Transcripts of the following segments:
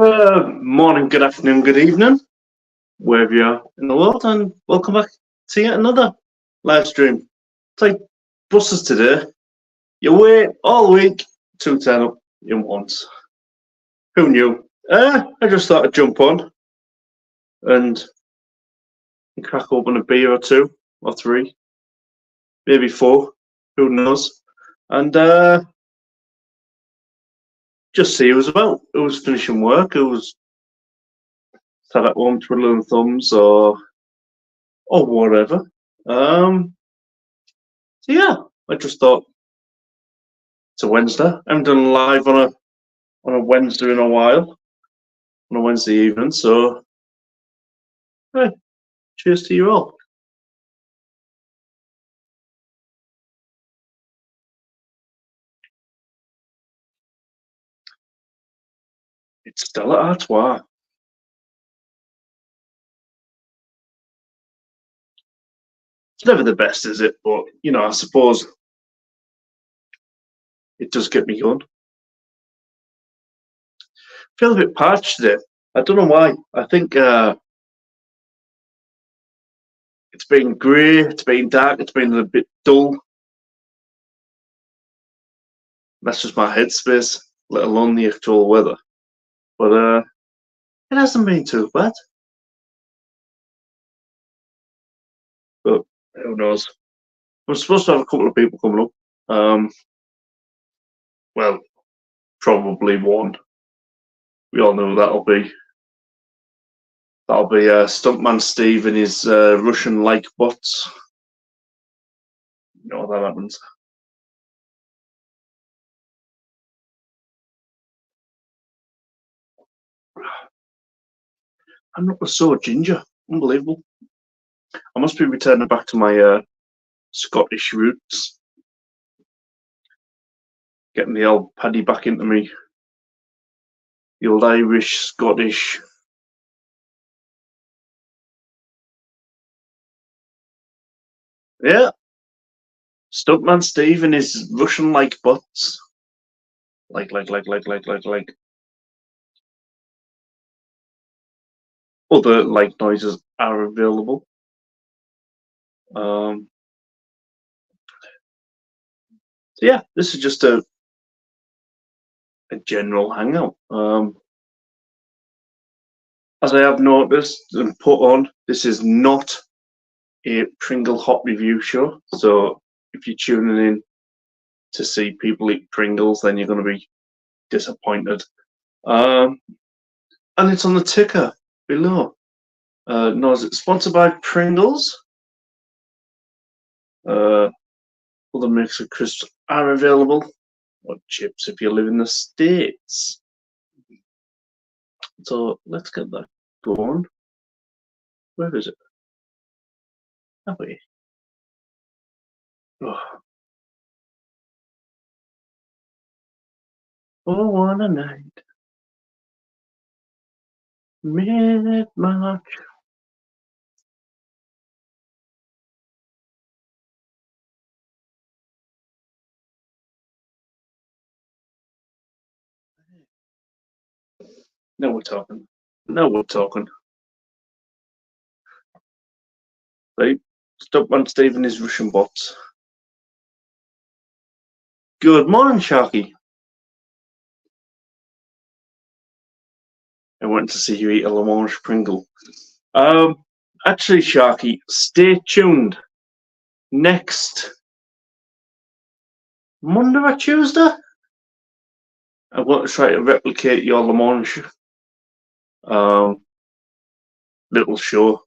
Morning, good afternoon, good evening, wherever you are in the world, and welcome back to yet another live stream. It's like buses today. You wait all week to turn up in once. Who knew? I just thought I'd jump on and crack open a beer or two, or three, maybe four, who knows, and just see who was about, who was finishing work, who was sat at home twiddling thumbs, or whatever. So yeah, I just thought it's a Wednesday. I haven't done live on a Wednesday in a while, on a Wednesday evening. So, hey, cheers to you all. It's still at Artois. It's never the best, is it? But you know, I suppose it does get me going. I feel a bit parched today. I don't know why. I think it's been grey, it's been dark, it's been a bit dull. That's just my headspace, let alone the actual weather. But it hasn't been too bad. But who knows? I'm supposed to have a couple of people coming up. Well, probably one. We all know that'll be. That'll be Stuntman Steve and his Russian-like bots. You know how that happens. I'm not so ginger. Unbelievable. I must be returning back to my Scottish roots. Getting the old paddy back into me. The old Irish, Scottish. Yeah. Stuntman Steve and his Russian-like bots. Like. Other like noises are available. So yeah, this is just a general hangout. As I have noticed and put on, this is not a Pringle hot review show. So if you're tuning in to see people eat Pringles, then you're going to be disappointed. And it's on the ticker below. No, is it sponsored by Pringles? Other mix of crisps are available, or chips if you live in the States. So let's get that going. Where is it? That way. Oh, what a night. Mid-March. Now we're talking. Right. Stuntman Steve and his Russian bots. Good morning, Sharky. I went to see you eat a Lamanche Pringle. Actually, Sharky, stay tuned. Next Monday or Tuesday, I'm going to try to replicate your Lamanche little show.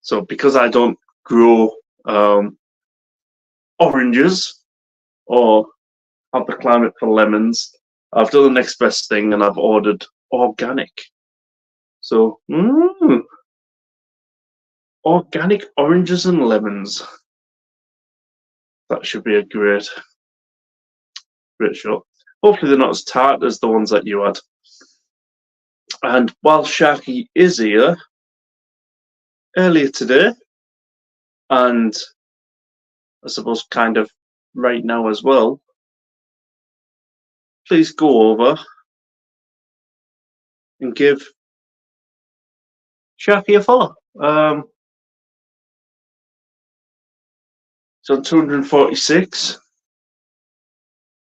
So because I don't grow oranges or have the climate for lemons, I've done the next best thing and I've ordered organic. So, organic oranges and lemons. That should be a great show. Hopefully they're not as tart as the ones that you had. And while Sharky is here, earlier today, and I suppose kind of right now as well, please go over and give Sharky a follow. It's on 246.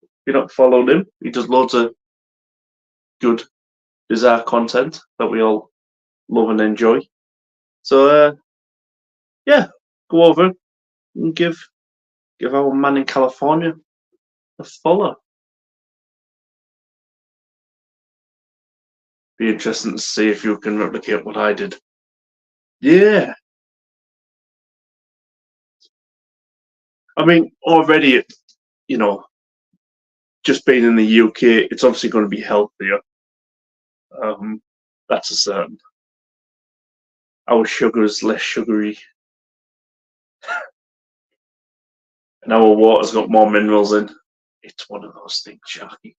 If you're not followed him, he does loads of good, bizarre content that we all love and enjoy. So, yeah, go over and give our man in California a follow. Be interesting to see if you can replicate what I did. Yeah. I mean, already, you know, just being in the UK, it's obviously going to be healthier. That's a certain. Our sugar is less sugary. And our water's got more minerals in. It's one of those things, Sharky.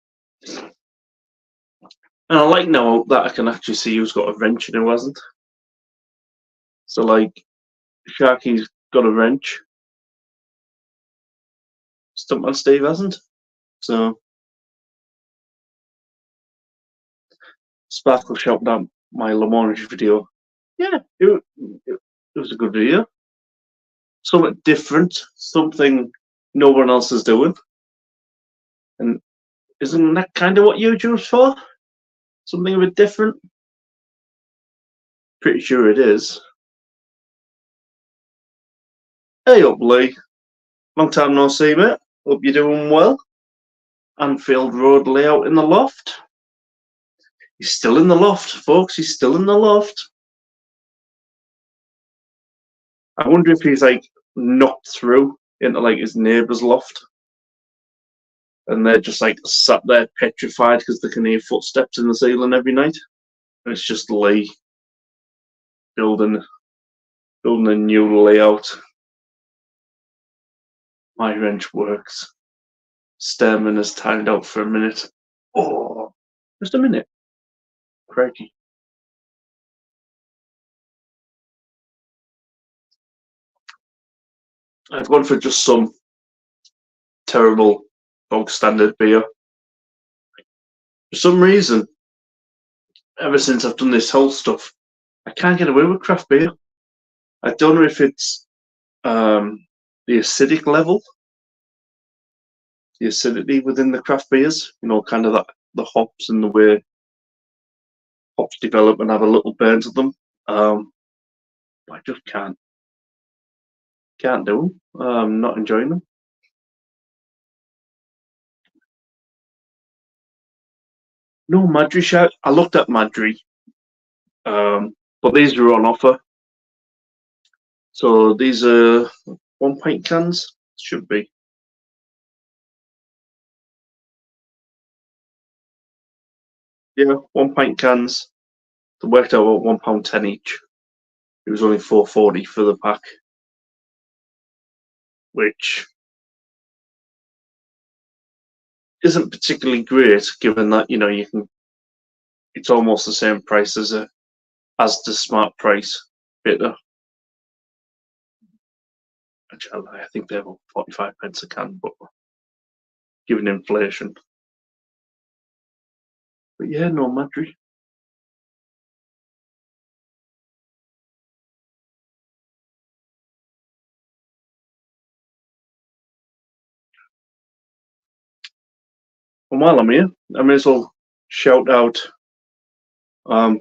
And I like now that I can actually see who's got a wrench and who hasn't. So, like, Sharky's got a wrench. Stuntman Steve hasn't. So, Sparkle shouted out my Lamonge video. Yeah, it was a good video. Something different, something no one else is doing. And isn't that kind of what YouTube's for? Something a bit different? Pretty sure it is. Hey up, Lee. Long time no see, mate. Hope you're doing well. Anfield Road layout in the loft. He's still in the loft, folks. He's still in the loft. I wonder if he's like knocked through into like his neighbour's loft. And they're just like sat there petrified because they can hear footsteps in the ceiling every night. And it's just Lee building a new layout. My wrench works. Stairman is timed out for a minute. Oh, just a minute. Crikey. I've gone for just some terrible bog standard beer. For some reason, ever since I've done this whole stuff, I can't get away with craft beer. I don't know if it's the acidic level, the acidity within the craft beers, you know, kind of that the hops and the way hops develop and have a little burn to them. I just can't do them. I'm not enjoying them. No Madry shout. I looked at Madry, but these are on offer. So these are 1 pint cans. Should be. Yeah, 1 pint cans. They worked out at £1.10 each. It was only £4.40 for the pack, which isn't particularly great, given that you know you can. It's almost the same price as the Smart Price bitter. Actually, I think they're about 45 pence a can, but given inflation. But yeah, no Madry. And while I'm here, I may as well shout out our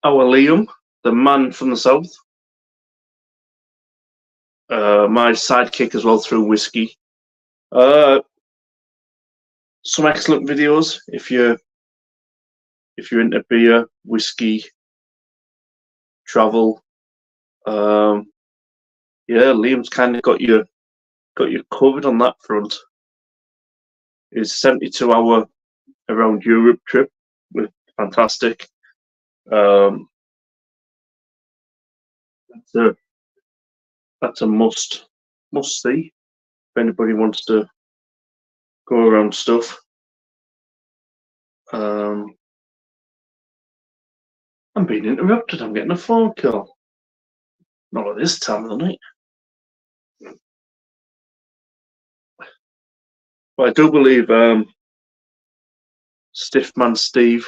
Liam, the man from the south. My sidekick as well through whiskey. Some excellent videos if you're into beer, whiskey, travel. Yeah, Liam's kind of got you covered on that front. His 72-hour around Europe trip was fantastic. That's a must see if anybody wants to go around stuff. I'm being interrupted. I'm getting a phone call. Not at this time of the night. But I do believe Stiffman Steve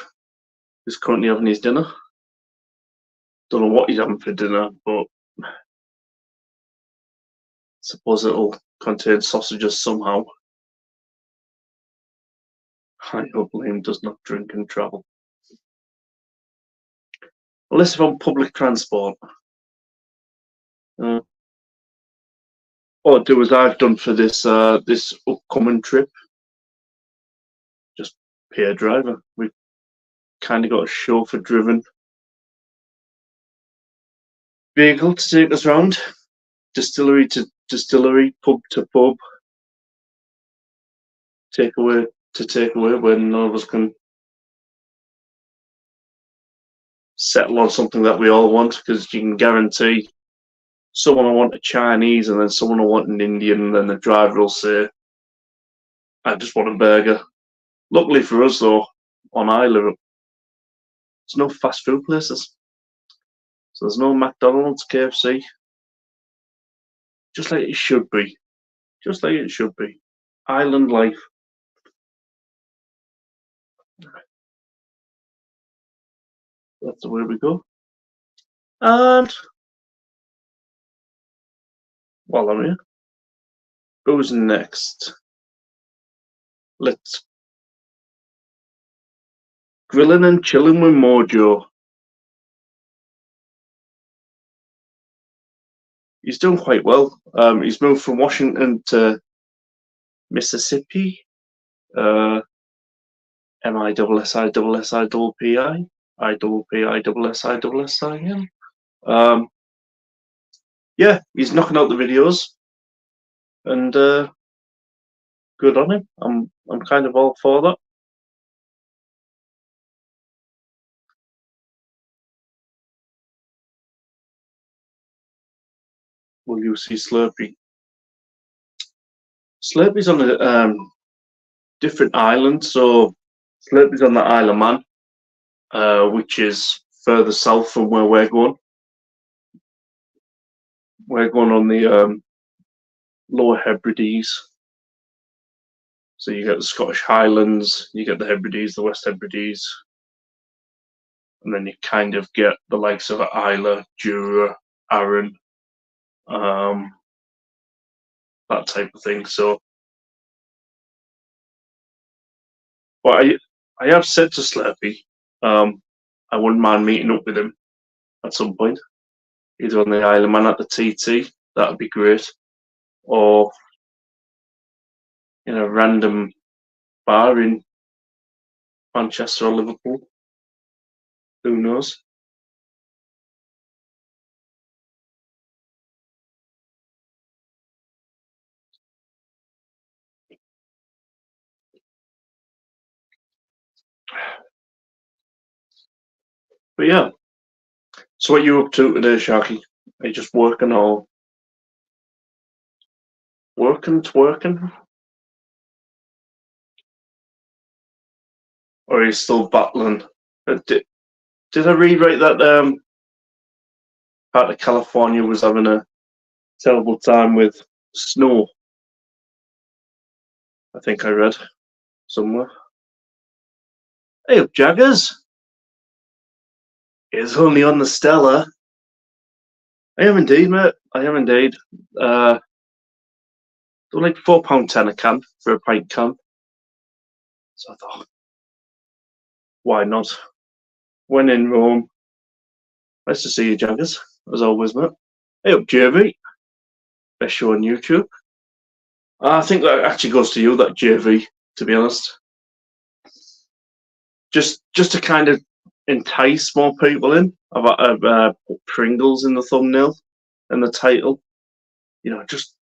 is currently having his dinner. Don't know what he's having for dinner, but suppose it'll contain sausages somehow. I hope Liam does not drink and travel. Unless if on public transport. Or do as I've done for this this upcoming trip. Just pay a driver. We've kind of got a chauffeur-driven vehicle to take us around, distillery to distillery, pub to pub, takeaway to takeaway, when none of us can settle on something that we all want, because you can guarantee someone will want a Chinese and then someone will want an Indian, and then the driver will say, I just want a burger. Luckily for us though, on Isla, there's no fast food places. So there's no McDonald's, KFC. Just like it should be. Just like it should be. Island life. That's the way we go. And while I'm here, who's next? Let's grilling and chilling with Mojo. He's doing quite well. He's moved from Washington to Mississippi. MISSISSIPPI. IPPISSISSIN. Yeah, he's knocking out the videos, and good on him. I'm kind of all for that. Will you see Slurpee? Slurpee's on a different island, so Slurpee's on the Isle of Man, which is further south from where we're going. We're going on the Lower Hebrides. So you get the Scottish Highlands, you get the Hebrides, the West Hebrides, and then you kind of get the likes of Isla, Jura, Arran, that type of thing. So, but I have said to Slurpee, I wouldn't mind meeting up with him at some point, either on the Isle of Man at the TT, that would be great, or in a random bar in Manchester or Liverpool. Who knows? But yeah. So what are you up to today, Sharky? Are you just working or working? Or are you still battling? Did I read right that part of California was having a terrible time with snow? I think I read somewhere. Hey up, Jaggers! It's only on the Stella. I am indeed, mate. I am indeed. They're like £4.10 a can for a pint can. So I thought, why not? When in Rome. Nice to see you, Jaggers, as always, mate. Hey up, JV. Best show on YouTube. I think that actually goes to you, that JV, to be honest. Just to kind of entice more people in. I've put Pringles in the thumbnail and the title. You know, just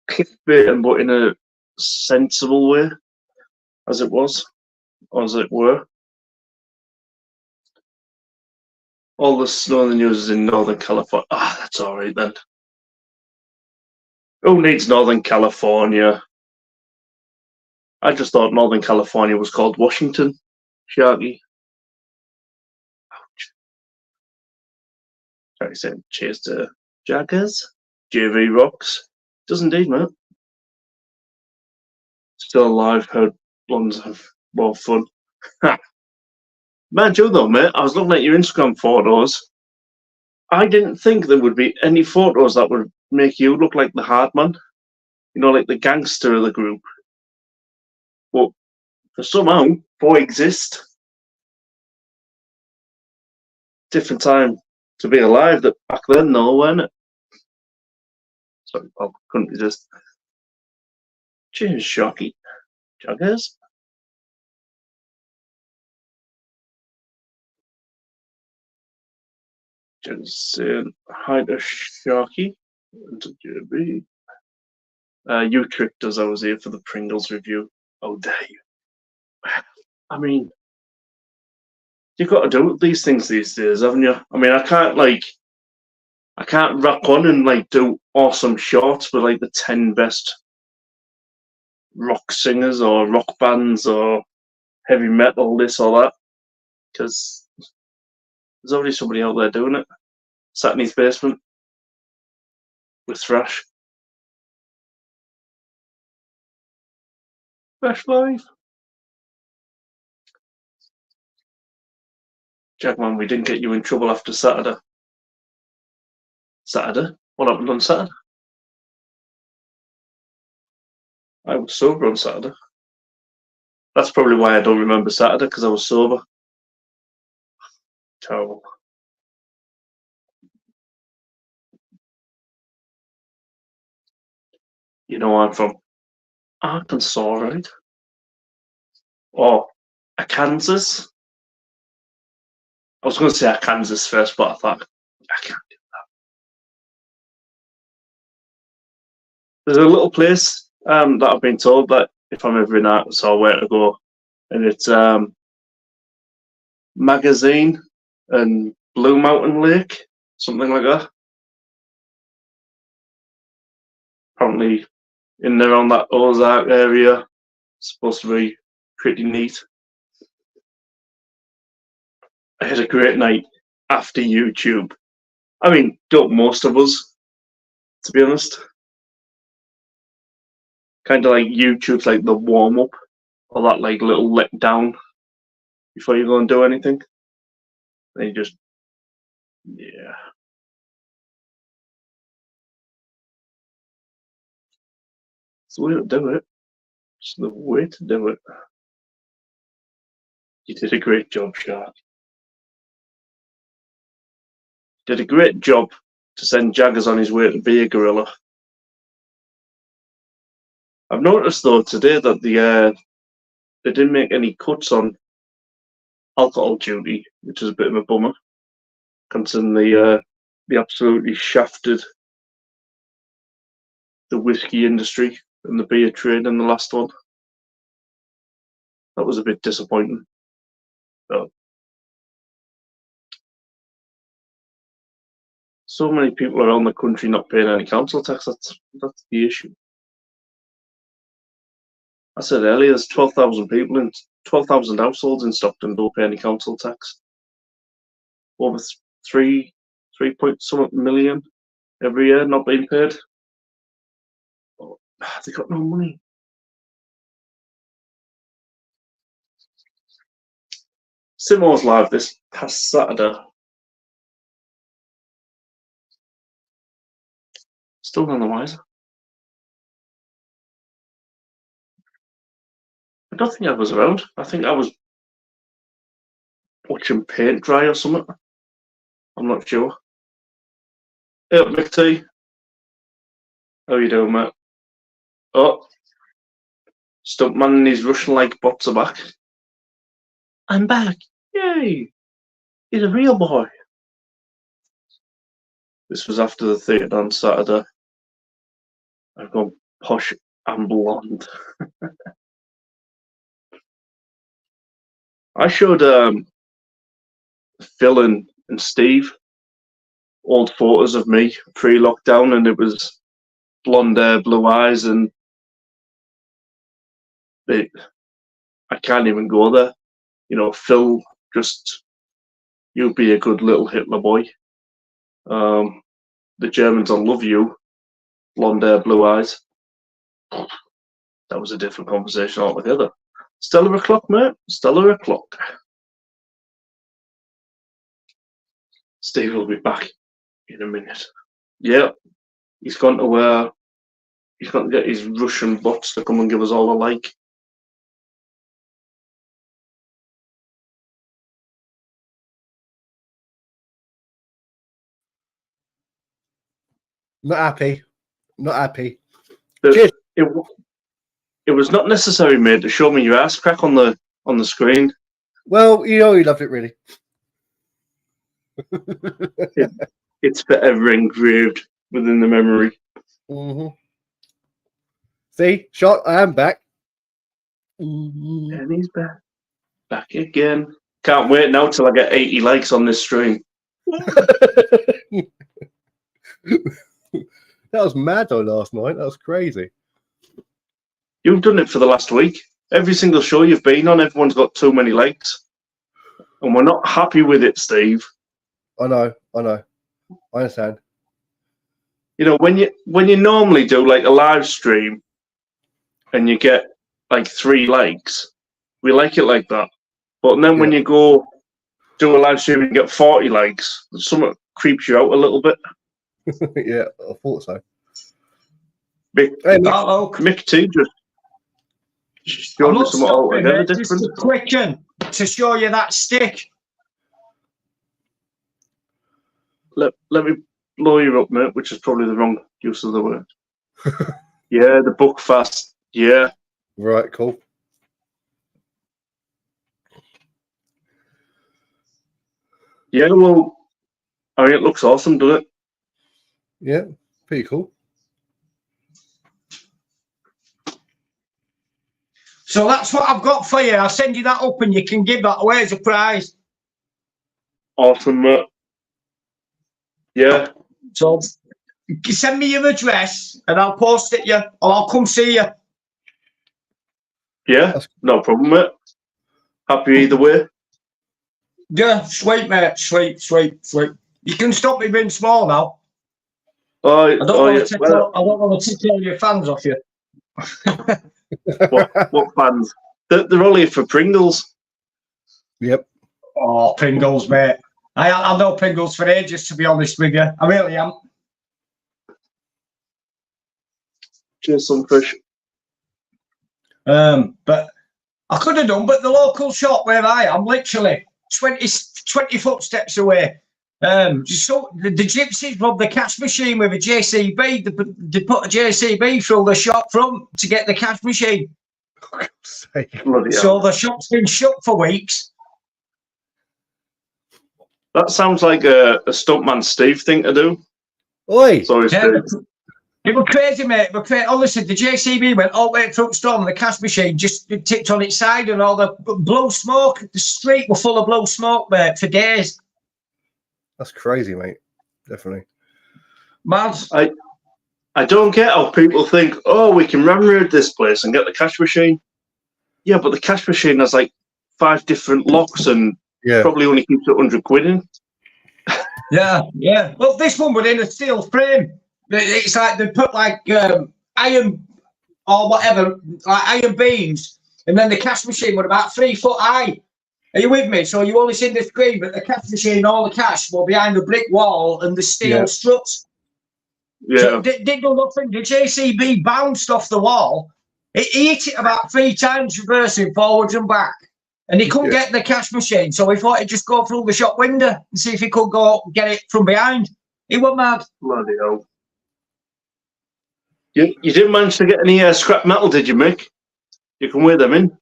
clickbait, but in a sensible way, as it was, or as it were. All the snow in the news is in Northern California. Ah, that's all right then. Who needs Northern California? I just thought Northern California was called Washington, Sharky. Ouch. Like I said, cheers to Jaggers. JV rocks. Does indeed, mate. Still alive, heard blondes have more fun. Mind you though, mate, I was looking at your Instagram photos. I didn't think there would be any photos that would make you look like the hard man. You know, like the gangster of the group. But for somehow, boy exist. Different time to be alive that back then, though, weren't it? Sorry, I couldn't resist. Cheers, Shocky. Jaggers. Just saying hi to Sharky and to JB. You tricked us, I was here for the Pringles review. Oh, dare you. I mean, you've got to do these things these days, haven't you? I mean, I can't rock on and like do awesome shorts with like the 10 best rock singers or rock bands or heavy metal, this or that, because there's already somebody out there doing it. Sat in his basement with thrash. Thrash live. Jackman, we didn't get you in trouble after Saturday. Saturday? What happened on Saturday? I was sober on Saturday. That's probably why I don't remember Saturday, because I was sober. Terrible. You know I'm from Arkansas, right? Or Arkansas? I was going to say Arkansas first, but I thought, I can't do that. There's a little place that I've been told that if I'm ever in Arkansas, where to go. And it's Magazine and Blue Mountain Lake, something like that. Apparently in there on that Ozark area, it's supposed to be pretty neat. I had a great night after YouTube. I mean, don't most of us, to be honest. Kind of like YouTube's like the warm-up, or that like little let down before you go and do anything. Then you just, yeah. It's the way to do it. It's the way to do it. You did a great job, Shark. Did a great job to send Jaggers on his way to be a gorilla. I've noticed though today that they didn't make any cuts on alcohol duty, which is a bit of a bummer, considering they absolutely shafted the whiskey industry and the beer trade in the last one. That was a bit disappointing. So many people around the country not paying any council tax. That's the issue. I said earlier, there's 12,000 people in 12,000 households in Stockton don't pay any council tax. Over 3 point something million every year not being paid. Oh, they got no money. Simo's live this past Saturday. Still none the wiser. I don't think I was around. I think I was watching paint dry or something. I'm not sure. Hey up, Mick T. How you doing, mate? Oh, Stuntman and his Russian like bots are back. I'm back. Yay! He's a real boy. This was after the theatre on Saturday. I've gone posh and blonde. I showed Phil and Steve old photos of me pre-lockdown, and it was blonde hair, blue eyes, and I can't even go there. You know, Phil, just you be a good little Hitler boy. The Germans will love you. Blonde hair, blue eyes. That was a different conversation altogether. Stellar o'clock, mate. Stellar o'clock. Steve will be back in a minute. Yeah, he's going to get his Russian bots to come and give us all a like. Not happy. Not happy. It was not necessary, mate, to show me your ass crack on the screen. Well, you know he loved it, really. It's forever engraved within the memory. Mm-hmm. See, shot. I am back. And he's back. Back again. Can't wait now till I get 80 likes on this stream. That was mad though last night. That was crazy. You've done it for the last week. Every single show you've been on, everyone's got too many likes. And we're not happy with it, Steve. I know. I understand. You know, when you normally do like a live stream and you get like 3 likes, we like it like that. But then when you go do a live stream and you get 40 likes, something creeps you out a little bit. Yeah, I thought so. Mick T just showed me something altogether different. Just a quick one to show you that stick. Let me blow you up, mate, which is probably the wrong use of the word. Yeah, the book fast. Yeah. Right, cool. Yeah, well, I mean, it looks awesome, doesn't it? Yeah, pretty cool. So that's what I've got for you. I'll send you that up and you can give that away as a prize. Awesome, mate. Yeah. So send me your address and I'll post it you, or I'll come see you. Yeah, no problem, mate. Happy either way. Yeah, sweet, mate. Sweet. You can stop me being small now. I don't want to take all your fans off you. What fans? They're only for Pringles. Yep. Oh, Pringles, mate. I know Pringles for ages, to be honest with you. I really am. Cheers, Sunfish. But I could have done, but the local shop where I am, literally 20 footsteps away. So the gypsies robbed the cash machine with a JCB. They put a JCB through the shop front to get the cash machine. So the shop's been shut for weeks. That sounds like a stuntman Steve thing to do. Oi! Sorry, Steve. It was crazy, mate. But honestly, the JCB went all the way through the storm and the cash machine just tipped on its side and all the blow smoke. The street was full of blow smoke, mate, for days. That's crazy, mate. Definitely. Man, I don't get how people think, oh, we can ram-raid this place and get the cash machine. Yeah, but the cash machine has like 5 different locks and probably only keeps 100 quid in. Yeah. Well, this one was in a steel frame. It's like they put like iron or whatever, like iron beams, and then the cash machine was about 3 foot high. Are you with me? So you only see the screen, but the cash machine, all the cash were behind the brick wall and the steel struts. Yeah. So did do nothing. The JCB bounced off the wall. It hit it about 3 times, reversing forwards and back. And he couldn't get the cash machine, so he thought he'd just go through the shop window and see if he could go get it from behind. He was mad. Bloody hell. You didn't manage to get any scrap metal, did you, Mick? You can wear them in.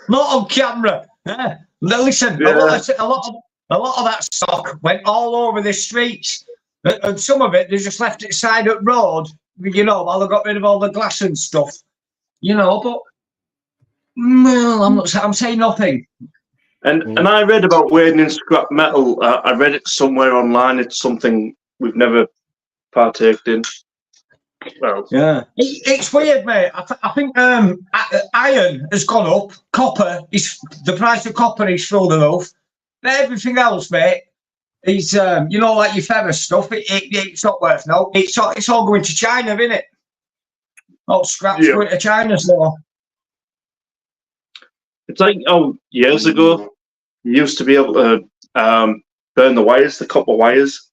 Not on camera. Now listen, a lot of that stock went all over the streets, and some of it they just left it side of the road. You know, while they got rid of all the glass and stuff. You know, but well, I'm saying nothing. And I read about wearing in scrap metal. I read it somewhere online. It's something we've never partaked in. Well, yeah, it's weird, mate. I think iron has gone up. Copper is the price of copper is through the roof. But everything else, mate, He's, you know, like your feather stuff. It's not worth no. It's all going to China, isn't it? All scraps going to China, so. It's like, years ago, you used to be able to burn the wires, the copper wires,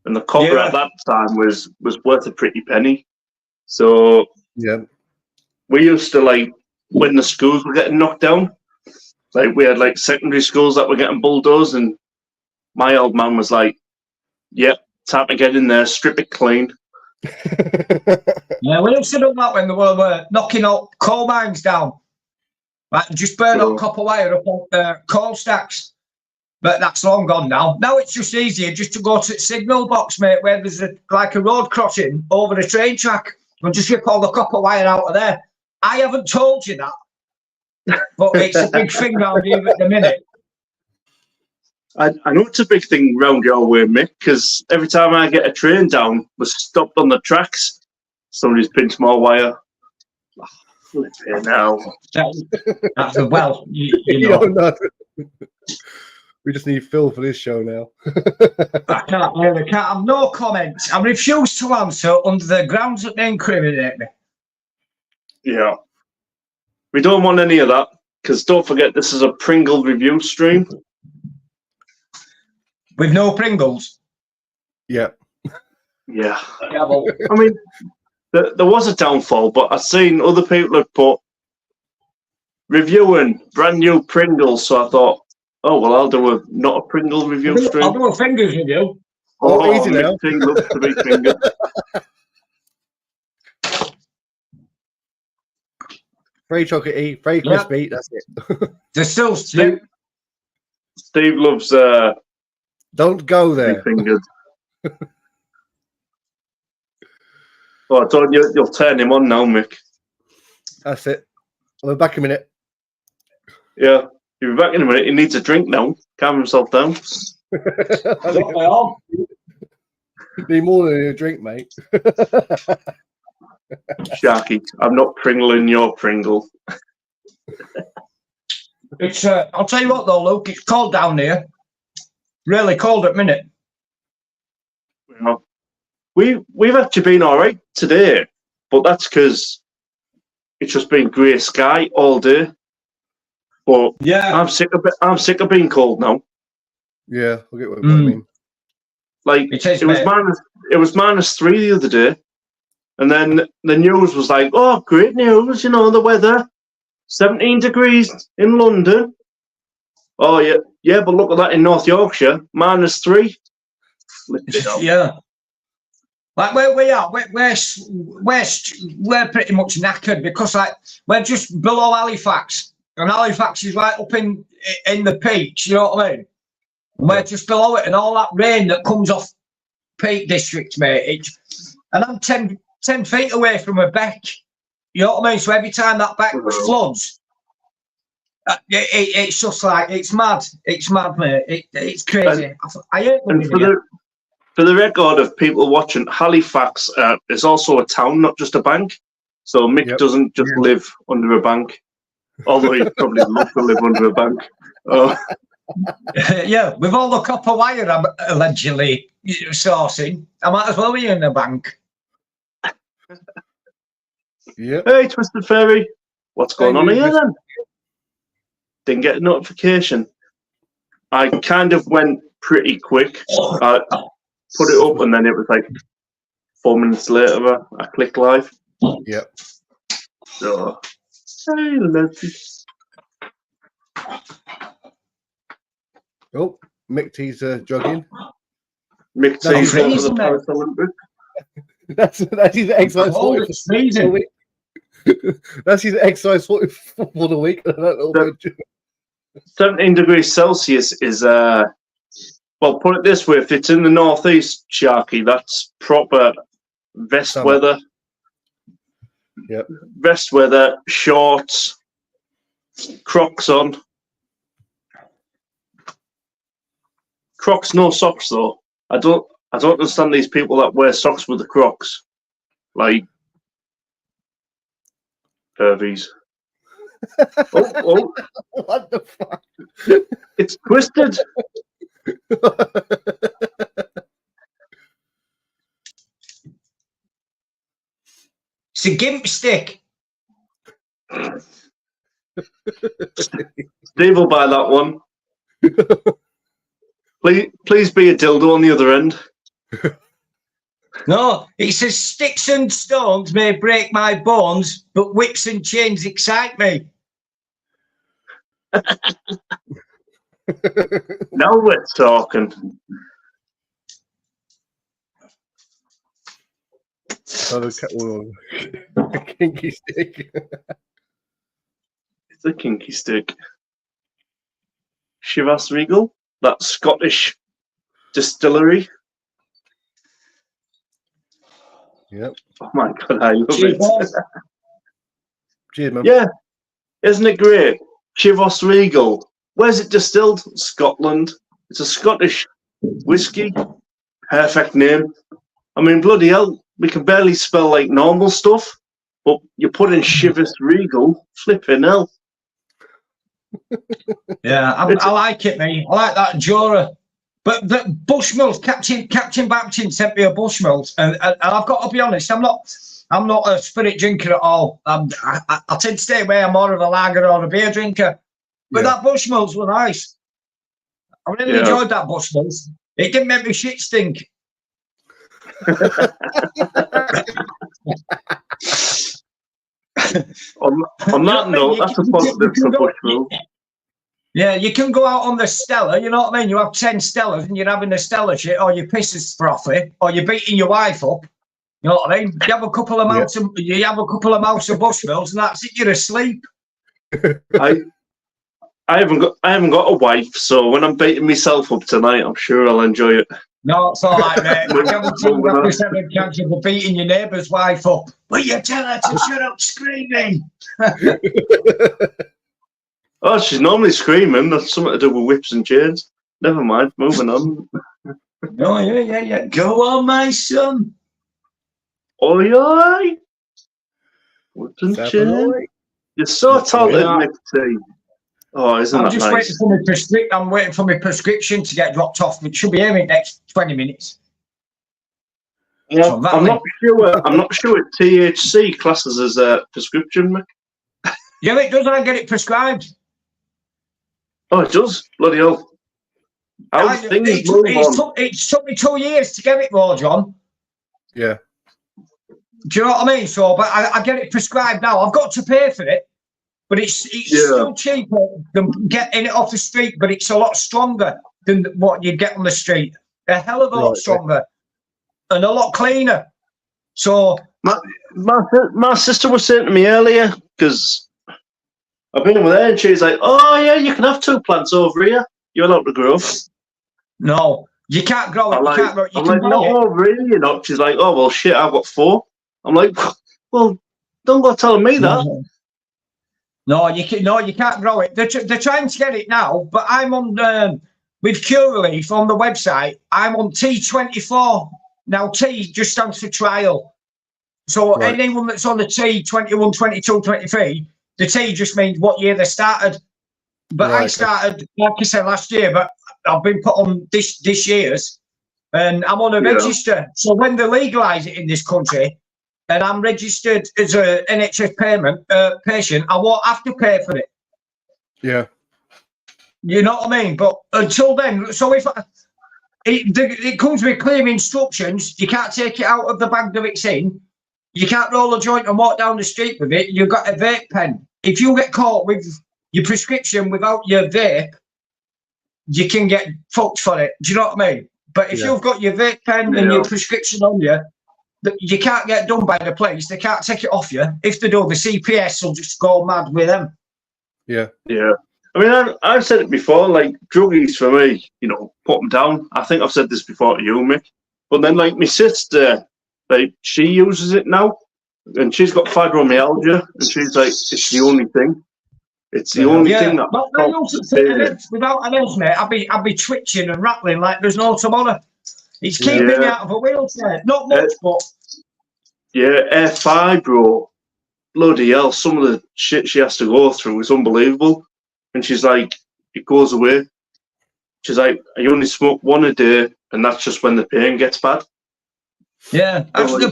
and the copper at that time was worth a pretty penny. So we used to, like, when the schools were getting knocked down, like we had like secondary schools that were getting bulldozed, and my old man was like, "Yep, time to get in there, strip it clean." Yeah, we used to do that when they were knocking out coal mines down. Like, just burn up copper wire up on coal stacks. But that's long gone now. Now it's just easier just to go to the signal box, mate, where there's like a road crossing over a train track, and just rip all the copper wire out of there. I haven't told you that, but it's a big thing around here at the minute. I know it's a big thing round your way, Mick, because every time I get a train down, we're stopped on the tracks. Somebody's pinched more wire. Oh, flip it now. That's well, you know. No. We just need Phil for this show now. I can't have no comments. I refuse to answer under the grounds that they incriminate me. Yeah. We don't want any of that, because don't forget this is a Pringle review stream. With no Pringles? Yeah. Yeah. I mean, there was a downfall, but I've seen other people have put reviewing brand new Pringles, so I thought, oh, well, I'll do not a Pringle review stream. I'll do a fingers review. Oh, easy now. Mick loves to be fingered. Very chocolatey, very crispy. That's it. They're still Steve loves Don't go there. fingered. Oh, don't you'll turn him on now, Mick. That's it. I'll be back in a minute. Yeah, he'll be back in a minute. He needs a drink now. Calm himself down. Need more than a drink, mate. Sharky, I'm not Pringling your Pringle. It's I'll tell you what though, Luke, it's cold down here. Really cold at minute. Yeah. We've actually been all right today, but that's because it's just been grey sky all day. But yeah, I'm sick of being cold now. Yeah, I'll get what I mean. Like it was -3 the other day, and then the news was like, "Oh, great news! You know the weather, 17 degrees in London." Oh yeah, but look at that in North Yorkshire, -3. Yeah. Like where we are, we're pretty much knackered because like we're just below Halifax, and Halifax is right up in the Peak. You know what I mean? We're just below it, and all that rain that comes off Peak District, mate. And I'm 10 feet away from a beck. You know what I mean? So every time that beck floods, it's just like it's mad. It's mad, mate. It's crazy. I hate For the record of people watching, Halifax is also a town, not just a bank. So Mick doesn't just live under a bank, although he'd probably love to live under a bank. Yeah, with all the copper wire I'm allegedly sourcing, I might as well be in a bank. Yeah. Hey, Twisted Fairy, what's going on here then? Didn't get a notification. I kind of went pretty quick. I put it up and then it was like 4 minutes later I clicked live. Yep. So, hey, let's. Oh, Mick T's jogging. Mick T's going to the Paris Olympics. That's his exercise for the week. That's his exercise for the week. 17 degrees Celsius is well, put it this way, if it's in the northeast, Sharky, that's proper vest weather. Yep. Vest weather, shorts, Crocs on. Crocs, no socks though. I don't understand these people that wear socks with the Crocs. Like pervies. Oh. What the fuck? It's twisted. It's a gimp stick. Steve will buy that one. Please be a dildo on the other end. No, it says sticks and stones may break my bones, but whips and chains excite me. Now we're talking. A kinky stick. It's a kinky stick. Chivas Regal, that Scottish distillery. Yep. Oh my god, I love Cheers, it. boss. Cheers, man. Yeah, isn't it great? Chivas Regal. Where's it distilled? Scotland. It's a Scottish whiskey. Perfect name. I mean, bloody hell, we can barely spell like normal stuff, but you put in Chivas Regal, flipping hell. Yeah, I like it, mate. I like that Jura. But the Bushmills, Captain Baptin sent me a Bushmills, and I've got to be honest, I'm not a spirit drinker at all. I tend to stay away. I'm more of a lager or a beer drinker. But that Bushmills were nice. I really enjoyed that Bushmills. It didn't make me shit stink. on that note, that's a positive for Bushmill. Yeah, you can go out on the Stella, you know what I mean? You have 10 Stellas and you're having the Stella shit, or your piss is frothy, or you're beating your wife up. You know what I mean? You have a couple of mouths of Bushmills, and that's it, you're asleep. I haven't got a wife, so when I'm beating myself up tonight, I'm sure I'll enjoy it. No, it's all right, mate. I guarantee you got this ever chance of beating your neighbour's wife up. Will you tell her to shut up screaming? Oh, she's normally screaming. That's something to do with whips and chains. Never mind. Moving on. Oh, yeah. Go on, my son. Oi, oi. Whips and chains. You're so talented, Nick T. Oh, isn't that nice? I'm waiting for my prescription to get dropped off. It should be here in the next 20 minutes. Yeah, so I'm not sure THC classes as a prescription, Mick. Yeah, it does. I get it prescribed. Oh, it does? Bloody hell. It took me 2 years to get it, though, John. Yeah. Do you know what I mean? So, but I get it prescribed now. I've got to pay for it, but it's still cheaper than getting it off the street, but it's a lot stronger than what you get on the street. A hell of a lot stronger and a lot cleaner. So, my sister was saying to me earlier, because I've been with her, and she's like, "Oh yeah, you can have 2 plants over here. You're allowed to grow." No, you can't grow it. I'm You can't grow it. I'm like, "No, really? You're not." She's like, "Oh well, shit, I've got 4." I'm like, "Well, don't go telling me that." No, you can't grow it. They're trying to get it now, but I'm on with Cure Relief on the website. I'm on T24 now. T just stands for trial. So anyone that's on the T 21, 22, 23. The T just means what year they started. But I started, like I said, last year, but I've been put on this year's, and I'm on a register. So when they legalise it in this country, and I'm registered as a NHS patient, I won't have to pay for it. Yeah. You know what I mean? But until then, so if it comes with clear instructions, you can't take it out of the bag that it's in. You can't roll a joint and walk down the street with it. You've got a vape pen. If you get caught with your prescription without your vape, you can get fucked for it. Do you know what I mean? But if you've got your vape pen and your prescription on you, you can't get done by the police. They can't take it off you. If they do, the CPS will just go mad with them. Yeah. Yeah. I mean, I've said it before, like, druggies for me, put them down. I think I've said this before to you, Mick. But then, like, my sister, like, she uses it now, and she's got fibromyalgia, and she's like, it's the only thing. It's the only thing that. Without an else, mate, I'd be twitching and rattling like there's no tomorrow. It's keeping me out of a wheelchair. Not much, but. Yeah, fibro. Bloody hell, some of the shit she has to go through is unbelievable. And she's like, it goes away. She's like, I only smoke one a day, and that's just when the pain gets bad. Yeah, I'm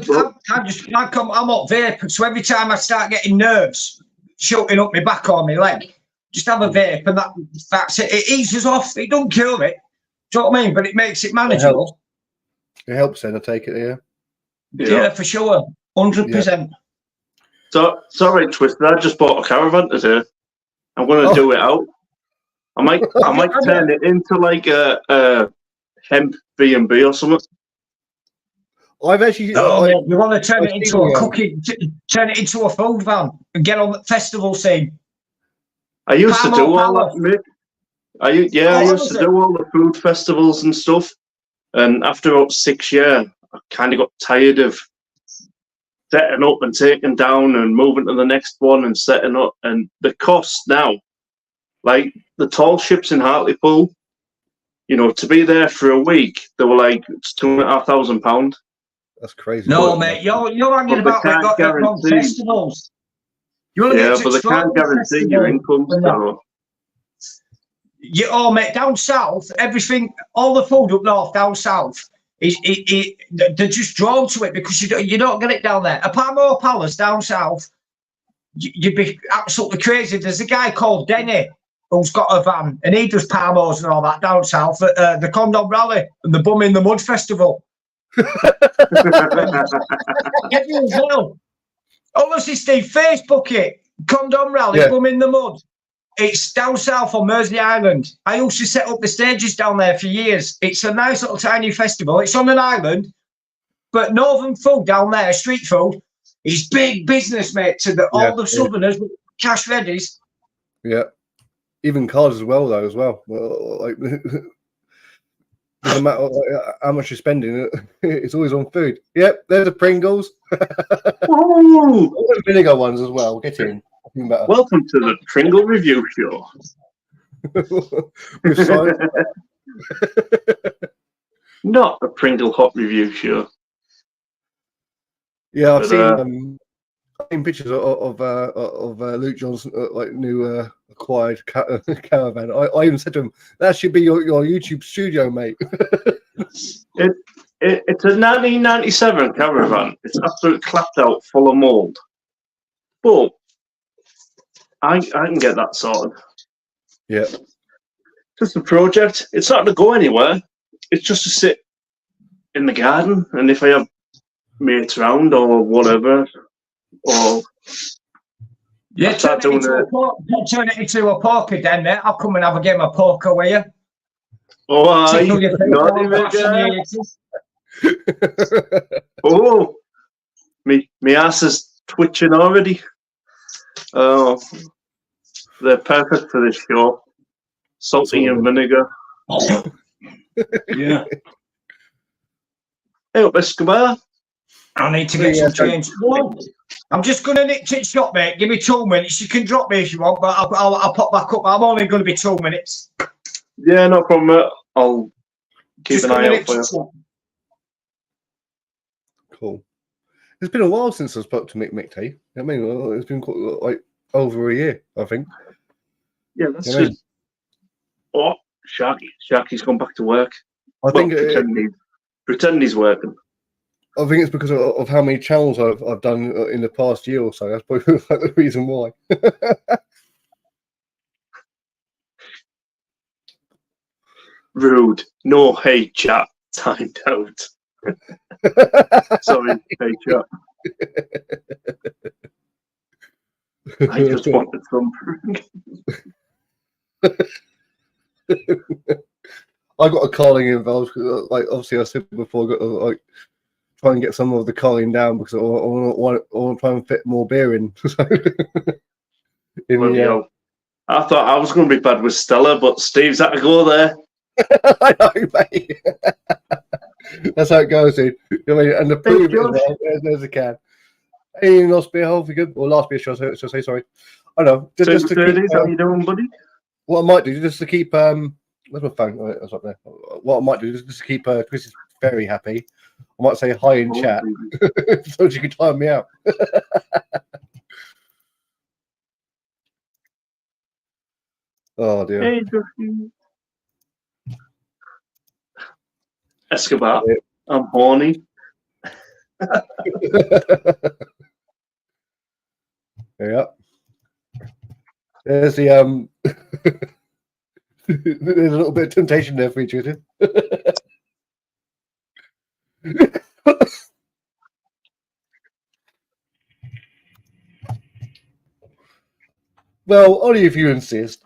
actually, like, I'm up vape, so every time I start getting nerves shooting up my back or my leg, just have a vape, and that's it. It eases off. It don't kill it. Do you know what I mean? But it makes it manageable. It helps then, I take it, yeah. Yeah, for sure. 100%. So, sorry, Twister, I just bought a Caravan today. I'm going to do it out. I might turn it into like a hemp B&B or something. I've actually... you want to turn it into a cooking... Turn it into a food van and get on the festival scene. I used to do all that, mate. I used to do all the food festivals and stuff. And after about 6 years, I kind of got tired of setting up and taking down and moving to the next one and setting up. And the cost now, like the tall ships in Hartlepool, you know, to be there for a week, they were like, it's £2,500. That's crazy. No, mate, you're hanging about with festivals. Yeah, but they can't guarantee your income. So. Mate, down south, everything, all the food up north, down south, they're just drawn to it because you don't get it down there. A Palmo Palace down south, you'd be absolutely crazy. There's a guy called Denny who's got a van, and he does Palmos and all that down south at the Condom Rally and the Bum in the Mud Festival. Honestly, Steve, Facebook it. Condom Rally, Bum in the Mud. It's down south on Mersey Island. I used to set up the stages down there for years. It's a nice little tiny festival. It's on an island, but northern food down there, street food, is big business, mate, to all the southerners with cash readies. Yeah. Even cars as well, though, like, doesn't matter how much you're spending, it's always on food. Yep, there's the Pringles. All the vinegar ones as well. Get in. Welcome to the Pringle review show. Not a Pringle hot review show. Yeah, I've seen pictures of Luke John's like new acquired caravan. I even said to him, "That should be your YouTube studio, mate." It's a 1997 Caravan. It's absolutely clapped out, full of mould. But I can get that sorted. Yeah. Just a project. It's not going to go anywhere. It's just to sit in the garden, and if I have mates around or whatever, or turn it into a poker den, mate. I'll come and have a game of poker with you. Oh, oh, me ass is twitching already. Oh, they're perfect for this show. Salty and vinegar. Yeah. Hey up, Escobar. I need to get some change. I'm just going to nip to the shop, mate. Give me 2 minutes. You can drop me if you want, but I'll pop back up. I'm only going to be 2 minutes. Yeah, no problem, mate. I'll keep an eye out for you. Cool. It's been a while since I spoke to Mick T. I mean, it's been like over a year, I think. Yeah, that's it. Oh, Sharky's gone back to work. I think pretend he's working. I think it's because of how many channels I've done in the past year or so. That's probably the reason why. Rude. No, hey, chat. Timed out. Sorry, hey, chat. I just wanted some I got a calling involved. Like, obviously, I said before, I got to like try and get some of the calling down because I want to try and fit more beer in. I thought I was going to be bad with Stella, but Steve's had to go there. I know, mate. That's how it goes, dude. You know what I mean? And the proof is there's a can. Hey, last beer, hopefully good. Or last beer, should I say, sorry. I know. Just to keep, how you doing, buddy? What I might do, just to keep, where's my phone? Oh, it's up there. What I might do, just to keep Chris is very happy. I might say hi in chat so she can time me out. Oh, dear. Hey, Justin. Escobar. I'm horny. Yeah. There's the there's a little bit of temptation there for you, Twitter. Well, only if you insist.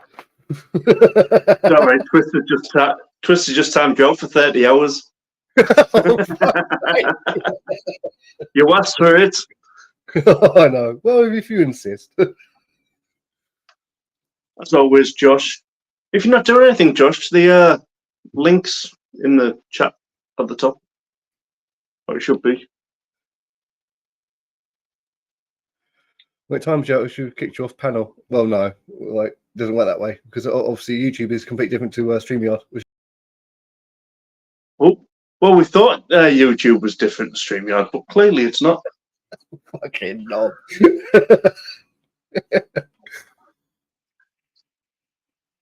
Sorry, Twister just timed you out for 30 hours. You asked for it. I know. Well, if you insist. As always, Josh. If you're not doing anything, Josh, the links in the chat at the top. Or it should be. What time should kick you off panel? Well, no, like doesn't work that way because obviously YouTube is completely different to StreamYard. Oh, well, we thought YouTube was different to StreamYard, but clearly it's not. Fucking no.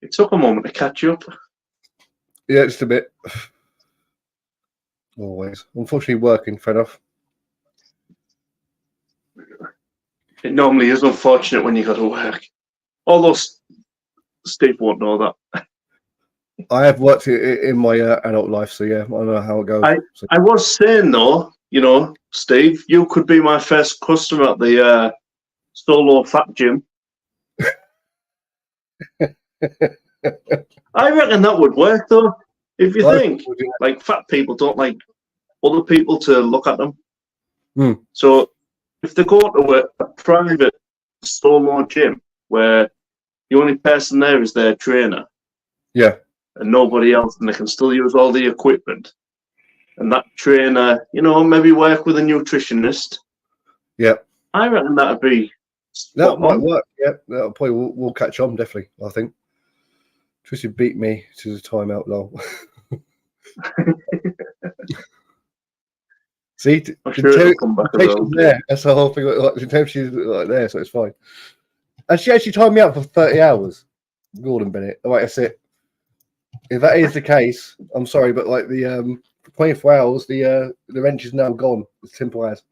It took a moment to catch up. Yeah, just a bit. Always. Unfortunately, working, fair enough. It normally is unfortunate when you got to work. Although Steve won't know that. I have worked in my adult life, so yeah, I don't know how it goes. I was saying though, you know, Steve, you could be my first customer at the solo fat gym. I reckon that would work though. If you think, like, fat people don't like other people to look at them. So if they go to a private solo gym where the only person there is their trainer, yeah, and nobody else, and they can still use all the equipment, and that trainer, you know, maybe work with a nutritionist. Yeah, I reckon that'd be that might work. Yeah, that probably will catch on definitely. I think Tristan beat me to the timeout, lol. See, the temptation's there. That's the whole thing. Like, the temptation's like there, so it's fine. And she actually timed me out for 30 hours. Gordon Bennett. Like I said, if that is the case, I'm sorry, but like the 24 hours, the wrench is now gone. As simple as.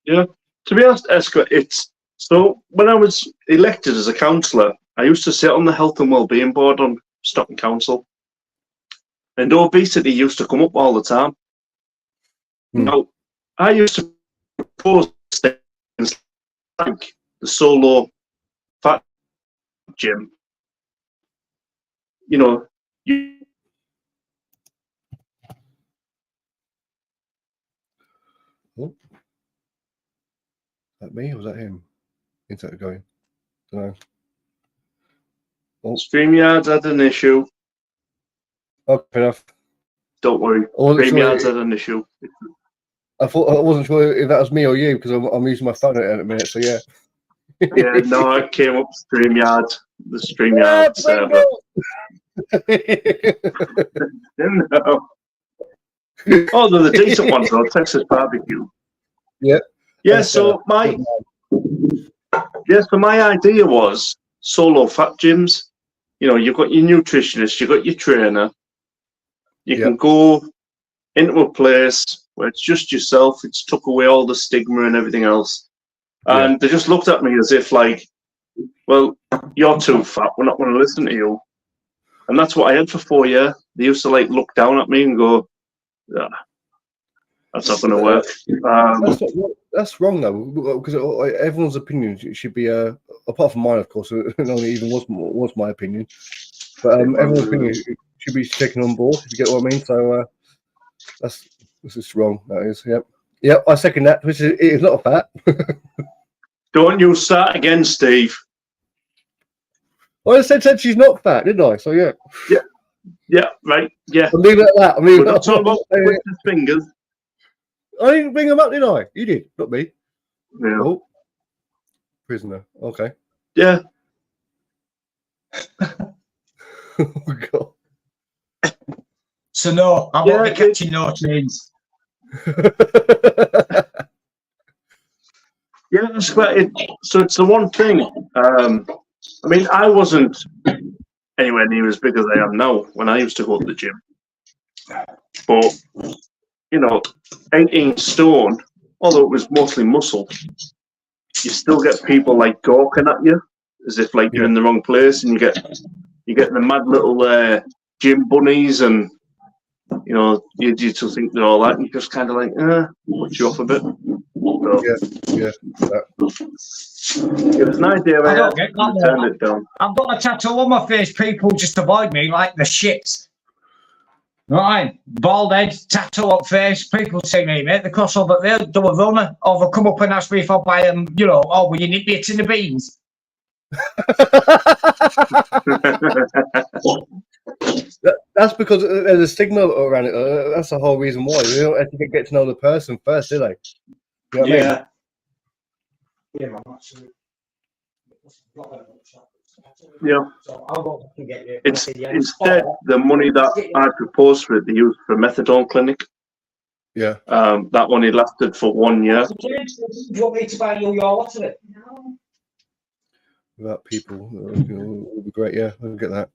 Yeah. To be honest, Esca, it's so when I was elected as a councillor, I used to sit on the Health and Wellbeing Board on Stockton Council. And obesity used to come up all the time. Now, I used to propose things like the solo fat gym. You know, Oh. That me or was that him? Internet going. Don't know. StreamYard's had an issue. Oh, fair enough. Don't worry. StreamYard's had an issue. I wasn't sure if that was me or you because I'm using my phone at a minute. So yeah. Yeah, no, it came up StreamYard, the StreamYard server. No. Oh, they're the decent ones though. Texas barbecue. Yeah. Yeah. So my idea was solo fat gyms. You know, you've got your nutritionist, you've got your trainer. You can go into a place where it's just yourself. It's took away all the stigma and everything else. And they just looked at me as if like, well, you're too fat. We're not going to listen to you. And that's what I had for 4 years. They used to like look down at me and go, yeah, that's not going to work. That's wrong though, because everyone's opinion should be, apart from mine, of course, it only even was my opinion. But everyone's opinion should be taken on board, if you get what I mean. So this is wrong. That is, yep. I second that. Which is, it is not a fat. Don't you start again, Steve. I said she's not fat, didn't I? So yeah. Yeah. Right. Yeah. I'm leaving it at that. We're not talking about Twister's fingers. I didn't bring them up, did I? You did, not me. Yeah. Oh. Prisoner. Okay. Yeah. Oh God. So no, I won't be catching no trains. Yeah, that's quite it. So it's the one thing. I mean, I wasn't anywhere near as big as I am now when I used to go to the gym. But, 18 stone, although it was mostly muscle, you still get people like gawking at you as if like you're in the wrong place, and you get the mad little gym bunnies, and you just think they're all that, and you're just kind of like, put you off a bit. So, it was an idea. I turned it down. I've got a tattoo on my face. People just avoid me like the shits. Right, bald head, tattoo up face. People say me, mate, the crossover, they'll do a runner, or they'll come up and ask me if I'll buy them, will you nip it in the beans? That's because there's a stigma around it. That's the whole reason why. They don't actually get to know the person first, do they? You know what I mean? Yeah, man, absolutely. Yeah. So I'll go back and get you. It's instead the money that I proposed for it, they used for a methadone clinic. Yeah. That money lasted for 1 year. Do you want me to buy you your lottery? No. Without people, it would be great. Yeah, I get that.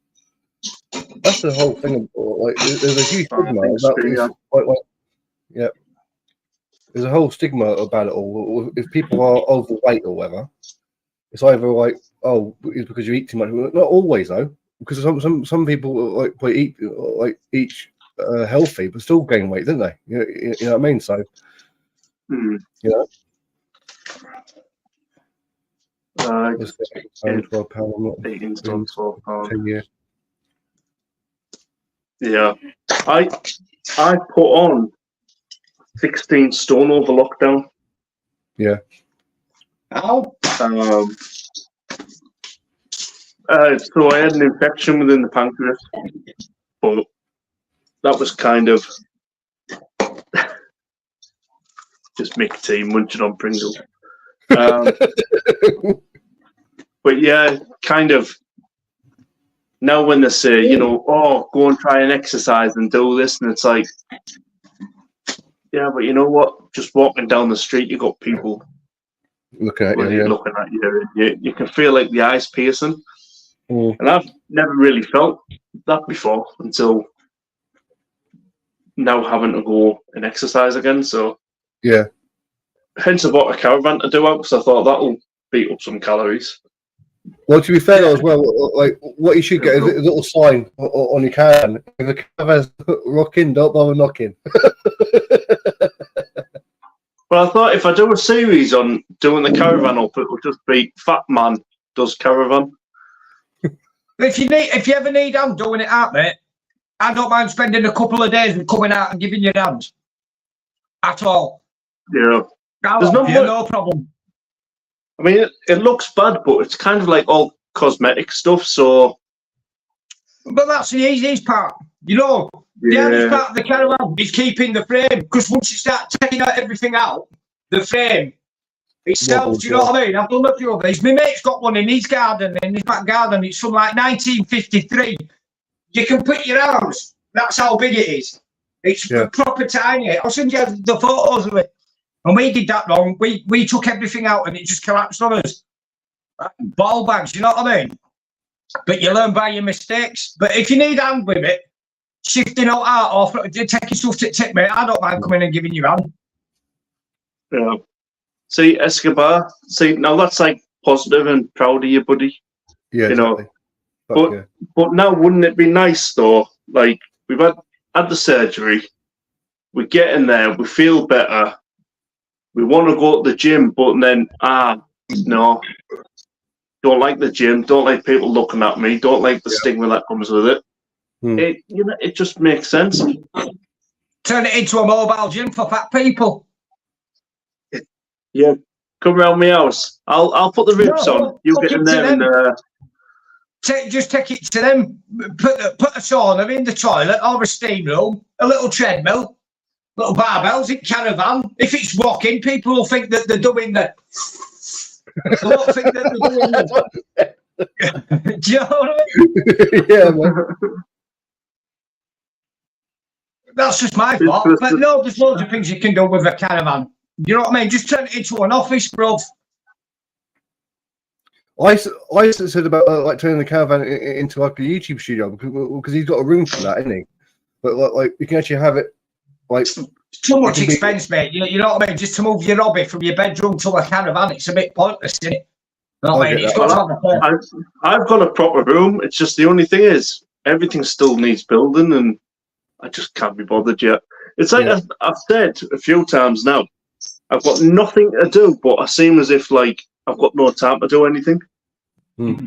That's the whole thing. Like, there's a huge stigma about this. There's a whole stigma about it all. If people are overweight or whatever, it's either like, it's because you eat too much. Not always though, because some people eat healthy but still gain weight, don't they? You know what I mean? So, Hmm. 12 pound. 18 stone, 12 pound. 10 years. Yeah, I put on 16 stone over lockdown. Yeah. How? So I had an infection within the pancreas, but that was kind of just Mick T munching on Pringles. But yeah, kind of. Now when they say, go and try and exercise and do this, and it's like, yeah, but you know what? Just walking down the street, you got people looking at you. You can feel like the eyes piercing. Mm. And I've never really felt that before until now, having to go and exercise again. So yeah, hence I bought a Caravan to do out, because I thought that'll beat up some calories. Well, to be fair though, as well, like what you should get is a little sign on your Caravan. If the Caravan's rocking, don't bother knocking. Well, I thought if I do a series on doing the Caravan up, it will just be Fat Man Does Caravan. If you ever need help doing it out, mate, I don't mind spending a couple of days and coming out and giving you a hand. At all. Yeah. There's no problem. I mean, it looks bad, but it's kind of like all cosmetic stuff, so... But that's the easiest part. The hardest part of the Caravan is keeping the frame, because once you start taking everything out, the frame itself, do you know what I mean? I've done a few of these. My mate's got one in his garden, in his back garden. It's from like 1953. You can put your arms. That's how big it is. It's proper tiny. I'll send you the photos of it. And we did that wrong. We took everything out and it just collapsed on us. Ball bags, you know what I mean? But you learn by your mistakes. But if you need a hand with it, shifting out or taking stuff to tip, mate, I don't mind coming and giving you a hand. Yeah. See, Escobar, now that's like positive and proud of you, buddy. Yeah, exactly. But now wouldn't it be nice though? Like, we've had the surgery, we get in there, we feel better, we want to go to the gym, but then no, don't like the gym, don't like people looking at me, don't like the stigma that comes with it. It just makes sense. Turn it into a mobile gym for fat people. Yeah, come around my house. I'll put the ribs on. You get in there and just take it to them. Put a sauna in the toilet or a steam room, a little treadmill, little barbells in Caravan. If it's walking, people will think that they're doing the. They won't think that they're doing the. Do you know what I mean? Yeah, man. That's just my fault. But no, there's loads of things you can do with a Caravan. You know what I mean? Just turn it into an office, bro. I said about like turning the Caravan into like a YouTube studio because he's got a room for that, isn't he? But like you can actually have it like too much expense, mate. You know what I mean? Just to move your hobby from your bedroom to a Caravan, it's a bit pointless, isn't it? You know what I mean? It's got to have I've got a proper room. It's just the only thing is everything still needs building, and I just can't be bothered yet. It's like I've said a few times now. I've got nothing to do, but I seem as if like I've got no time to do anything. You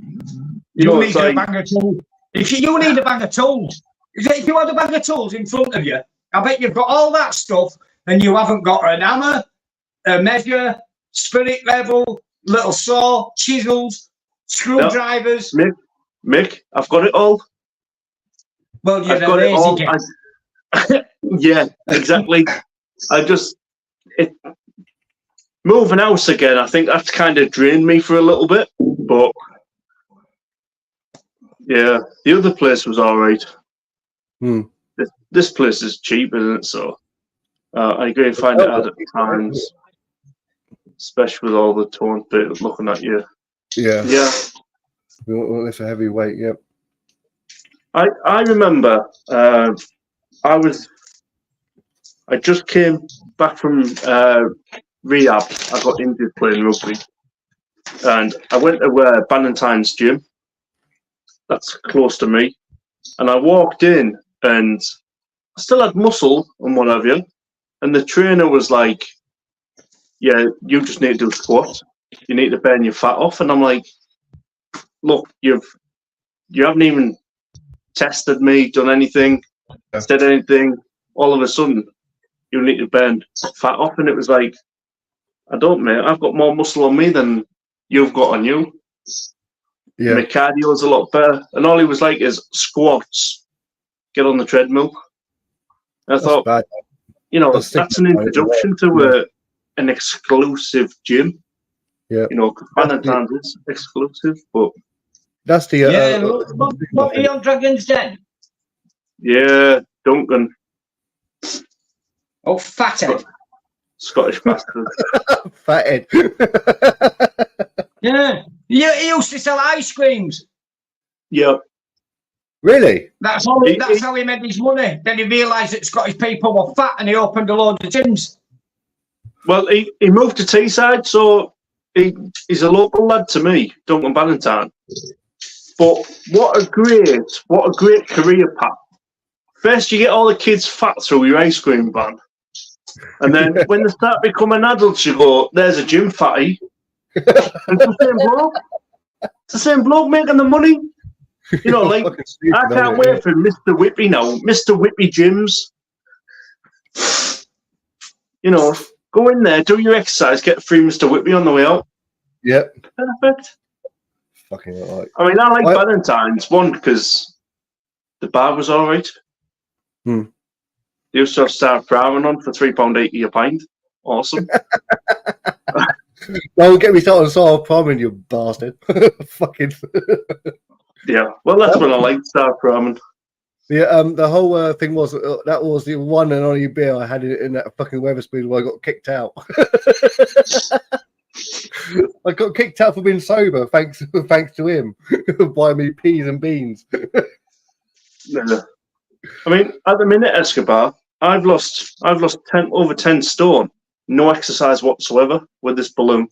need a bag of tools. If you need a bag of tools, if you had a bag of tools in front of you, I bet you've got all that stuff, and you haven't got an hammer, a measure, spirit level, little saw, chisels, screwdrivers. Mick, I've got it all. Well, you're a lazy kid. Yeah, exactly. Moving house again, I think that's kind of drained me for a little bit, but yeah, the other place was all right. This place is cheap, isn't it? So I agree and find it hard at times, especially with all the torn bit looking at you. Yeah. We want this a heavy weight. Yep. I remember I just came back from rehab. I got injured playing rugby, and I went to Ballantyne's gym. That's close to me, and I walked in, and I still had muscle and what have you. And the trainer was like, "Yeah, you just need to do squats. You need to burn your fat off." And I'm like, "Look, you haven't even tested me, done anything, said anything. All of a sudden, you need to burn fat off." And it was like, I don't, mate. I've got more muscle on me than you've got on you. Yeah. My cardio is a lot better. And all he was like is squats, get on the treadmill. And I thought, bad. That's an introduction to an exclusive gym. Yeah. Valentine's is exclusive, but that's the what are you on Dragon's Den? Yeah, Duncan. Oh, fathead. Scottish bastard. Fathead. Yeah. He used to sell ice creams. Yeah. Really? That's how he made his money. Then he realised that Scottish people were fat and he opened a load of gyms. Well, he moved to Teesside, so he's a local lad to me, Duncan Ballantyne. But what a great career path. First, you get all the kids fat through your ice cream van. And then when they start becoming adults, you go, there's a gym fatty. It's the same bloke. It's the same bloke making the money. Like, I can't wait for Mr. Whippy now. Mr. Whippy gyms. Go in there, do your exercise, get free Mr. Whippy on the way out. Yep. Perfect. Fucking like. I mean, I like Valentine's one because the bar was all right. They used to have Star Caravan on for £3.80 a pint. Awesome. Don't get me started on Star Caravan, you bastard. Fucking. Yeah, well, that's when I liked Star Caravan. Yeah, the whole thing was that was the one and only beer I had in that fucking Wetherspoons where I got kicked out. I got kicked out for being sober, thanks to him buying me peas and beans. Yeah. I mean, at the minute, Escobar, I've lost over 10 stone, no exercise whatsoever with this balloon.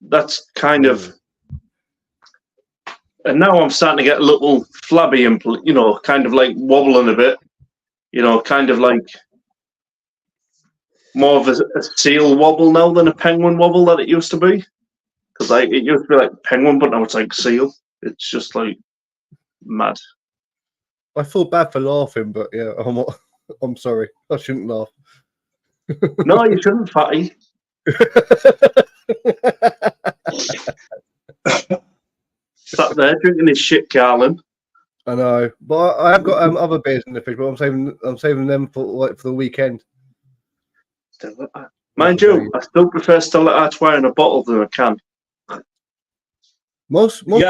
That's kind of, and now I'm starting to get a little flabby and kind of like wobbling a bit, kind of like more of a seal wobble now than a penguin wobble that it used to be. Because it used to be like penguin, but now it's like seal. It's just like mad. I feel bad for laughing, but yeah, I'm sorry. I shouldn't laugh. No, you shouldn't, fatty. Sat there drinking his shit, Carlin. I know, but I have got other beers in the fridge, but I'm saving them for the weekend. Mind you, I still prefer Stella Artois in a bottle than a can. Most beers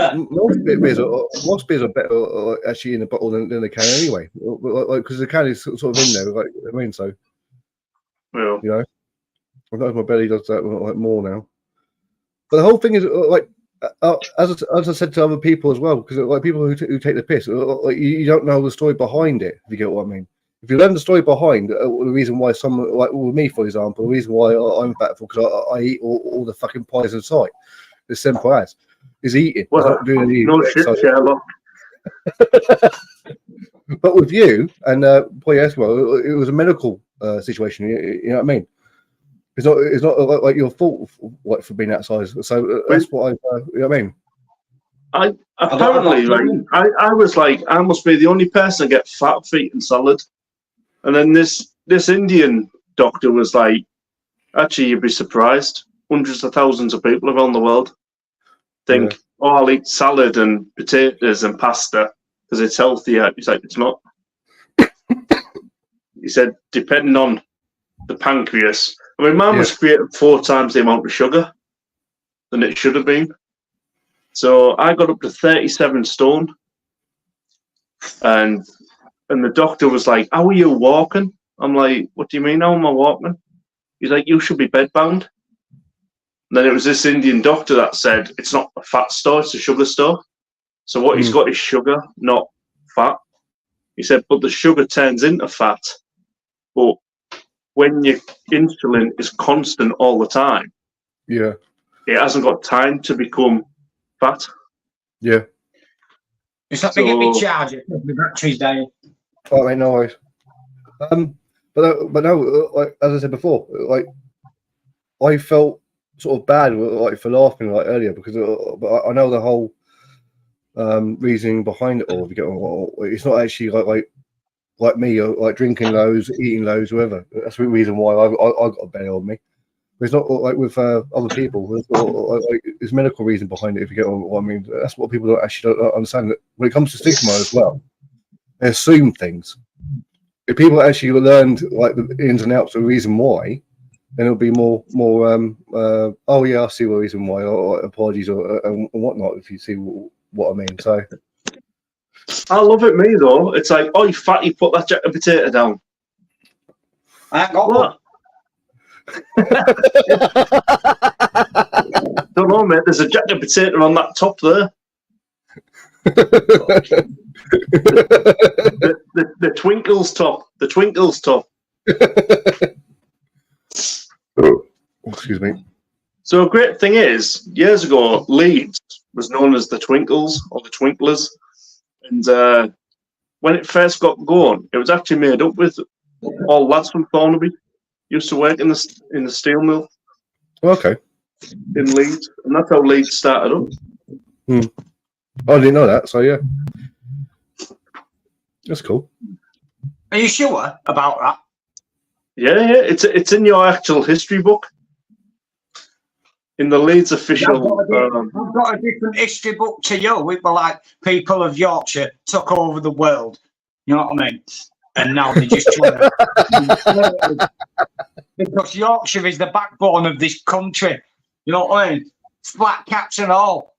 are better actually in a bottle than a can anyway, because the can is sort of in there, like I mean, so yeah. I know my belly does that like more now. But the whole thing is like, as I said to other people as well, because like people who take the piss, like you don't know the story behind it. If you get what I mean. If you learn the story behind the reason why some, like with me, for example, the reason why I'm fat because I eat all the fucking pies in sight. As simple as is eating. Well, not doing any no shit, Sherlock. But with you and Boy Eskimo, it was a medical situation. You know what I mean? It's not like your fault like for being that size. So that's what you know what I mean. I apparently like I was like I must be the only person to get fat feet and salad, and then this Indian doctor was like, actually you'd be surprised, hundreds of thousands of people around the world think, oh, I'll eat salad and potatoes and pasta because it's healthier. He's like, it's not. He said, depending on the pancreas. I mean, mine was created 4 times the amount of sugar than it should have been. So I got up to 37 stone. And the doctor was like, how are you walking? I'm like, what do you mean, how am I walking? He's like, you should be bedbound. And then it was this Indian doctor that said, it's not a fat store, it's a sugar store. So what he's got is sugar, not fat. He said, but the sugar turns into fat. But when your insulin is constant all the time, it hasn't got time to become fat. Yeah. It's not to get me charged. The battery's dying. Oh, mate, no worries. But no, like as I said before, like I felt sort of bad, like for laughing like earlier because but I know the whole reasoning behind it all. If you get it's not actually like me, like drinking loads, eating loads, whatever. That's the reason why I got a belly on me. But it's not like with other people. There's medical reason behind it. If you get what I mean, that's what people don't understand. That when it comes to stigma as well, they assume things. If people actually learned like the ins and outs of the reason why, then it'll be more. Oh yeah, I see the reason why. Or apologies or and whatnot. If you see what I mean, so. I love it, me though. It's like, oh, you fatty, put that jacket potato down. I ain't got what? Don't know, mate. There's a jacket potato on that top there. the Twinkles top. The Twinkles top. Oh, excuse me. So a great thing is, years ago, Leeds was known as the Twinkles or the Twinklers. And when it first got going, it was actually made up with all lads from Thornaby. Used to work in the steel mill. Okay. In Leeds, and that's how Leeds started up. I didn't know that, so yeah, that's cool. Are you sure about that? Yeah, it's in your actual history book. In the Leeds official. I've got a different history book to you. We were like people of Yorkshire took over the world. You know what I mean? And now they just try to. Because Yorkshire is the backbone of this country. You know what I mean? Flat caps and all.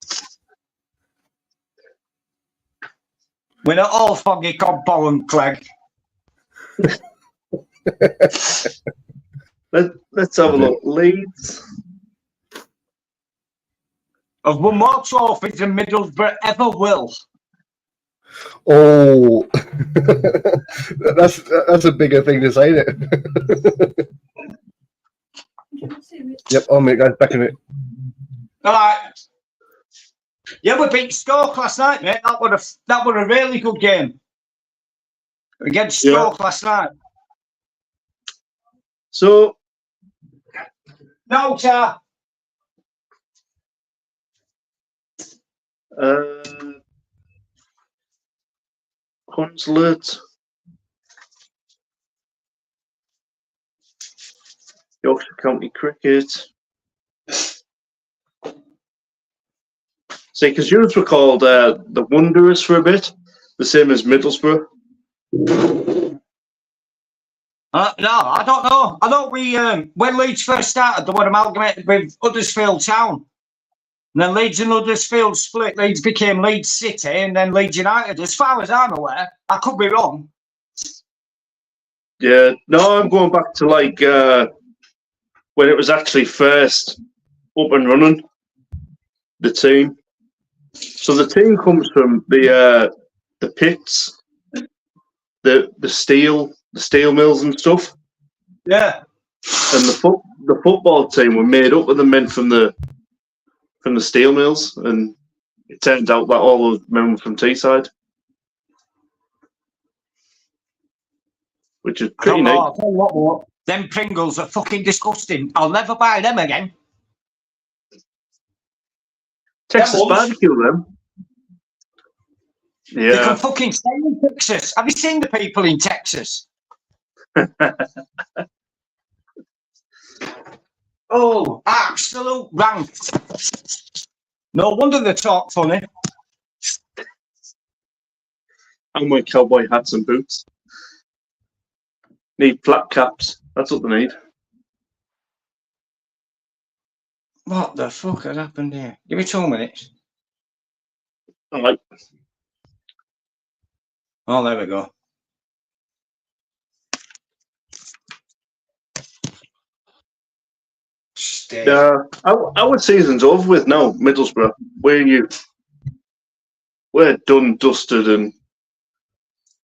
We're not all foggy Cobbo and Clegg. Let's have a look. Leeds. I've won more trophies than Middlesbrough ever will. Oh, that's a bigger thing to say, isn't it? Yep, on me, guys, back in it. All right. Yeah, we beat Stoke last night, mate. That was a really good game against Stoke last night. So, no, sir. Consulate. Yorkshire County Cricket. See, because yours were called the Wanderers for a bit, the same as Middlesbrough. No, I don't know. I know we when Leeds first started, they were amalgamated with Huddersfield Town. And then Leeds and Huddersfield split. Leeds became Leeds City and then Leeds United. As far as I'm aware, I could be wrong. Yeah, no, I'm going back to like when it was actually first up and running, the team. So the team comes from the pits, the steel mills and stuff. Yeah. And the football team were made up of the men from the steel mills, and it turns out that all of men were from Teesside, which is pretty neat. I'll tell you what, them Pringles are fucking disgusting. I'll never buy them again. Texas barbecue, them. You can Yeah. fucking stay in Texas. Have you seen the people in Texas? Oh, absolute rank. No wonder they talk funny. And wear cowboy hats and boots. Need flat caps. That's what they need. What the fuck has happened here? Give me 2 minutes. All right. Oh, there we go. Stay. Our season's over with now, Middlesbrough. We're done, dusted, and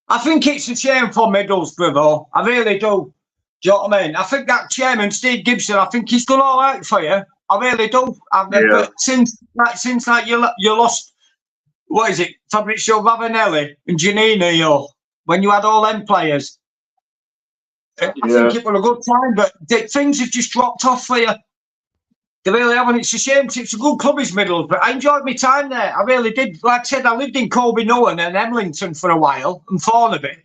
I think it's a shame for Middlesbrough, though. I really do. Do you know what I mean? I think that chairman, Steve Gibson, I think he's done all right for you. I really do. But since you lost, what is it, Fabrizio Ravanelli and Janino, when you had all them players, I think it was a good time, but things have just dropped off for you. They really haven't. It's a shame. It's a good club, is Middlesbrough, but I enjoyed my time there. I really did. Like I said, I lived in Colby Nolan and Emlington for a while, and Thornaby.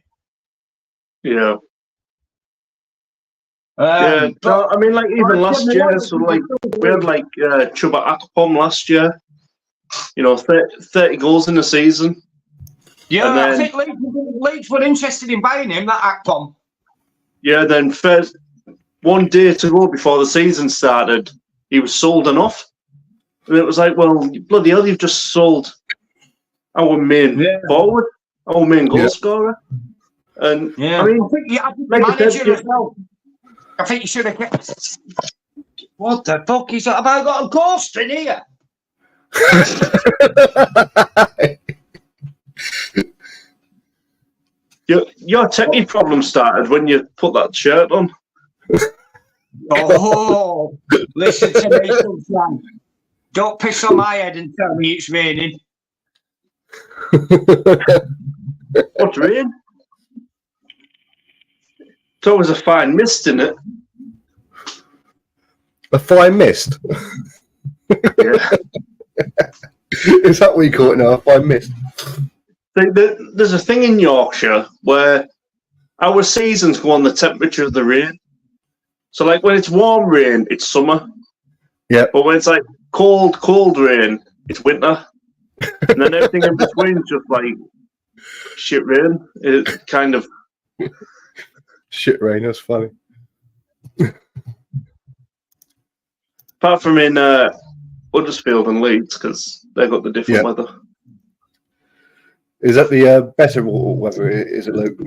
yeah. No, I mean, like even last year, so like we had like Chuba Akpom last year. 30 goals in the season. Yeah, and then, I think Leeds were interested in buying him, that Akpom. Yeah, then first, one day to go before the season started, he was sold enough. And it was like, well, bloody hell, you've just sold our main forward, our main goal scorer. And I mean, I think you should have kept. What the fuck is that? Have I got a ghost in here? Your techie problem started when you put that shirt on. Oh, listen to me, son. Don't piss on my head and tell me it's raining. What's rain? It's always a fine mist, isn't it? A fine mist? Yeah. Is that what you call it now? A fine mist? There's a thing in Yorkshire where our seasons go on the temperature of the rain. So, like, when it's warm rain, it's summer. Yeah. But when it's like cold rain, it's winter. And then everything in between is just like shit rain. It's kind of shit rain. That's funny. Apart from in Huddersfield and Leeds, because they've got the different weather. Is that the better weather? Is it, Luke?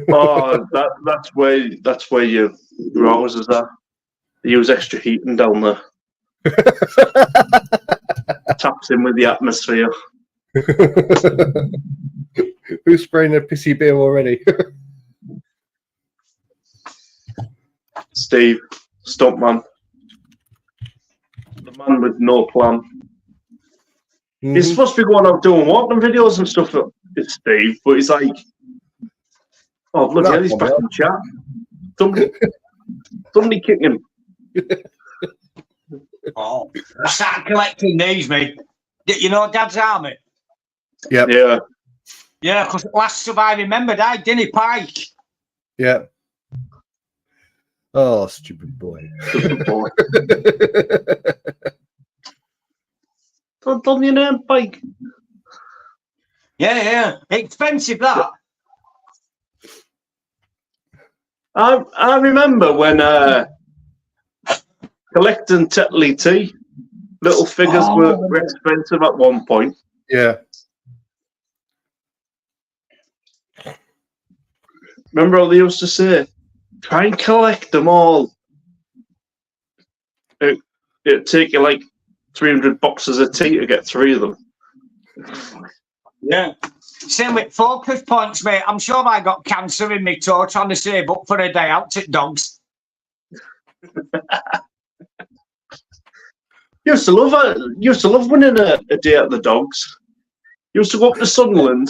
Oh, that's where your houses are. They use extra heating down there. Taps in with the atmosphere. Who's spraying a pissy beer already? Steve, stuntman. The man with no plan. He's supposed to be going out doing walking videos and stuff. It's Steve, but he's like, oh bloody hell, he's back in chat. Somebody kick him. Oh, I started collecting these, mate. You know Dad's Army? Yep. Yeah. Yeah, because last surviving member died, didn't he, Pike? Yeah. Oh, stupid boy. Stupid boy. Don't you name Pike? Yeah. Expensive, that. I remember when collecting Tetley tea, little figures were expensive at one point. Yeah. Remember how they used to say, try and collect them all. it'd take you like 300 boxes of tea to get 3 of them. Yeah. Same with focus points, mate. I'm sure I got cancer in my toe trying to save up for a day out at dogs. Used to love winning a day at the dogs. Used to go up to Sunderland.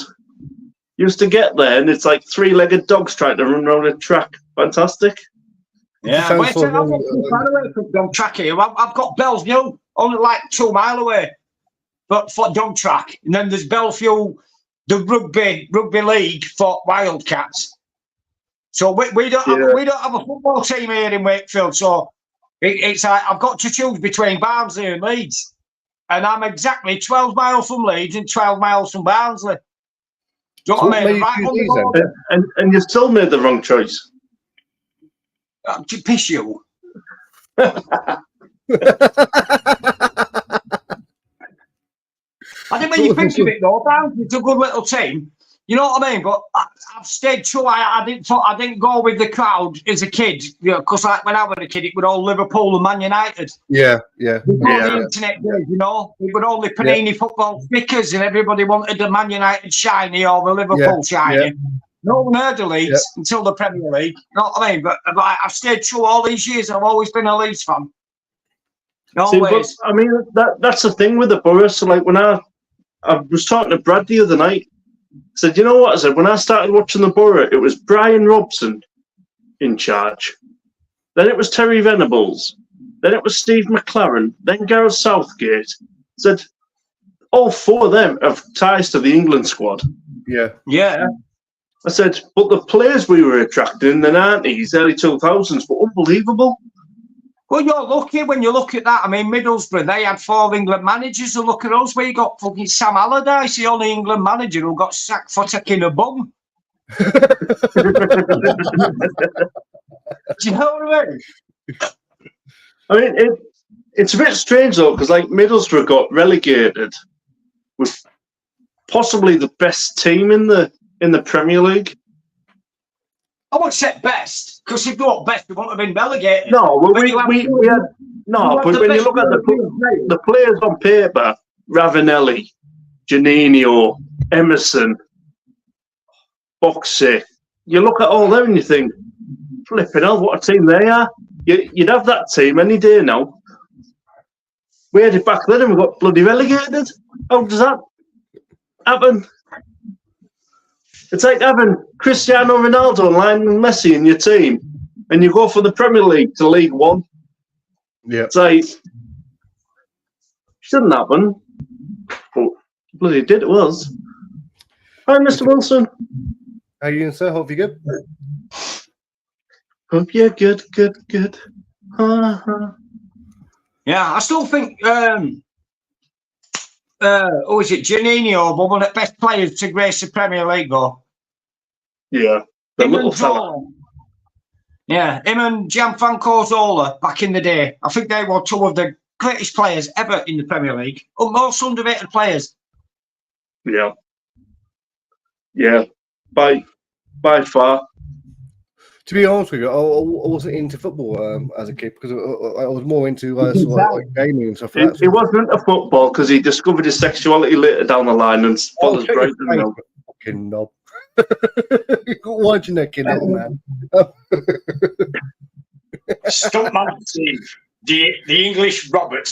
Used to get there, and it's like 3-legged dogs trying to run around a track. Fantastic. Yeah, wait till I'm away from dog track here. I've got Bellevue, only like 2 mile away, but for dog track. And then there's Bellevue, the rugby league for Wildcats. So we don't have a football team here in Wakefield. So it's like I've got to choose between Barnsley and Leeds, and I'm exactly 12 miles from Leeds and 12 miles from Barnsley. Do you know what I mean? Right on the border. And you still made the wrong choice. To piss you. I think when you think of it though, Barnsley's a good little team. You know what I mean? But I've stayed true. I didn't go with the crowd as a kid, you know, because like when I was a kid, it was all Liverpool and Man United. Yeah. Before the internet days, you know, it was only Panini football stickers, and everybody wanted the Man United shiny or the Liverpool shiny. No one heard of Leeds until the Premier League. You know what I mean? But I've stayed true all these years. I've always been a Leeds fan. Always. See, but, I mean, that's the thing with the borough. So, like, when I was talking to Brad the other night, I said, you know what? I said, when I started watching the borough, it was Brian Robson in charge. Then it was Terry Venables. Then it was Steve McLaren. Then Gareth Southgate. I said, all 4 of them have ties to the England squad. Yeah. I said, but the players we were attracting in the 90s, early 2000s were unbelievable. Well, you're lucky when you look at that. I mean, Middlesbrough, they had 4 England managers. So look at us. We got fucking Sam Allardyce, the only England manager who got sacked for taking a bum. Do you know what I mean? I mean, it's a bit strange, though, because, like, Middlesbrough got relegated with possibly the best team in the Premier League. I won't say best, because if you got best, they wouldn't have been relegated. No, well, we had no. But when you look at the players on paper, Ravanelli, Janino, Emerson, Boxey, you look at all them and you think, flipping hell, what a team they are. You'd have that team any day now. We had it back then and we got bloody relegated. How does that happen? It's like having Cristiano Ronaldo and Lionel Messi in your team, and you go for the Premier League to League One. Yeah. It's like, shouldn't happen. But bloody did it was. Hi, Mr. Wilson. How you doing, sir? Hope you're good. Hope you're good. Uh-huh. Yeah, I still think, who is it, Janino, one of the best players to grace the Premier League, though. Yeah, the little fella. Yeah, him and Gianfranco Zola back in the day. I think they were 2 of the greatest players ever in the Premier League. Most underrated players. Yeah, by far. To be honest with you, I wasn't into football as a kid because I was more into sort of like gaming and stuff like that. He wasn't into football because he discovered his sexuality later down the line and followed Brighton now. Fucking knob. Watching that kid, little man. Stuntman Steve, the English Robert.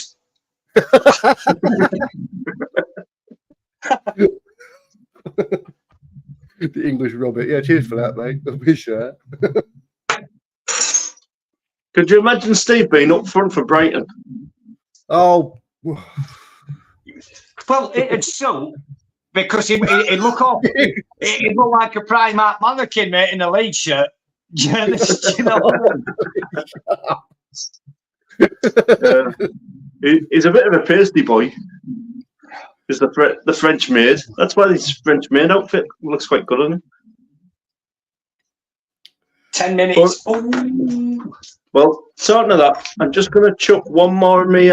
The English Robert. Yeah, cheers for that, mate. I'll be sure. Could you imagine Steve being up front for Brighton? Oh. Well, it'd suit because he'd look off. He'd look like a Primark mannequin, mate, in a lead shirt. You know what I mean? He's a bit of a pasty boy. Is the French maid. That's why this French maid outfit looks quite good on him. 10 minutes. Well, talking of that, I'm just going to chuck one more of me.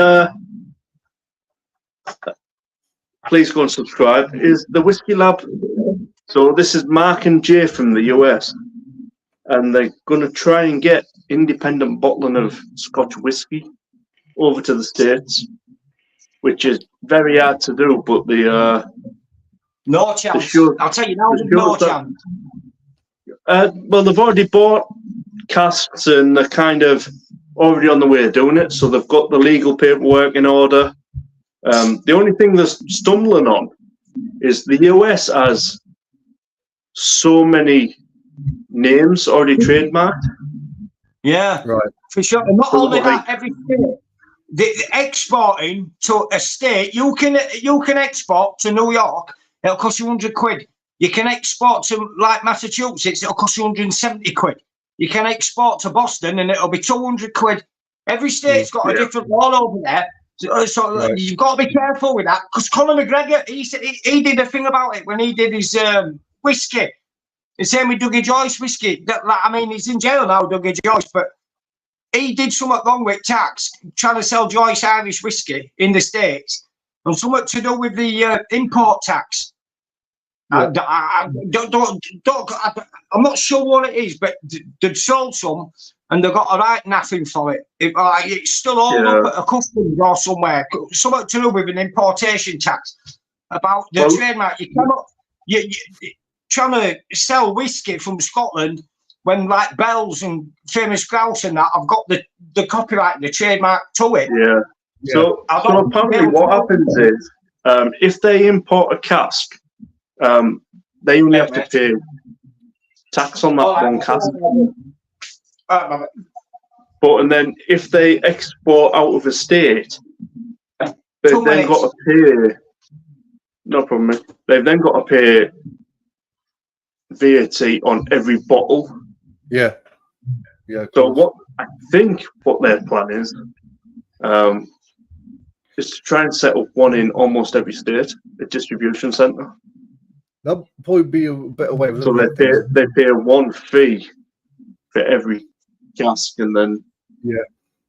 Please go and subscribe. Is the Whiskey Lab. So this is Mark and Jay from the US. And they're going to try and get independent bottling of Scotch whiskey. over to the States, which is very hard to do, but no chance. I'll tell you now, no chance. Well, they've already bought casks and they're kind of already on the way of doing it, so they've got the legal paperwork in order. The only thing they're stumbling on is the US has so many names already trademarked. Yeah, right. For sure. And not only that, every state, the exporting to a state, you can export to New York, it'll cost you 100 quid. You can export to like Massachusetts, it'll cost you 170 quid. You can export to Boston and it'll be 200 quid. Every state's got a different law over there. So right. You've got to be careful with that. Because Conor McGregor, he did a thing about it when he did his whiskey. The same with Dougie Joyce whiskey. I mean, he's in jail now, Dougie Joyce, but he did something wrong with tax, trying to sell Joyce Irish whiskey in the States, and something to do with the import tax. Yeah. I'm not sure what it is, but they'd sold some, and they got a right naffing for it. It's still all up at a customs or somewhere, something to do with an importation tax. About the trademark, you cannot. You trying to sell whiskey from Scotland when like Bell's and Famous Grouse and that have got the copyright and the trademark to it. Yeah. So apparently what happens is if they import a cask, they only have to pay tax on that one cask. And then if they export out of a state, they've then got to pay. No problem. Mate. They've then got to pay VAT on every bottle. Yeah. Yeah. So what I think what their plan is to try and set up one in almost every state, a distribution centre. That'd probably be a better way. So they pay one fee for every cask, and then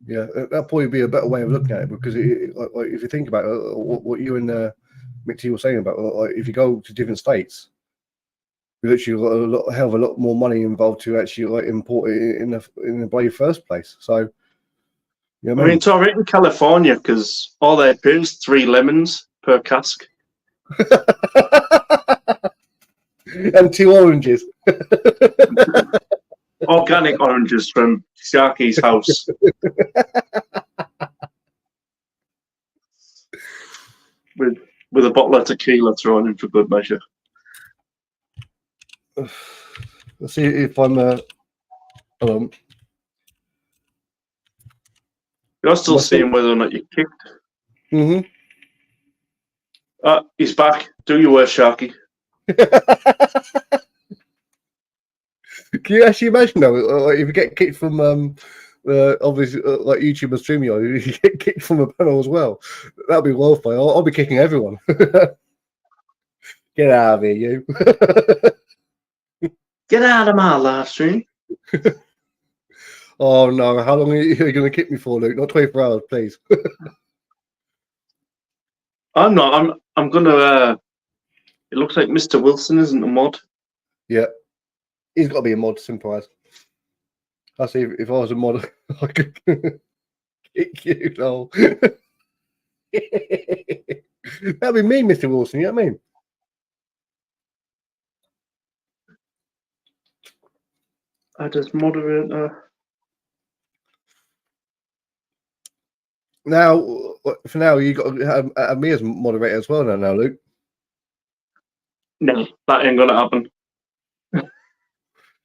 that'd probably be a better way of looking at it, because like if you think about it, what you and Mitty were saying about, like, if you go to different states, you literally got a hell of a lot more money involved to actually like import it in the very first place. So, I mean, it's all right in California because all they pay is 3 lemons per cask. And 2 oranges. Organic oranges from Sharky's house. With a bottle of tequila thrown in for good measure. Let's see if I'm hold on. You're still seeing whether or not you kicked. Mm-hmm. He's back. Do your worst, Sharky. Can you actually imagine though, like, if you get kicked from obviously like YouTube and StreamYard, you get kicked from a panel as well? That'd be wildfire. I'll be kicking everyone. Get out of here, you. Get out of my live stream. Oh no, how long are you going to kick me for, Luke? Not 24 hours, please. I'm not. I'm going to... it looks like Mr. Wilson isn't a mod. Yeah. He's got to be a mod, simple as. I see if I was a mod, I could kick you, no. That'd be me, Mr. Wilson, you know what I mean? I just moderator. Now, for now, you got to have me as moderator as well now, Luke. No, that ain't going to happen.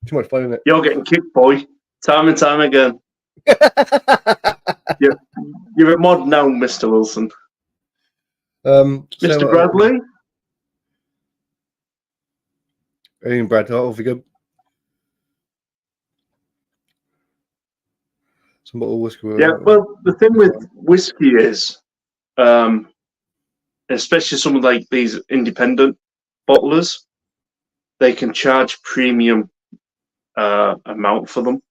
Too much fun, isn't it? You're getting kicked, boy. Time and time again. You're a mod now, Mr. Wilson. Mr. Bradley? Hey, Brad, off you go. Some bottle of whiskey. Yeah, well, the thing with whiskey is, especially some of like these independent bottlers, they can charge premium amount for them.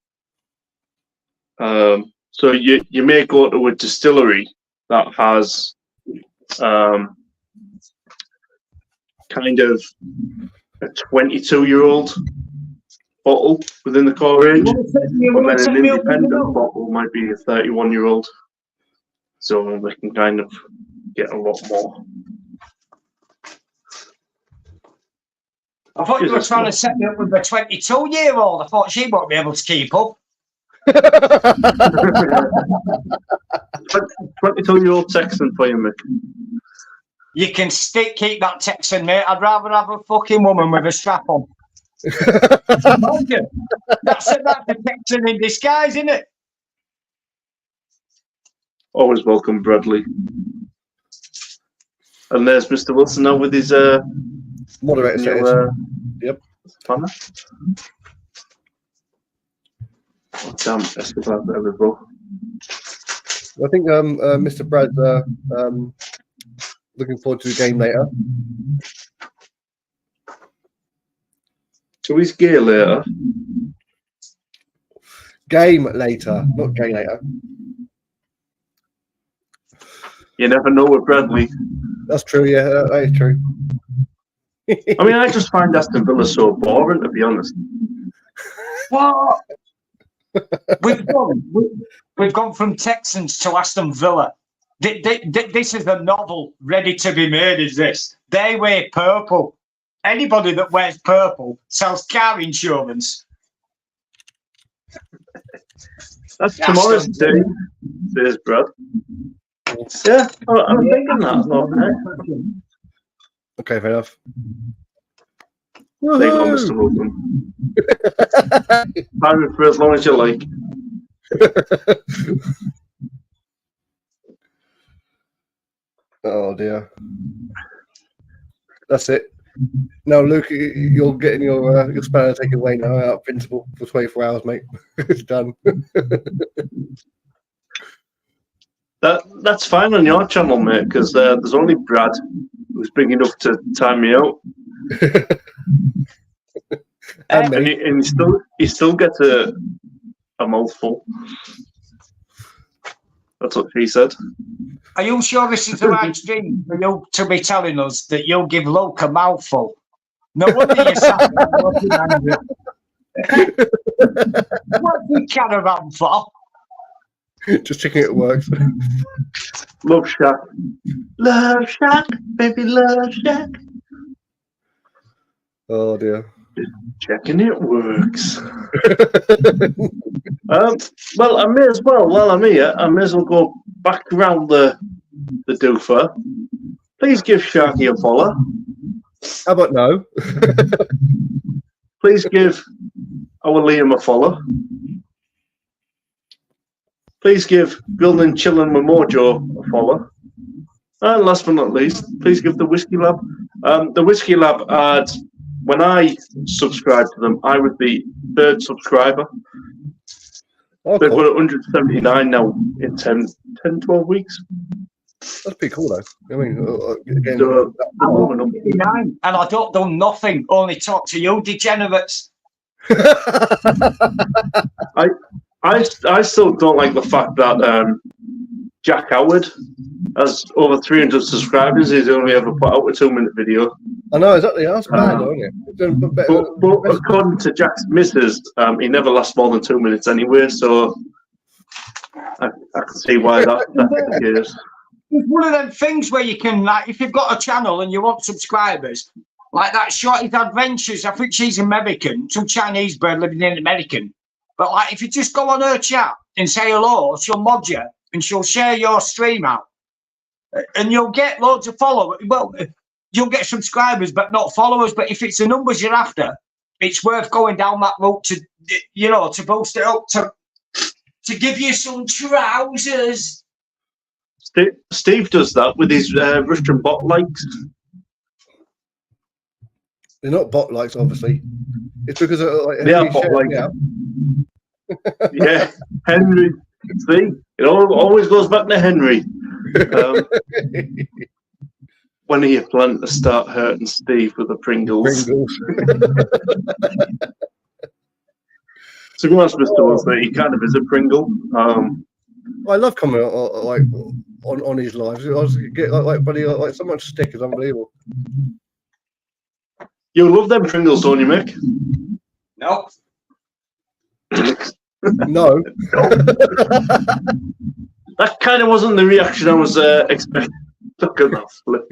So you may go to a distillery that has kind of a 22-year-old bottle within the core range, and then an independent bottle might be a 31-year-old. so they can kind of get a lot more. I thought you were trying to set me up with a 22-year-old. I thought she won't be able to keep up. 22-year-old Texan for you, Mick. You can keep that Texan, mate. I'd rather have a fucking woman with a strap on. That's a Texan in disguise, isn't it? Always welcome, Bradley. And there's Mr. Wilson now with his moderator. Yep. Spanner. Oh, damn, Escobar there, bro. I think Mr. Brad's looking forward to the game later. To his gear later. Game later, not game later. You never know with Bradley. That's true, yeah, that is true. I mean, I just find Aston Villa so boring, to be honest. What? We've gone from Texans to Aston Villa. This is a novel ready to be made, is this? They wear purple. Anybody that wears purple sells car insurance. That's tomorrow's day, says Brad. Yeah, I'm thinking that. Okay, fair enough. There you go, Mr. Wilson. Have it for as long as you like. Oh dear. That's it. Now, Luke, you're getting your spanner taken away now out of principle for 24 hours, mate. It's done. That's fine on your channel, mate, because there's only Brad who's big enough to time me out. and he still gets a mouthful. That's what she said. Are you sure this is the right stream for you to be telling us that you'll give Luke a mouthful? No wonder you're sat there looking angry. What's the Caravan for? Just checking it works. Love Shack. Love Shack, baby, Love Shack. Oh dear. Just checking it works. Well, I may as well, while I'm here, I may as well go back around the doofer. Please give Sharky a follow. How about no? Please give our Liam a follow. Please give Building Chillin' with Mojo a follow. And last but not least, please give the Whiskey Lab. The Whiskey Lab had, when I subscribed to them, I was the third subscriber. Oh, They've cool. got 179 now in 10, 12 weeks. That's pretty cool, though. I mean, again, So, I'm 59 and I don't do nothing, only talk to you degenerates. I still don't like the fact that Jack Howard has over 300 subscribers. He's only ever put out a 2-minute video. I know, exactly. That's bad, isn't it? But according to Jack's missus, he never lasts more than 2 minutes anyway, so I can see why that's the case. It's one of them things where you can, like, if you've got a channel and you want subscribers, like that Shorty's Adventures, I think she's American, some Chinese bird living in American. But like, if you just go on her chat and say hello, she'll mod you and she'll share your stream out. And you'll get loads of followers. Well, you'll get subscribers, but not followers. But if it's the numbers you're after, it's worth going down that route to, you know, to boost it up, to give you some trousers. Steve does that with his Russian bot likes. They're not bot likes, obviously. It's because of, like, they are bot likes. Yeah, Henry. See, it always goes back to Henry. When are you planning to start hurting Steve with the Pringles? To be honest, Mr. Wilson, he kind of is a Pringle. I love coming on his lives. I was get like so much stick is unbelievable. You love them Pringles, don't you, Mick? No. No. That kind of wasn't the reaction I was expecting. Look at that flip.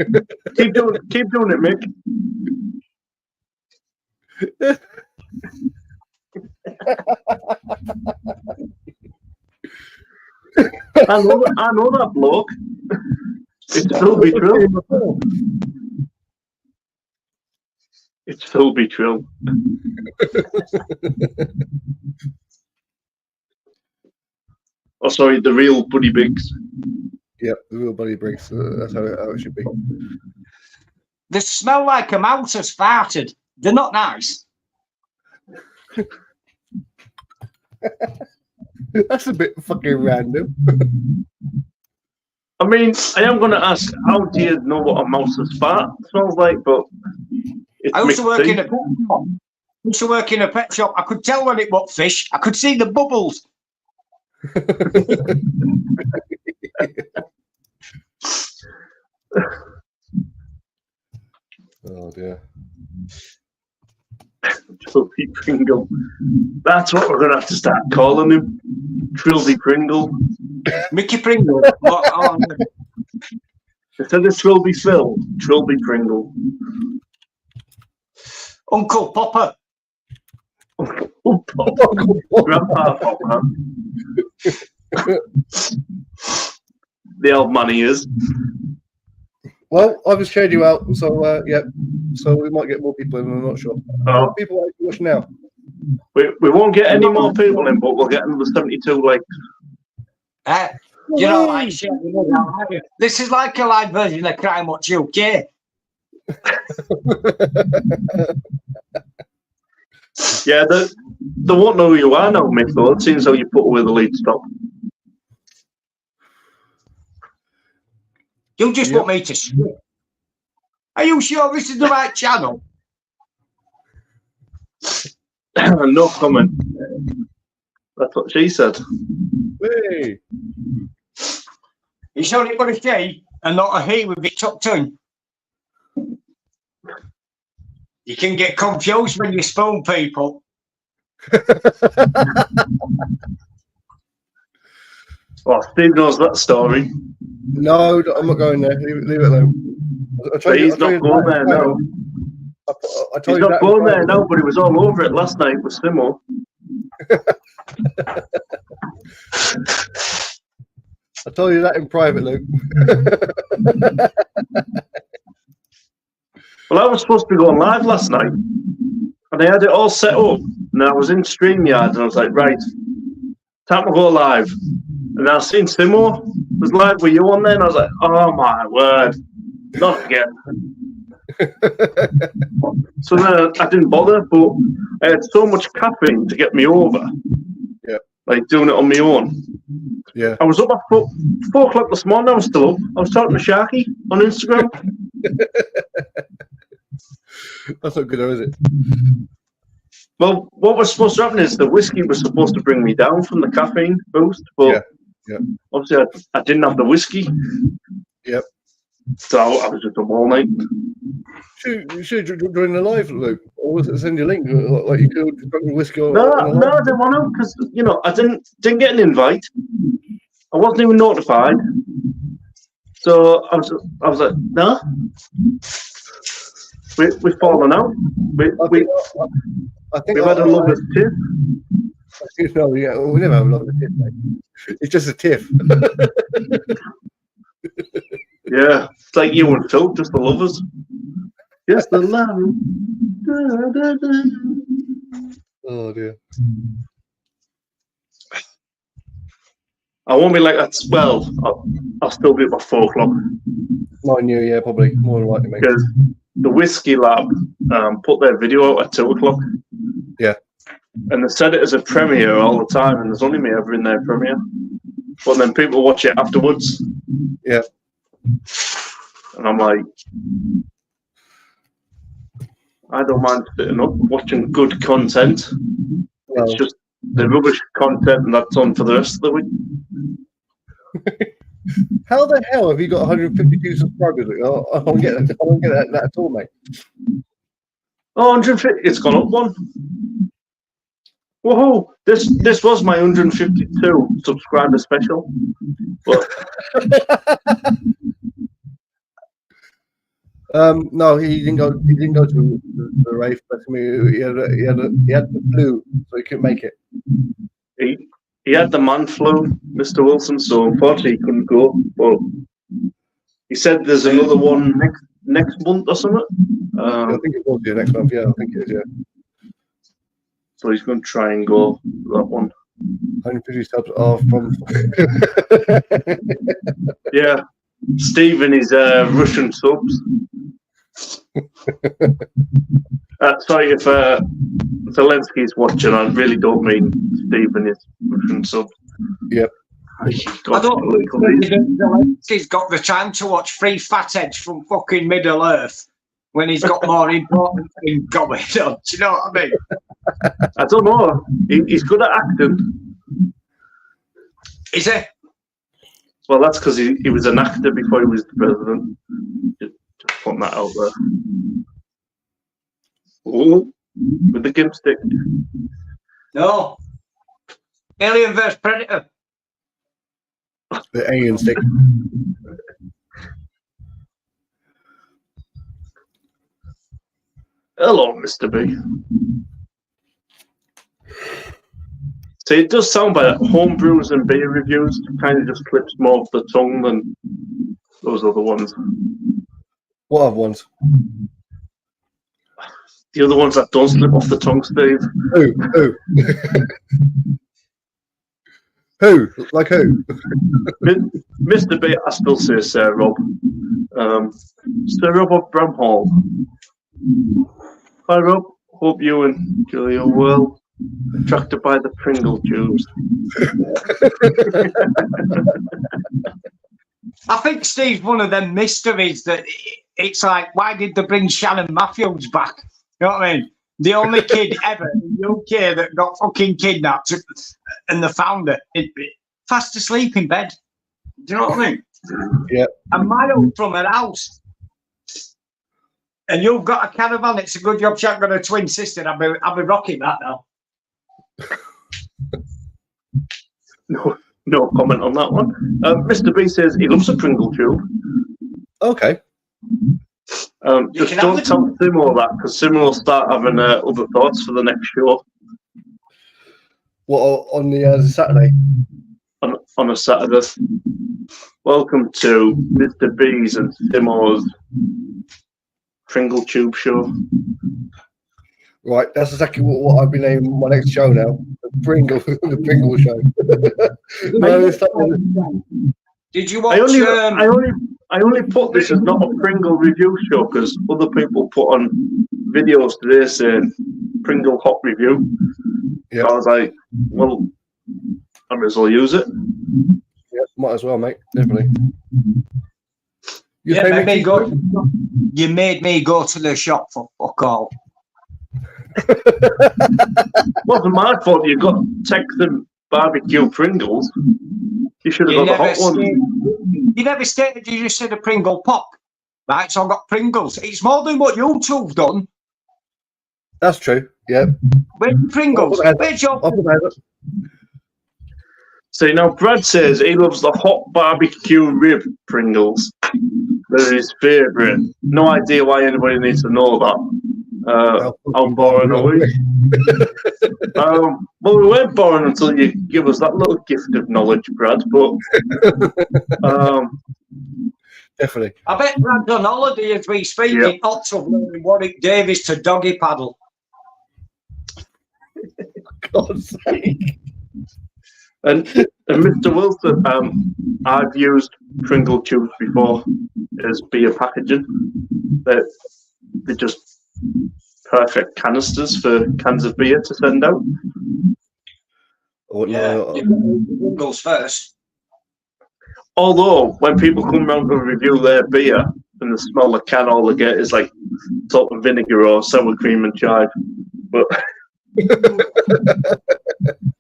Keep doing it, Mick. I know that bloke. It's Phil Trill. It's Phil Trill. Oh, sorry, the real Buddy Biggs. Yep, the real Buddy Biggs. That's how it should be. They smell like a mouse has farted. They're not nice. That's a bit fucking random. I mean, I am going to ask, how do you know what a mouse's fart smells like? But I used to work in a pet shop. I could tell when it was fish. I could see the bubbles. Oh dear. Trilby Pringle. That's what we're going to have to start calling him. Trilby Pringle. Mickey Pringle. Instead of Trilby Phil, Trilby Pringle. Uncle Popper. Uncle Popper. Grandpa Popper. The old man he is. Well, I've just shared you out, so yeah. So we might get more people in. I'm not sure. People like to watch now. We won't get any more people in, but we'll get another 72 likes. You know, like shit. This is like a live version of Crime Watch UK. Yeah, they won't know who you are now, Mick, though. It seems how you put away the lead stop. You just want me to strip. Are you sure this is the right channel? No comment. That's what she said. Hey. You sure it was a she and not a he with it tucked in? You can get confused when you spoon people. Oh, Steve knows that story. No, I'm not going there. Leave it alone. He's not going there now. He's not going there now, but he was all over it last night with Simo. I told you that in private, Luke. Well, I was supposed to be going live last night, and I had it all set up, and I was in StreamYard, and I was like, right, time to go live. And I seen Simo was live with you on there, and I was like, oh my word, not again. So then I didn't bother, but I had so much caffeine to get me over. Yeah. Like doing it on my own. Yeah. I was up at 4 o'clock this morning, I was still up. I was talking to Sharky on Instagram. That's not good, though, is it? Well, what was supposed to happen is the whiskey was supposed to bring me down from the caffeine boost, but obviously I didn't have the whiskey. Yep. So I was just up all night. You should join the live, Luke, or was it send you a link? Like you could drink whiskey. No, I didn't want to because I didn't get an invite. I wasn't even notified. So I was like, no. We've fallen out. I think we've had a lover's tiff. No, yeah, we never have a lover's tiff, mate. It's just a tiff. Yeah, it's like you and Phil, just the lovers. Just the love. Oh dear. I won't be like that. Well, I'll still be by 4 o'clock. 9 year, yeah, probably more than likely, mate. Because the Whiskey Lab put their video out at 2 o'clock. Yeah. And they said it as a premiere all the time, and there's only me ever in their premiere. But then people watch it afterwards. Yeah. And I'm like, I don't mind sitting up watching good content. Well, it's just the rubbish content, and that's on for the rest of the week. How the hell have you got 152 subscribers? I don't get that. I don't get that at all, mate. Oh, 150. It's gone up one. Whoa! This was my 152 subscriber special, but no, he didn't go. He didn't go to the rave. But I mean, he had the flu, so he couldn't make it. he had the man flu, Mr. Wilson, so unfortunately he couldn't go. But he said there's another one next month or something. I think it will be next month. Yeah, I think it is. Yeah. So he's going to try and go that one. 150 subs are from. Yeah, Steve and his Russian subs. Sorry if Zelensky's watching. I really don't mean Steve and his Russian subs. Yep. I don't think Zelensky's got the time to watch three fatheads from fucking Middle Earth when he's got more important things going on. Do you know what I mean? I don't know. He's good at acting. Is he? Well, that's because he was an actor before he was the president. Just putting that out there. Oh, with the gimp stick. No. Alien vs Predator. The alien stick. Hello, Mr. B. So it does sound like home brews and beer reviews kind of just slips more off the tongue than those other ones. What other ones? The other ones that don't slip off the tongue, Steve. Who? Who? Like who? Mr. B, I still say Sir Rob. Sir Rob of Bramhall. Hi, Rob. Hope you and Julie are well. Attracted by the Pringle tubes. I think Steve's one of them mysteries that it's like, why did they bring Shannon Matthews back? You know what I mean? The only kid ever in the UK that got fucking kidnapped and the founder fast asleep in bed. Do you know what I mean? Yeah. A mile from her house. And you've got a caravan. It's a good job she ain't got a twin sister. I'll be rocking that now. No comment on that one. Mr. B says he loves a Pringle tube. Okay. Just don't tell Simo that, because Simo will start having other thoughts for the next show. What, on the Saturday? On a Saturday. Welcome to Mr. B's and Simo's Pringle Tube show. Right, that's exactly what I've been naming my next show now. The Pringle show. No, did you watch? I only put this as not a Pringle review show because other people put on videos today saying Pringle hot review. Yeah. So I was like, well, I might as well use it. Yeah, might as well, mate. Definitely. You made me go to the shop for fuck all. Wasn't my fault you got Texan barbecue Pringles. You should have got the hot ones. You never stated, you just said a Pringle pop. Right, so I've got Pringles. It's more than what you two've done. That's true, yeah. Where's Pringles? Where's your... So now Brad says he loves the hot barbecue rib Pringles. They're his favourite. No idea why anybody needs to know that. How boring are we? Well, we weren't boring until you give us that little gift of knowledge, Brad. But definitely. I bet Brad's on holiday as we speak in October in Warwick Davis to doggy paddle. God's sake. And Mr. Wilson, I've used Pringle tubes before as beer packaging. They're just perfect canisters for cans of beer to send out. Pringles first. Although, when people come round to review their beer and they smell the can, all they get is like salt and vinegar or sour cream and chive. But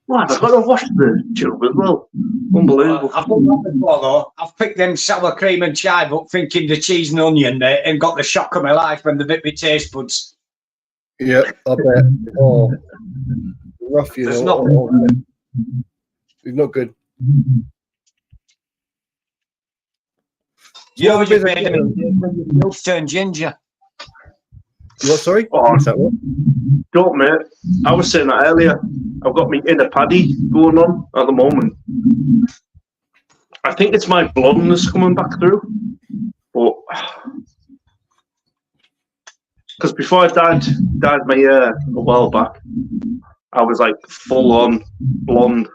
wow, I've got to wash the tube as well. Unbelievable. I've done that before though. I've picked them sour cream and chive up thinking the cheese and onion there and got the shock of my life when they bit my taste buds. Yeah, I bet. Oh, rough, you It's know. not. He's not good. You What just bit of- made him turn ginger. What, sorry? Oh, Is that what? don't, mate. I was saying that earlier. I've got me inner paddy going on at the moment. I think it's my blondness coming back through. But because before I dyed my hair a while back, I was like full on blonde.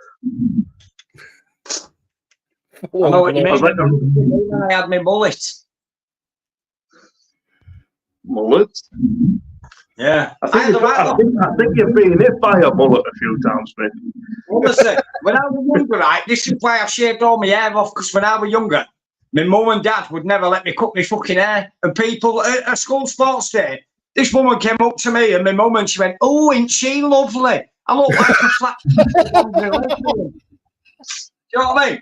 I know what you I was mean. like I had my mullet. mullet. Yeah. I think you've been hit by a mullet a few times, mate. Honestly, when I was younger, right, this is why I shaved all my hair off, because when I was younger, my mum and dad would never let me cut my fucking hair. And people at a school sports day, this woman came up to me and my mum and she went, "Oh, ain't she lovely? I look like a flat." Do you know what I mean?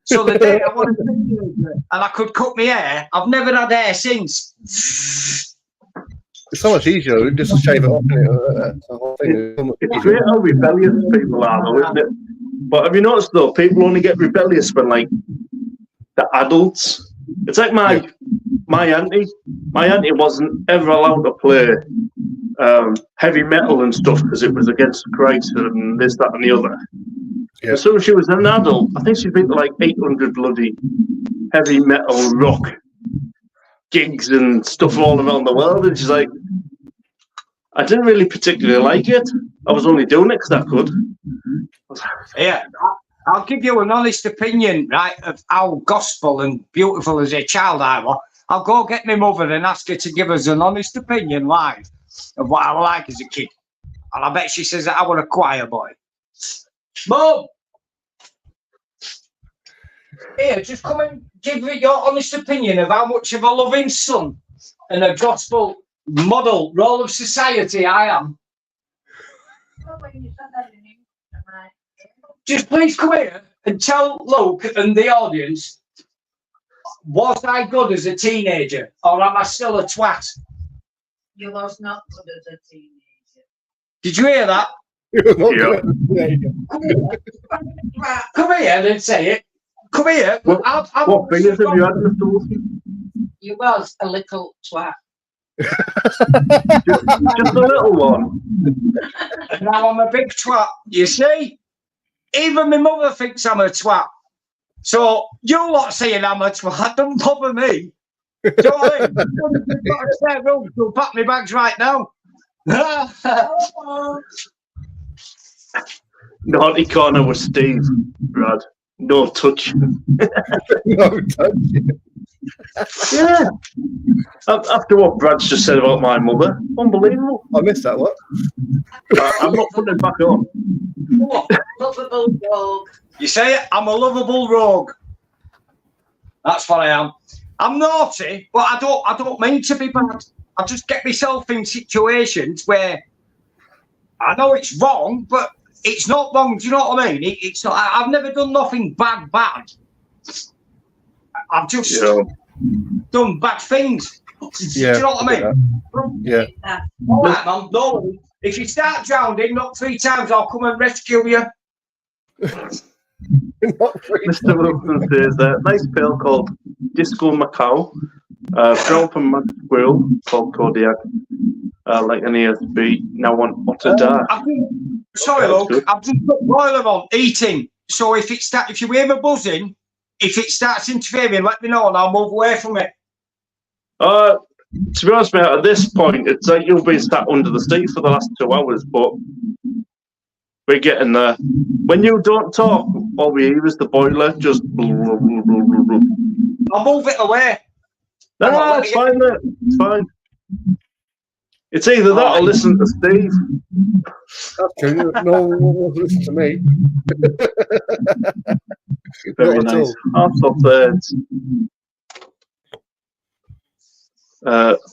So the day I wanted to and I could cut my hair, I've never had hair since. It's so much easier just to shave it off. That's the whole thing. It's great how rebellious people are, though, isn't it? But have you noticed, though, people only get rebellious when, like, the adults. It's like my auntie. My auntie wasn't ever allowed to play heavy metal and stuff because it was against Christ and this, that, and the other. Yeah. As soon as she was an adult, I think she'd been to like 800 bloody heavy metal rock gigs and stuff all around the world, and she's like, I didn't really particularly like it. I was only doing it because I could. Yeah, I'll give you an honest opinion, right, of how gospel and beautiful as a child I was. I'll go get my mother and ask her to give us an honest opinion live of what I was like as a kid. And I bet she says that I was a choir boy. Mum! Here, just come and give me your honest opinion of how much of a loving son and a gospel model role of society I am. Just please come here and tell Luke and the audience, was I good as a teenager or am I still a twat? You was not good as a teenager. Did you hear that? Come here and say it. Come here. What fingers have you had, Mr. Wilson? You was a little twat. Just a little one. And now I'm a big twat. You see? Even my mother thinks I'm a twat. So you lot saying I'm a twat don't bother me. Do you know what I mean? I've got a spare room to pack my bags right now. Naughty corner with Steve, Brad. No touch. No touch. Yeah. After what Brad's just said about my mother, unbelievable. I missed that. What? I'm not putting it back on. Lovable dog. You say it? I'm a lovable rogue. That's what I am. I'm naughty, but I don't mean to be bad. I just get myself in situations where I know it's wrong, but it's not wrong. Do you know what I mean? It's not. I've never done nothing bad. I've just done bad things. Yeah. Do you know what I mean? Yeah. All right, man. No worries. If you start drowning, not 3 times, I'll come and rescue you. Mr. Wilson says nice pill called Disco Macau, brown from Mad Squirrel called Kodiak, like an ESB. Now want what to die. Sorry, Luke. I've just put boiler on eating. So if you hear me buzzing, if it starts interfering, let me know and I'll move away from it. To be honest, mate, at this point, it's like you've been sat under the seat for the last 2 hours, but we're getting there. When you don't talk, all we hear is the boiler just. I'll move it away. No, it's fine, mate. It's fine. It's either that or listen to Steve. That's true. No one listen to me. Very Not at nice. all. Half of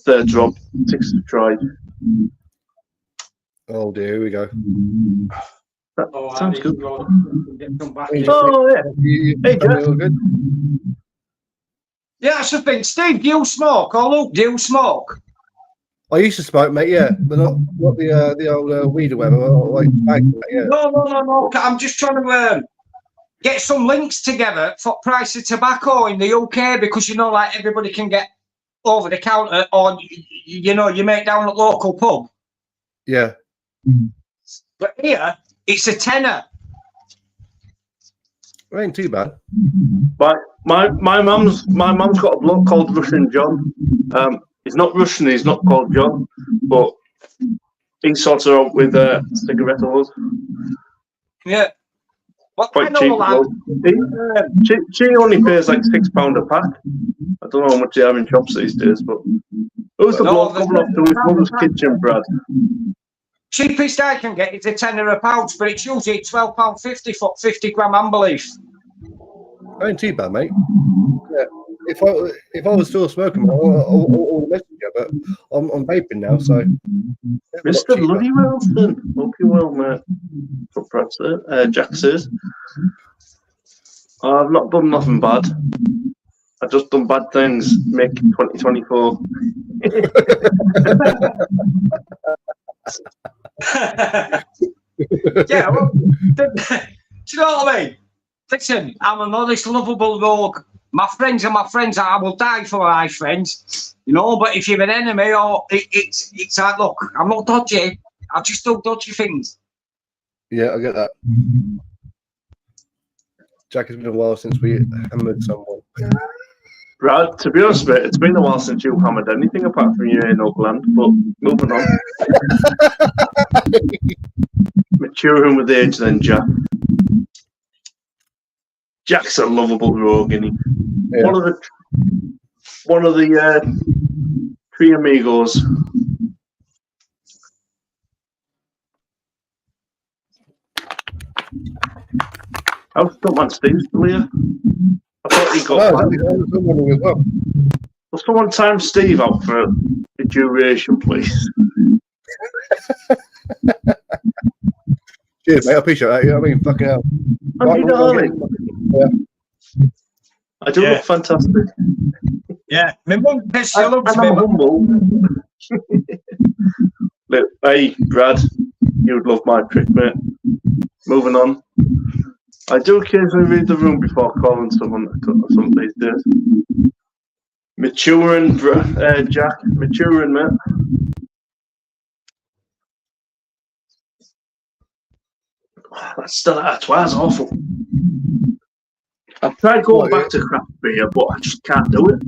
third drop. 6 to try. Oh dear, here we go. That sounds good. Oh, yeah. Hey, Jeff. Good. Yeah, that's the thing. Steve, do you smoke? Or Luke, do you smoke? I used to smoke, mate. Yeah, but not the old weed or whatever. Like yeah. No. I'm just trying to get some links together for price of tobacco in the UK because like everybody can get over the counter, or you make down at local pub. Yeah. But here it's a tenner. It ain't too bad. My mum's got a bloke called Russian John. He's not Russian. He's not called John, but he sorts her out with cigarettos. Yeah. Well, Quite cheap. She only pays like £6 a pack. I don't know how much they have in shops these days, but who's the bloke coming up to his mum's kitchen, Brad? Cheapest I can get is a tenner a pouch, but it's usually £12.50 for 50 gram unbelief. It ain't too bad, mate. Yeah. If I was still smoking, I'll message you, but I'm vaping now, so. Mr. Bloody Wilson, hope you're well, mate. For Brad says, Jack says, I've not done nothing bad. I've just done bad things. Make 2024. Yeah, well, do you know what I mean? Listen, I'm an honest, lovable rogue. My friends are my friends. I will die for my friends, but if you're an enemy, or it's like, look, I'm not dodgy. I just do dodgy things. Yeah, I get that. Jack, it's been a while since we hammered someone. Brad, to be honest, mate, it's been a while since you've hammered anything apart from you in Oakland, but moving on. Maturing with age then, Jack. Jack's a lovable rogue, isn't he? Yeah. One of the three amigos. How's Stuntman Steve still here? I thought he got Will someone time Steve out for a duration, please? Cheers, mate. I appreciate that. You know what I mean? Fucking hell. I do look fantastic. Yeah, my mum says she loves me. Humble. Look, hey, Brad, you'd love my trick, mate. Moving on. I do occasionally read the room before calling someone some these days. Maturing, Jack. Maturing, mate. That's awful. I've tried going back to craft beer, but I just can't do it.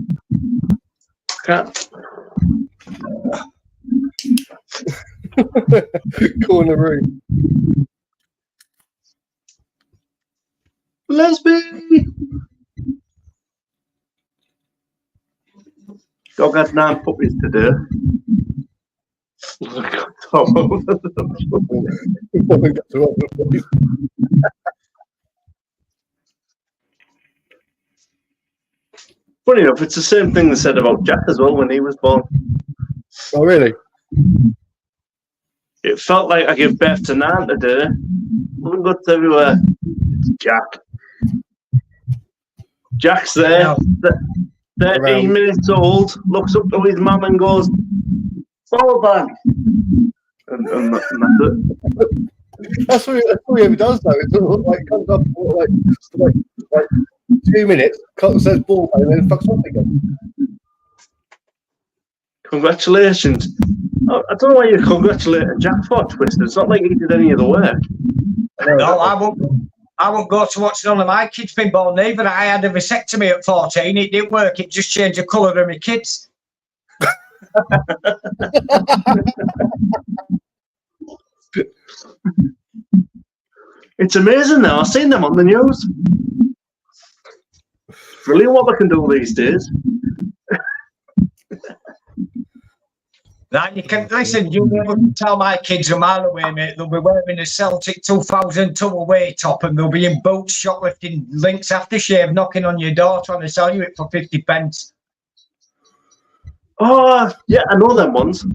Can't. Corner room. Lesbian. Dog had 9 puppies today. Funny enough, it's the same thing they said about Jack as well when he was born. Oh, really? It felt like I gave birth to 9 today. Loving guts everywhere. It's Jack. Jack's there, 13 minutes old, looks up to his mum and goes, "Ball bag." And that's it. That's what he ever does, though. It like comes up for like 2 minutes, says ball bag, and then fucks off again. Congratulations. I don't know why you're congratulating Jack for Twister. It's not like he did any of the work. No, I won't go to watch none of my kids been born neither. I had a vasectomy at 14. It didn't work. It just changed the colour of my kids. It's amazing now. I've seen them on the news. Brilliant what they can do these days. Now you can listen. You wouldn't tell my kids a mile away, mate. They'll be wearing a Celtic 2002 away top, and they'll be in boots, shoplifting Lynx aftershave, knocking on your door, trying to sell you it for 50 pence. Oh, yeah, I know them ones.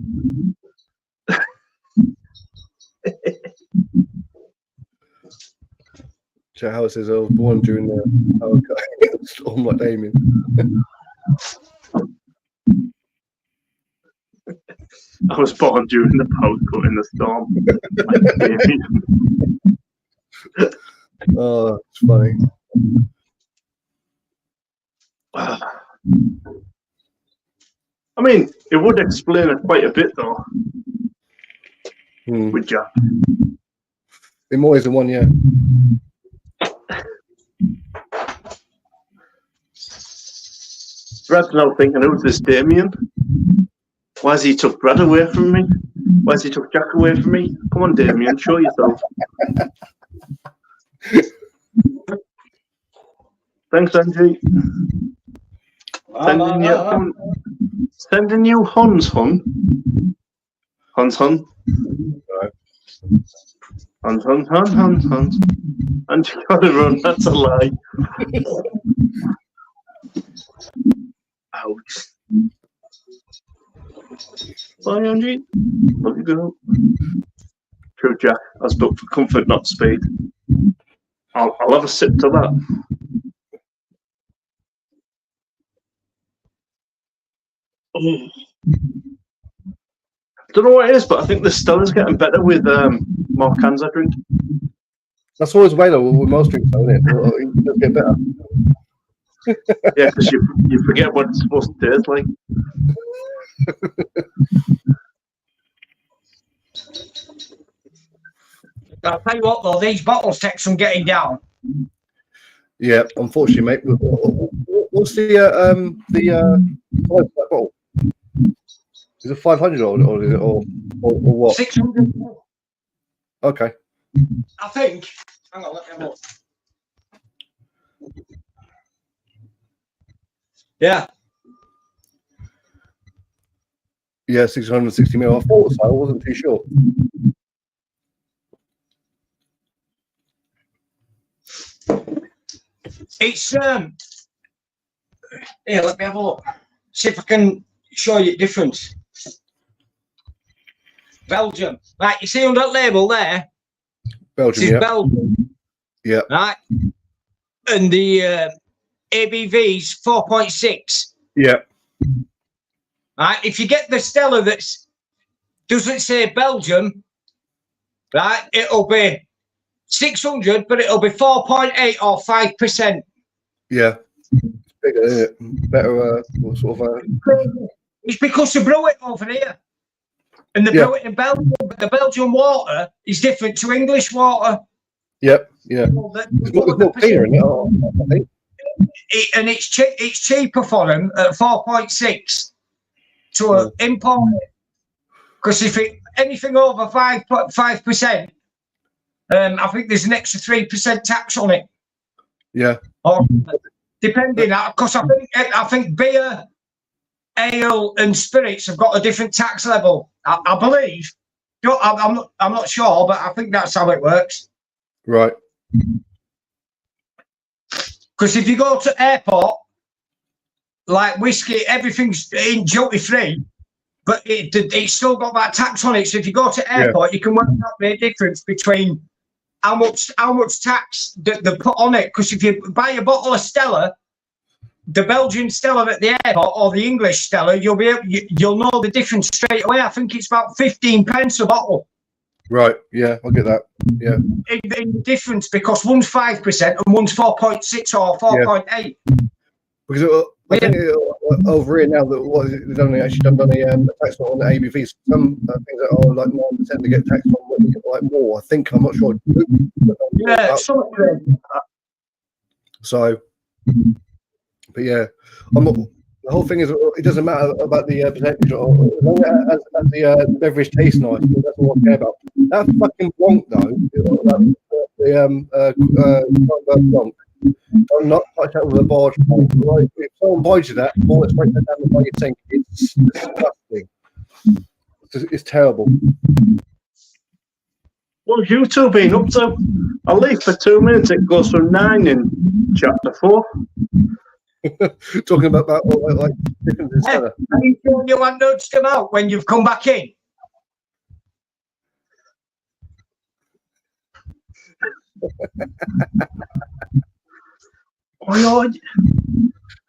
How it says I was born during the storm like Damien. I was born during the power cut in the storm. Oh, it's funny. I mean, it would explain it quite a bit, though, Hmm. with Jack. In more ways than one, yeah. Brad's now thinking, who's this Damien? Why has he took Brad away from me? Why has he took Jack away from me? Come on, Damien, show yourself. Thanks, Angie. Sending you Hans, Hun. Hans, Hun. Right. Hans. And you gotta run, that's a lie. Ouch. Bye, Angie. Love you, girl. True, Jack. I was built for comfort, not speed. I'll have a sip to that. Oh. Don't know what it is, but I think the Stella's getting better with more cans I drink. That's always the way, though, with most drinks, isn't it? It does get better. Yeah, because you forget what it's supposed to taste like. I'll tell you what, though, these bottles take some getting down. Yeah, unfortunately, mate. What's the bottle? Is it 500 or is it or what? 600. Okay. I think. Hang on, let me have a look. Yeah. Yeah, 660 mil. I thought so. I wasn't too sure. It's here, let me have a look. See if I can show you the difference. Belgium. Right, you see on that label there? Belgium, This is yeah. Belgium. Yeah. Right. And the ABV's 4.6. Yeah. Right. If you get the Stella that's doesn't say Belgium, right, it'll be 600, but it'll be 4.8 or 5%. Yeah. It's bigger, isn't it? Better sort of It's because they brew it over here. And they brew it in Belgium, but the Belgian water is different to English water. Yep, yeah. It's more clear, isn't it? I think. And it's cheaper for them at 4.6 to import it. Because if anything over 5%, I think there's an extra 3% tax on it. Yeah. Or depending, because I think beer, ale, and spirits have got a different tax level. I believe. I'm not sure, but I think that's how it works. Right. Because if you go to airport, like whiskey, everything's in duty free, but it's still got that tax on it. So if you go to airport, you can work out the difference between how much tax they put on it. Because if you buy a bottle of Stella, the Belgian Stella at the airport or the English Stella, you'll know the difference straight away. I think it's about 15 pence a bottle. Right. Yeah, I'll get that. Yeah. In the difference, because one's 5% and one's 4.6 or 4.8. Because I think over here now that what is it, they've done actually done a tax on the ABVs. Some things that are like 9% to get taxed on, when you get like more. I think I'm not sure. Yeah, so. But yeah, the whole thing is it doesn't matter about the percentage, or as long as the beverage tastes nice. That's all I care about. That fucking wonk though, the wonk. I'm not touch that with a barge pole. Right? If someone buys you that, pour it straight down the way you think. It's disgusting. It's terrible. What have you two been up to? I'll leave for 2 minutes. It goes from 9 in chapter 4. Talking about that, like different Are you sure you haven't nudged them out when you've come back in? Oh Lord.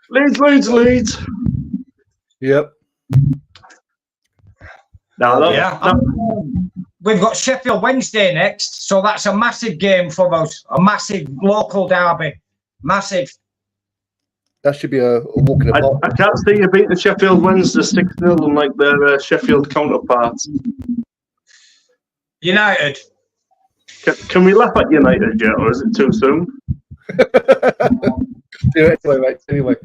Leeds. Yep. No, Yeah. We've got Sheffield Wednesday next, so that's a massive game for us. A massive local derby. Massive. That should be a walk in the park. I can't see you beating Sheffield Wednesday 6-0 unlike their Sheffield counterparts. United. Can we laugh at United yet, or is it too soon? Anyway, mate. Anyway.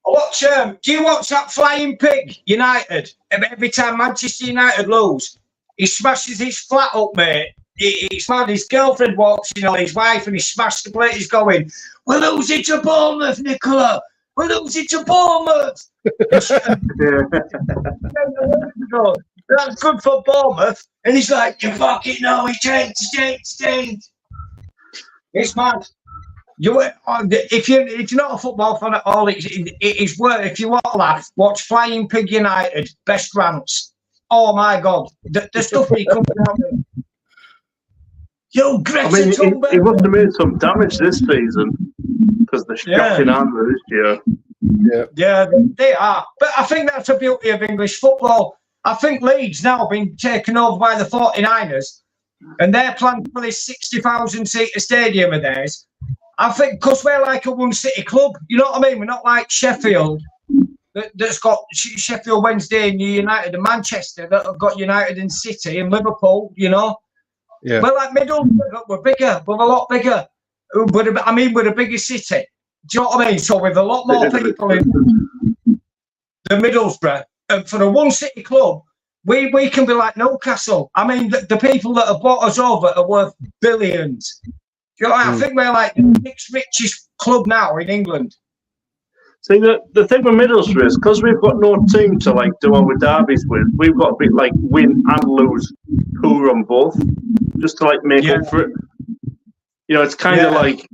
Watch, do you watch that flying pig, United? Every time Manchester United lose, he smashes his flat up, mate. He's mad. His girlfriend walks in on his wife and he smashed the plate. He's going, "We're losing to Bournemouth, Nicola. We're losing to Bournemouth." That's good for Bournemouth. And he's like, "You fucking know, he changed. It's mad. If you're not a football fan at all, it is worth. If you want to laugh, watch Flying Pig United, best rants. Oh my God, the stuff he comes out with. Yo, Greta Thunberg. He must have made some damage this season because they're shocking armour this year. Yeah, they are. But I think that's the beauty of English football. I think Leeds now been taken over by the 49ers, and they're planning for this 60,000-seater stadium of theirs. I think because we're like a one-city club, you know what I mean? We're not like Sheffield, that's got Sheffield Wednesday and United and Manchester that have got United and City and Liverpool, you know? Yeah. We're like Middlesbrough, we're bigger, we're a lot bigger. We're a bigger city. Do you know what I mean? So with a lot more people in the Middlesbrough, and for a one-city club, we can be like Newcastle. I mean, the people that have bought us over are worth billions. You know, I think we're like the sixth richest club now in England. See, the thing with Middlesbrough is because we've got no team to like do our derbies with, we've got to be like win and lose poor on both, just to like make up for it. You know, it's kind of like,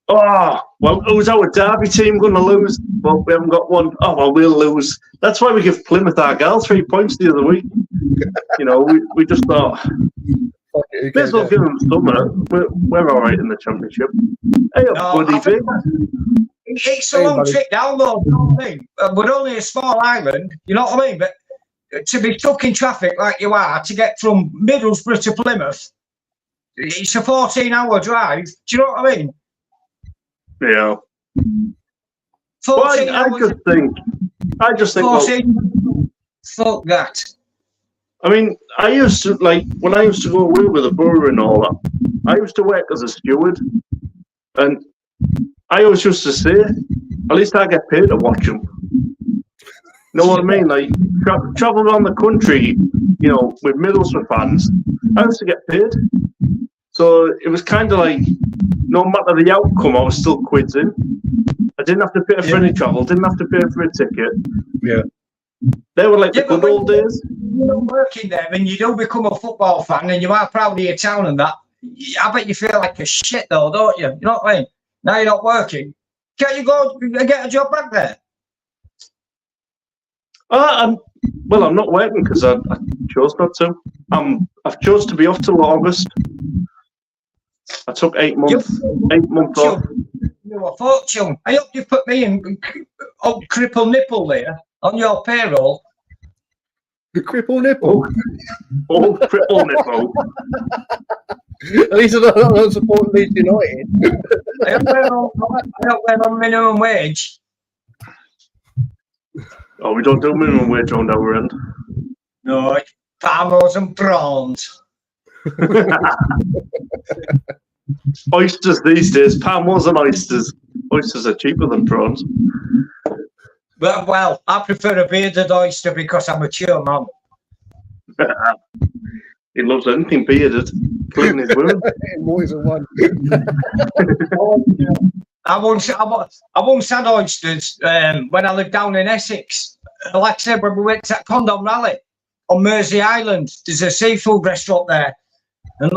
oh, well, who's our derby team going to lose? Well, we haven't got one. Oh, well, we'll lose. That's why we give Plymouth Argyle 3 points the other week. You know, we just thought, may as well give them some. We're all right in the championship. Hey, buddy, big. It's a long trip down, though. You know what I mean? We're only a small island. You know what I mean? But to be stuck in traffic like you are to get from Middlesbrough to Plymouth, it's a 14-hour drive. Do you know what I mean? Yeah. 14 hours. I just think. 14. Fuck that. I mean, I used to, like, when I used to go away with the brewery and all that, I used to work as a steward. And I always used to say, at least I get paid to watch them. You know what I mean? Like, travel around the country, you know, with Middlesbrough fans, I used to get paid. So it was kind of like, no matter the outcome, I was still quizzing. I didn't have to pay for any travel, didn't have to pay for a ticket. Yeah. They were like the good old days. You're working there and you do become a football fan and you are proud of your town and that. I bet you feel like a shit though, don't you? You know what I mean? Now you're not working. Can't you go and get a job back there? Well, I'm not working because I chose not to. I've chose to be off till August. I took 8 months off. You're a fortune. I hope you put me in cripple nipple there on your payroll. The cripple nipple? Oh, cripple nipple. At least I don't support Leeds United. I hope we're on minimum wage. Oh, we don't do minimum wage on our end. No, it's parmos and prawns. Oysters these days, parmos and oysters. Oysters are cheaper than prawns. Well, I prefer a bearded oyster because I'm a chill man. He loves anything bearded, including his women. More than one. I once had oysters when I lived down in Essex. Like I said, when we went to that condom rally on Mersey Island, there's a seafood restaurant there. And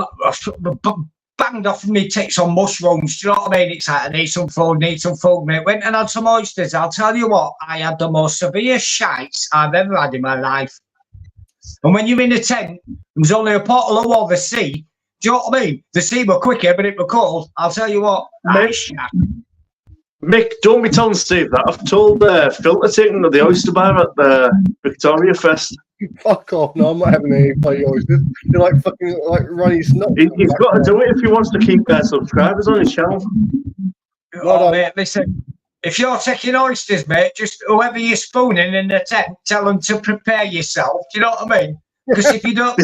banged off me tits on mushrooms. Do you know what I mean? It's like, I need some food, mate. Went and had some oysters. I'll tell you what, I had the most severe shites I've ever had in my life. And when you're in a tent, there's only a portal over the sea. Do you know what I mean? The sea were quicker, but it were cold. I'll tell you what, I shat. Mick, don't be telling Steve that. I've told Phil to take him to the oyster bar at the Victoria Fest. Fuck off! No, I'm not having any bloody oysters. You're like fucking like running snot. He's got to do it if he wants to keep subscribers on his channel. Oh, mate, listen. If you're taking oysters, mate, just whoever you're spooning in the tent, tell them to prepare yourself. Do you know what I mean? Because if you don't,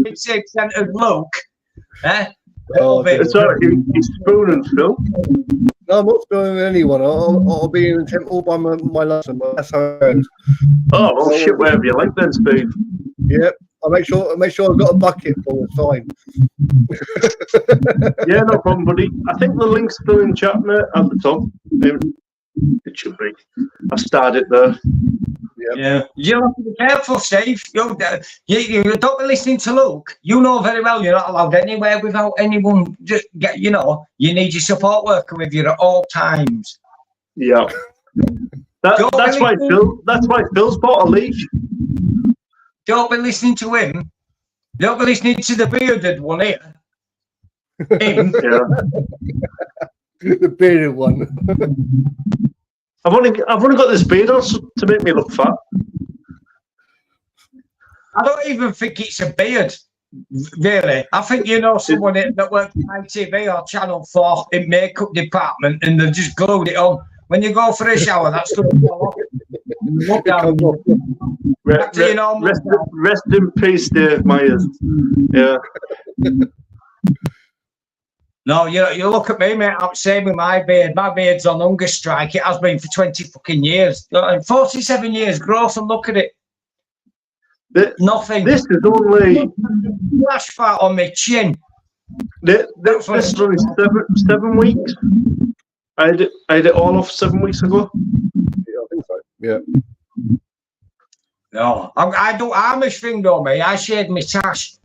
it's centered Luke. Sorry, he's spooning Phil. No, I'm not spooning anyone. I'll be in the tent all by my lesson. That's how it goes. Oh well, shit, wherever you like then, Steve. Yep. I'll make sure I've got a bucket full. It's fine. Yeah, no problem, buddy. I think the link's still in chat, mate, at the top. It should be. I started there. Yep. Yeah. You have to be careful, Steve. You don't be listening to Luke. You know very well you're not allowed anywhere without anyone. You know, you need your support worker with you at all times. Yeah. That's why Phil's bought a leash. Don't be listening to him. Don't be listening to the bearded one here. Him. Yeah. The bearded one. I've only got this beard on to make me look fat. I don't even think it's a beard, really. I think you know someone that works in ITV or Channel 4 in makeup department and they've just glued it on. When you go for a shower, that's going to fall off. Look down. Rest in peace, Dave Myers. Yeah. No, you look at me, mate. I'm same with my beard. My beard's on hunger strike. It has been for 20 fucking years. 47 years growth, and look at it. Nothing. This is only flash fat on my chin. This is only 7 weeks. I had it all off 7 weeks ago. Yeah, I think so. Yeah. No, I do Amish thing though, mate. I shaved my tash.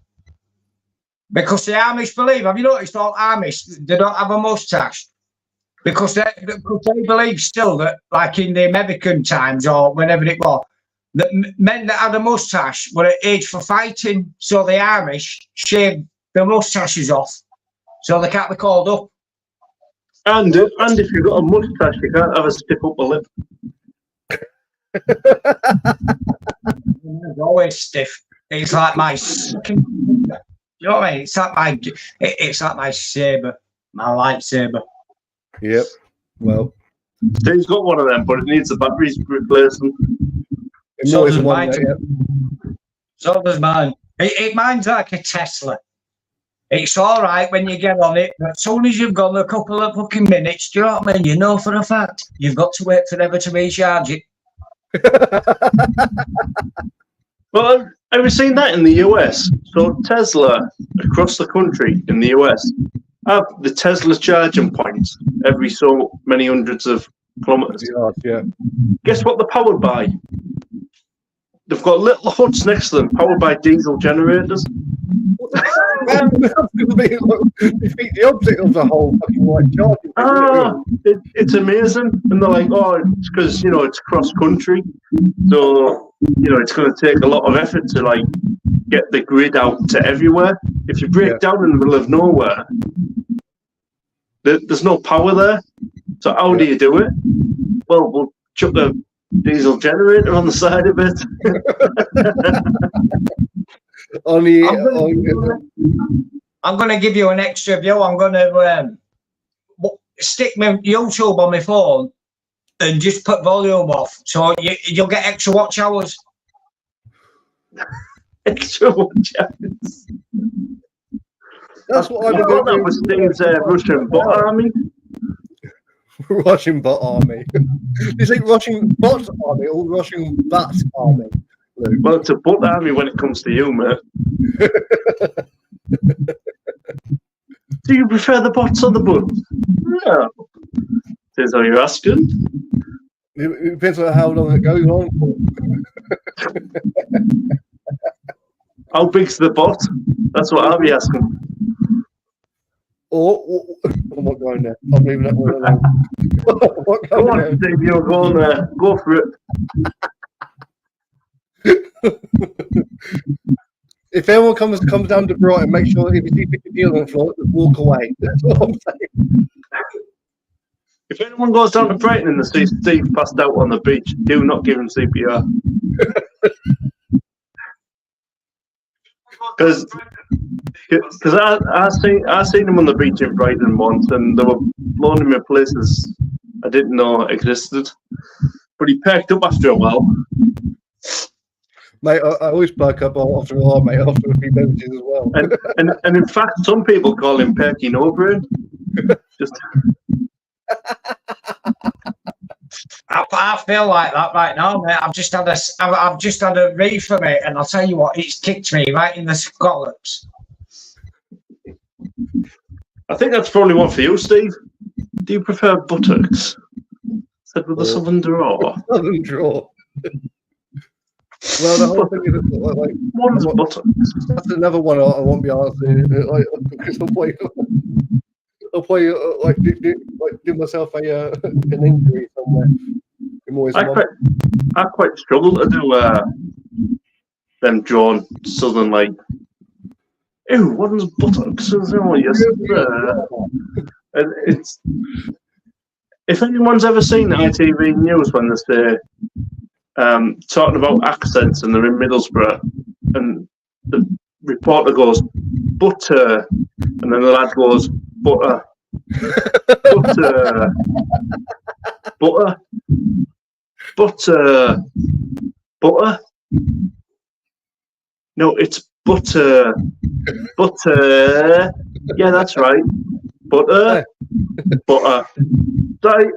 Because the Amish believe, have you noticed all Amish, they don't have a mustache? Because they believe still that, like in the American times or whenever it was, that men that had a mustache were at age for fighting. So the Amish shaved their mustaches off. So they can't be called up. And if you've got a mustache, you can't have a stick up the lip. It's always stiff. It's like my... You know what I mean? It's like my saber, my lightsaber. Yep. Well, Steve's got one of them, but it needs the batteries replacing. So does mine. So does mine. Mine's like a Tesla. It's all right when you get on it, but as soon as you've gone a couple of fucking minutes, do you know what I mean? You know for a fact you've got to wait forever to recharge it. Well, have you seen that in the US? So Tesla across the country in the US have the Tesla charging points every so many hundreds of kilometers. Yeah. Guess what they're powered by? They've got little huts next to them powered by diesel generators. Defeat the object of the whole fucking white charging. It's amazing. And they're like, oh, it's because, it's cross country. So, it's going to take a lot of effort to, like, get the grid out to everywhere. If you break down in the middle of nowhere, there's no power there. So how do you do it? Well, we'll chuck a diesel generator on the side of it. I'm going to give you an extra view. I'm going to stick my YouTube on my phone and just put volume off, so you'll get extra watch hours. Extra watch hours. That's what I thought that was Steve's Russian bot army. Russian bot army. Is it Russian bot army or Russian bat army? Luke? Well, it's a bot army when it comes to you, mate. Do you prefer the bots or the buts? No. Depends how you're asking. It depends on how long it goes on for. How big's the bot? That's what I'll be asking. Or I'm not going there. I'm leaving that one alone. Go on, Steve, you're going there. Go for it. If anyone comes down to Brighton, make sure if you see 50 deals on the floor, just walk away. That's what I'm saying. If anyone goes down to Brighton and they see Steve passed out on the beach, do not give him CPR. Because I seen him on the beach in Brighton once, and they were loaning me places I didn't know existed. But he perked up after a while. Mate, I always perk up after a while, mate, after a few beverages as well. And in fact, some people call him Perky No Brain. Just. I feel like that right now, mate. I've just had a reefer, mate, and I'll tell you what, it's kicked me right in the scallops. I think that's probably one for you, Steve. Do you prefer buttocks? Said with a southern draw. Southern draw. Well, the whole thing is like one's buttocks. That's another one I won't be answering. Because I'll probably like do myself an injury somewhere. I quite struggle to do them drawn southern like. Ew, one's buttocks. Oh, yes, and it's. If anyone's ever seen ITV News when they say talking about accents and they're in Middlesbrough, and the reporter goes butter, and then the lad goes butter, butter, butter, butter. No, it's butter, butter. Yeah, that's right. Butter, butter. Like,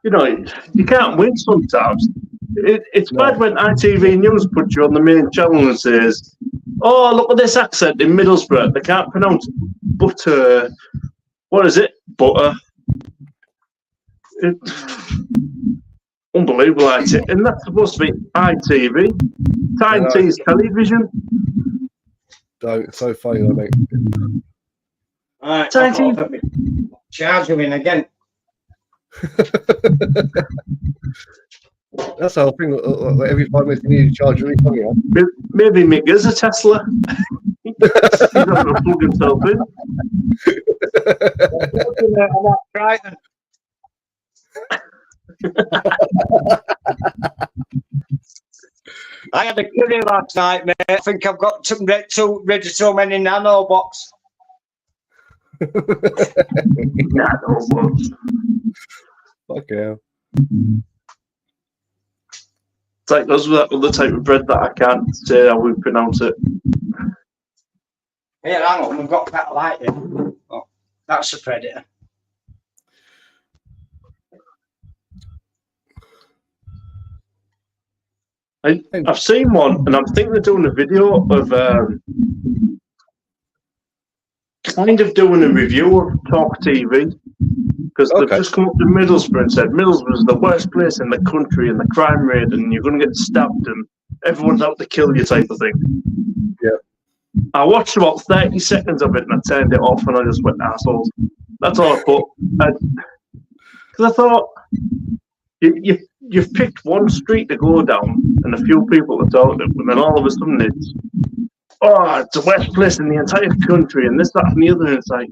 you know, you can't win sometimes. It's bad when ITV News puts you on the main channel and says, "Oh, look at this accent in Middlesbrough. They can't pronounce butter. What is it? Butter." Unbelievable, ITV. And that's supposed to be ITV. Time T's television. It's so funny, though, mate. All right, charge him in again. That's the whole thing. Like every 5 minutes, you need to charge really funny. Maybe Mick is a Tesla. He's not going to plug himself in. I'm not frightened. I had a curry last night, mate. I think I've got some ready so many nanobots. Nanobots. Fuck yeah. It's like those with that other type of bread that I can't say how we pronounce it. Here, hang on, we've got that light here. Oh, that's a predator. I've seen one, and I'm thinking of doing a video of kind of doing a review of Talk TV, because they've just come up to Middlesbrough and said Middlesbrough is the worst place in the country and the crime rate, and you're going to get stabbed and everyone's out to kill you type of thing. Yeah. I watched about 30 seconds of it and I turned it off and I just went assholes. That's all I put. Because I thought you've picked one street to go down and a few people to talk to, and then all of a sudden it's the worst place in the entire country and this, that, and the other. And it's like,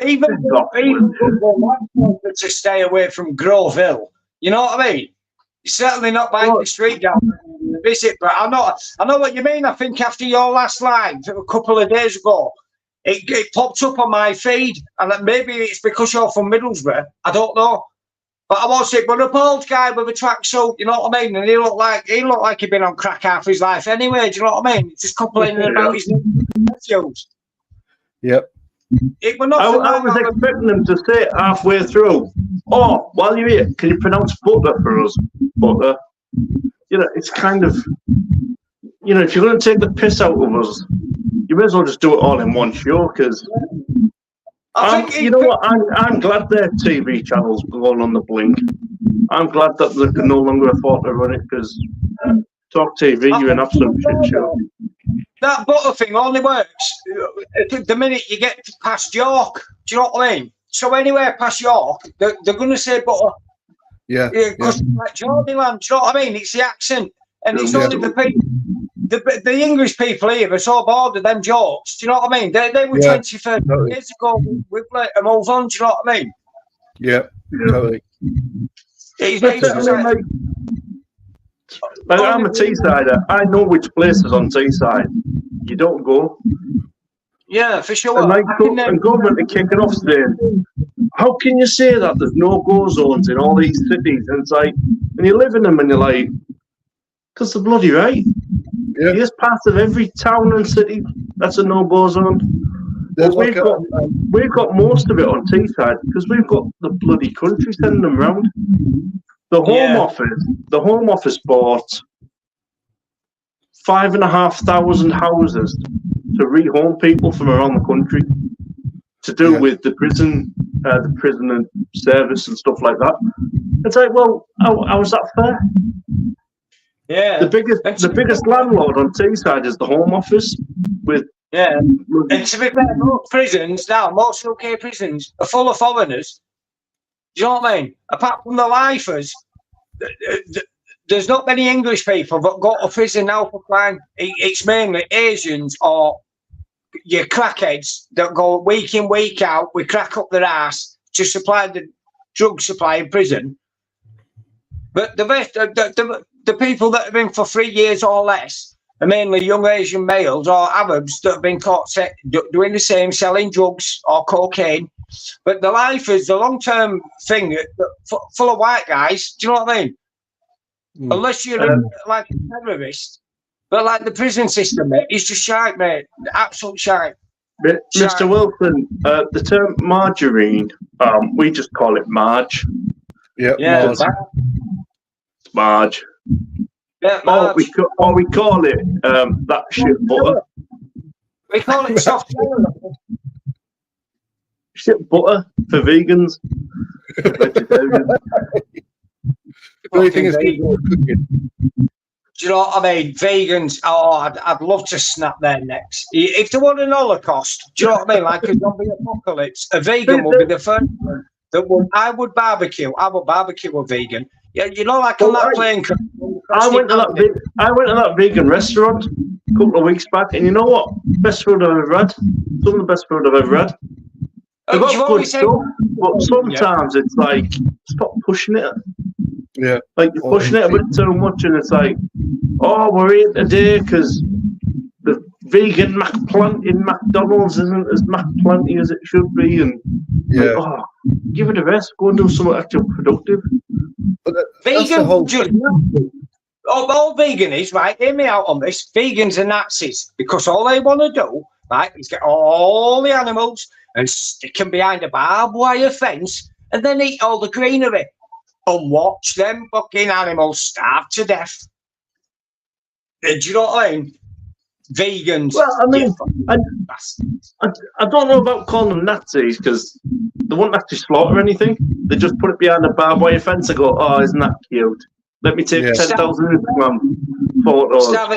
even to stay away from Grove Hill. You know what I mean? You're certainly not buying the street down to visit, but I know what you mean. I think after your last line a couple of days ago, it popped up on my feed, and maybe it's because you're from Middlesbrough. I don't know. But I was it, but a bald guy with a tracksuit, you know what I mean? And he looked like he'd been on crack half his life anyway, do you know what I mean? Just complaining about his nephews. Yep. I was expecting them to say it halfway through, "Oh, while you're here, can you pronounce butter for us?" Butter. You know, it's kind of, you know, if you're going to take the piss out of us, you may as well just do it all in one show, because you know what? I'm glad their TV channel's going on the blink. I'm glad that they can no longer afford to run it, because Talk TV, you're an absolute shit show. That butter thing only works the minute you get past York. Do you know what I mean? So anywhere past York, they're going to say butter. Yeah. Because like Jordanland, do you know what I mean? It's the accent, and it's only the people. The English people here are so bored of them jokes. Do you know what I mean? They were 20, 30 years ago. We've let them move on. Do you know what I mean? Yeah, totally. It's That's it, I just mean, like, like I'm a Teessider. I know which places on Teesside you don't go. yeah, for sure. And like I can, and government are kicking off saying, how can you say that there's no go zones in all these cities? And it's like, and you live in them and you're like, because they're bloody right. Yeah. Here's part of every town and city that's a no-go zone. There's But like we've got most of it on Teesside because we've got the bloody country sending them round. The Home Office bought 5,500 houses to rehome people from around the country to do with the prison and service and stuff like that. It's like, well, how is that fair? yeah. The biggest landlord on Teesside is the Home Office with And to be fair, most prisons now, most UK prisons are full of foreigners. Do you know what I mean? Apart from the lifers, there's not many English people that go to prison now for crime. It's mainly Asians or your crackheads that go week in, week out, we crack up their ass to supply the drug supply in prison. But the rest, the people that have been for 3 years or less are mainly young Asian males or Arabs that have been caught doing the same, selling drugs or cocaine. But the lifers, the long-term thing, full of white guys, do you know what I mean? Unless you're like a terrorist. But like the prison system, mate, it's just shite, mate. Absolute shite. Mr. Wilson, the term margarine, we just call it Marge. Yeah, Marge. Yeah, Or we call it that shit butter. We call it soft shell. Shit butter for vegans. For vegetarians. the only thing is cooking. Do you know what I mean? Vegans, I'd love to snap their necks. If there was an Holocaust, do you know what I mean? Like a zombie apocalypse, a vegan would be the first one that I would barbecue. I would barbecue a vegan. Yeah, you know, like on that plane. I went to that vegan restaurant a couple of weeks back, and you know what? Best food I've ever had. Some of the best food I've ever had. They've got good stuff, but sometimes it's like, stop pushing it. Yeah. Like you're pushing it a bit too much, and it's like, oh, we're here today because the vegan McPlant in McDonald's isn't as McPlanty as it should be, and like, oh, give it a rest. Go and do something actually productive. Vegan, all vegan is, right, hear me out on this, vegans are Nazis, because all they want to do, right, is get all the animals and stick them behind a barbed wire fence and then eat all the greenery and watch them fucking animals starve to death. Do you know what I mean? Vegans. Well, I mean, I don't know about calling them Nazis because they won't actually slaughter anything. They just put it behind a barbed wire fence and go, oh, isn't that cute? Let me take 10,000 Instagram photos. Stab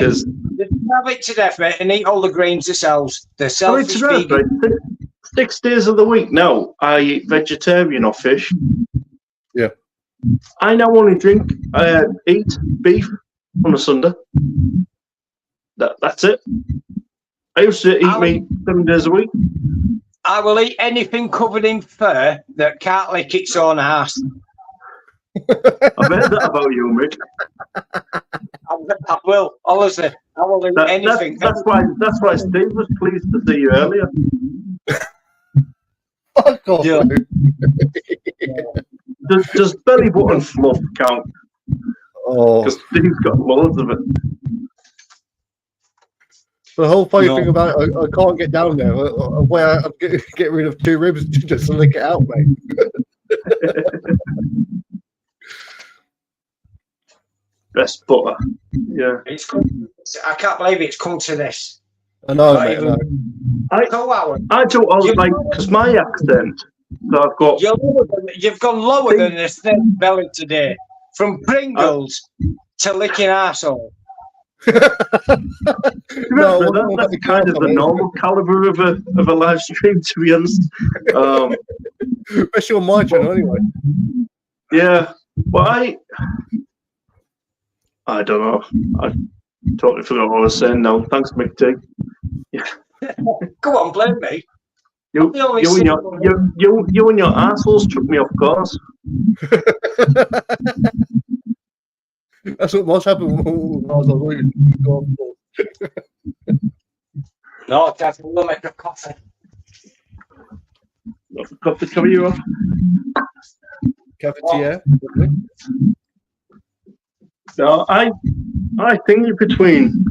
it to death, mate, and eat all the greens themselves. They're selfish vegan. Right, 6 days of the week now, I eat vegetarian or fish. Yeah. I now only eat beef on a Sunday. That's it. I used to eat meat 7 days a week. I will eat anything covered in fur that can't lick its own ass. I've heard that about you, Mick. I will, honestly. I will eat anything. That's why Steve was pleased to see you earlier. Fuck off. Yeah. Does belly button fluff count? Oh. Because Steve's got loads of it. The whole funny thing about it, I can't get down there. Where I get rid of 2 ribs just to lick it out, mate. Best butter. Yeah. I can't believe it's come to this. I know, mate. I do all like because my accent. So I've got. You've gone lower than the thin belly today, from Pringles to licking arsehole. That's kind of the normal caliber of a live stream, to be honest. Especially on my channel, anyway. Yeah, well, I don't know. I totally forgot what I was saying now. Thanks, Mick T. Yeah. Go on, blame me. You and your assholes took me off course. That's what must happen when I was on golf course. No, Dad, we'll make the coffee. Got the cover you off. Cafetiere. No, I think between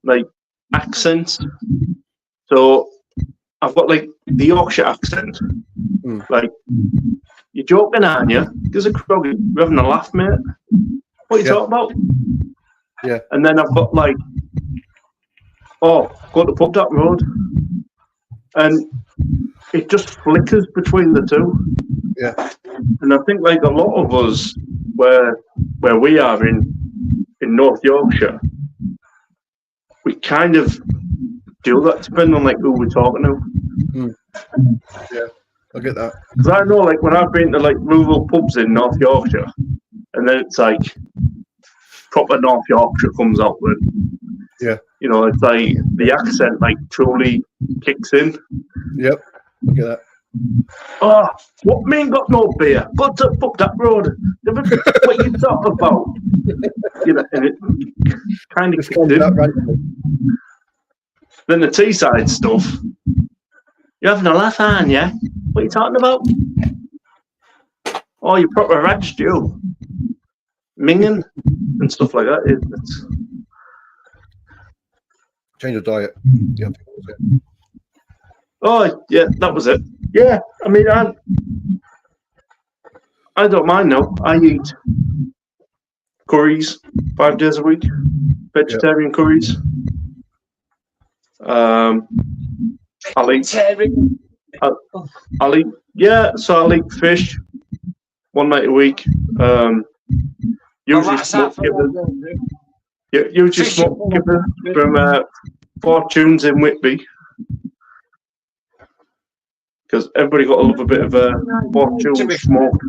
like accents. So I've got like the Yorkshire accent. Like, you're joking, aren't you? There's a crowd. We're having a laugh, mate. What are you talking about? Yeah. And then I've got like, oh, go to pub that road, and it just flickers between the two. Yeah. And I think like a lot of us, where we are in North Yorkshire, we kind of do that depending on like who we're talking to. Yeah, I get that. Because I know like when I've been to like rural pubs in North Yorkshire, and then it's like proper North Yorkshire comes out with, yeah, you know, it's like the accent like truly kicks in. Yep, I get that. Oh, what mean got no beer? Go to pub that road. What you talking about? You know, and it kind of kicks in. Randomly. Then the Teesside stuff. You're having a laugh, aren't you? What are you talking about? Oh, you're proper rag stew. Minging and stuff like that. It's... Change of diet. Yeah. Oh, yeah, that was it. Yeah, I mean, I don't mind now. I eat curries 5 days a week, vegetarian curries. I'll eat, I'll eat fish 1 night a week. Usually smoke gibbon. Yeah, usually smoke gibbon from Fortunes in Whitby. Because everybody got to love a bit of a Fortune smoke.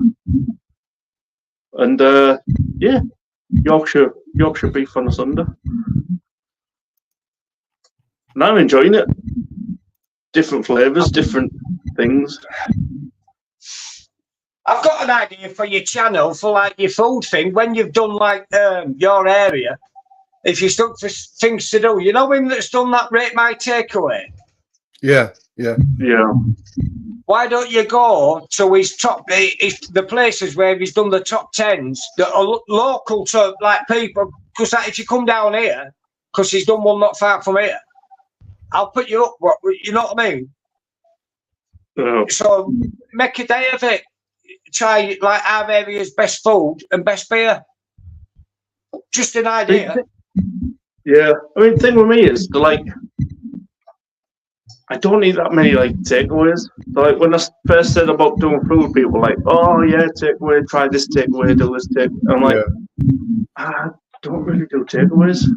And yeah, Yorkshire beef on a Sunday. And I'm enjoying it. Different flavours, different things. I've got an idea for your channel for like your food thing. When you've done like your area, if you're stuck for things to do, you know him that's done that Rate My Takeaway? Yeah. Why don't you go to his top, the places where he's done the top 10s that are local to like people? Because like, if you come down here, because he's done one not far from here, I'll put you up. You know what I mean? Yeah. So make a day of it. Try like our area's best food and best beer. Just an idea. Yeah, I mean, the thing with me is like, I don't eat that many like takeaways. So, like when I first said about doing food, people were like, "Oh yeah, takeaway. Try this takeaway. Do this take." I'm like, I don't really do takeaways.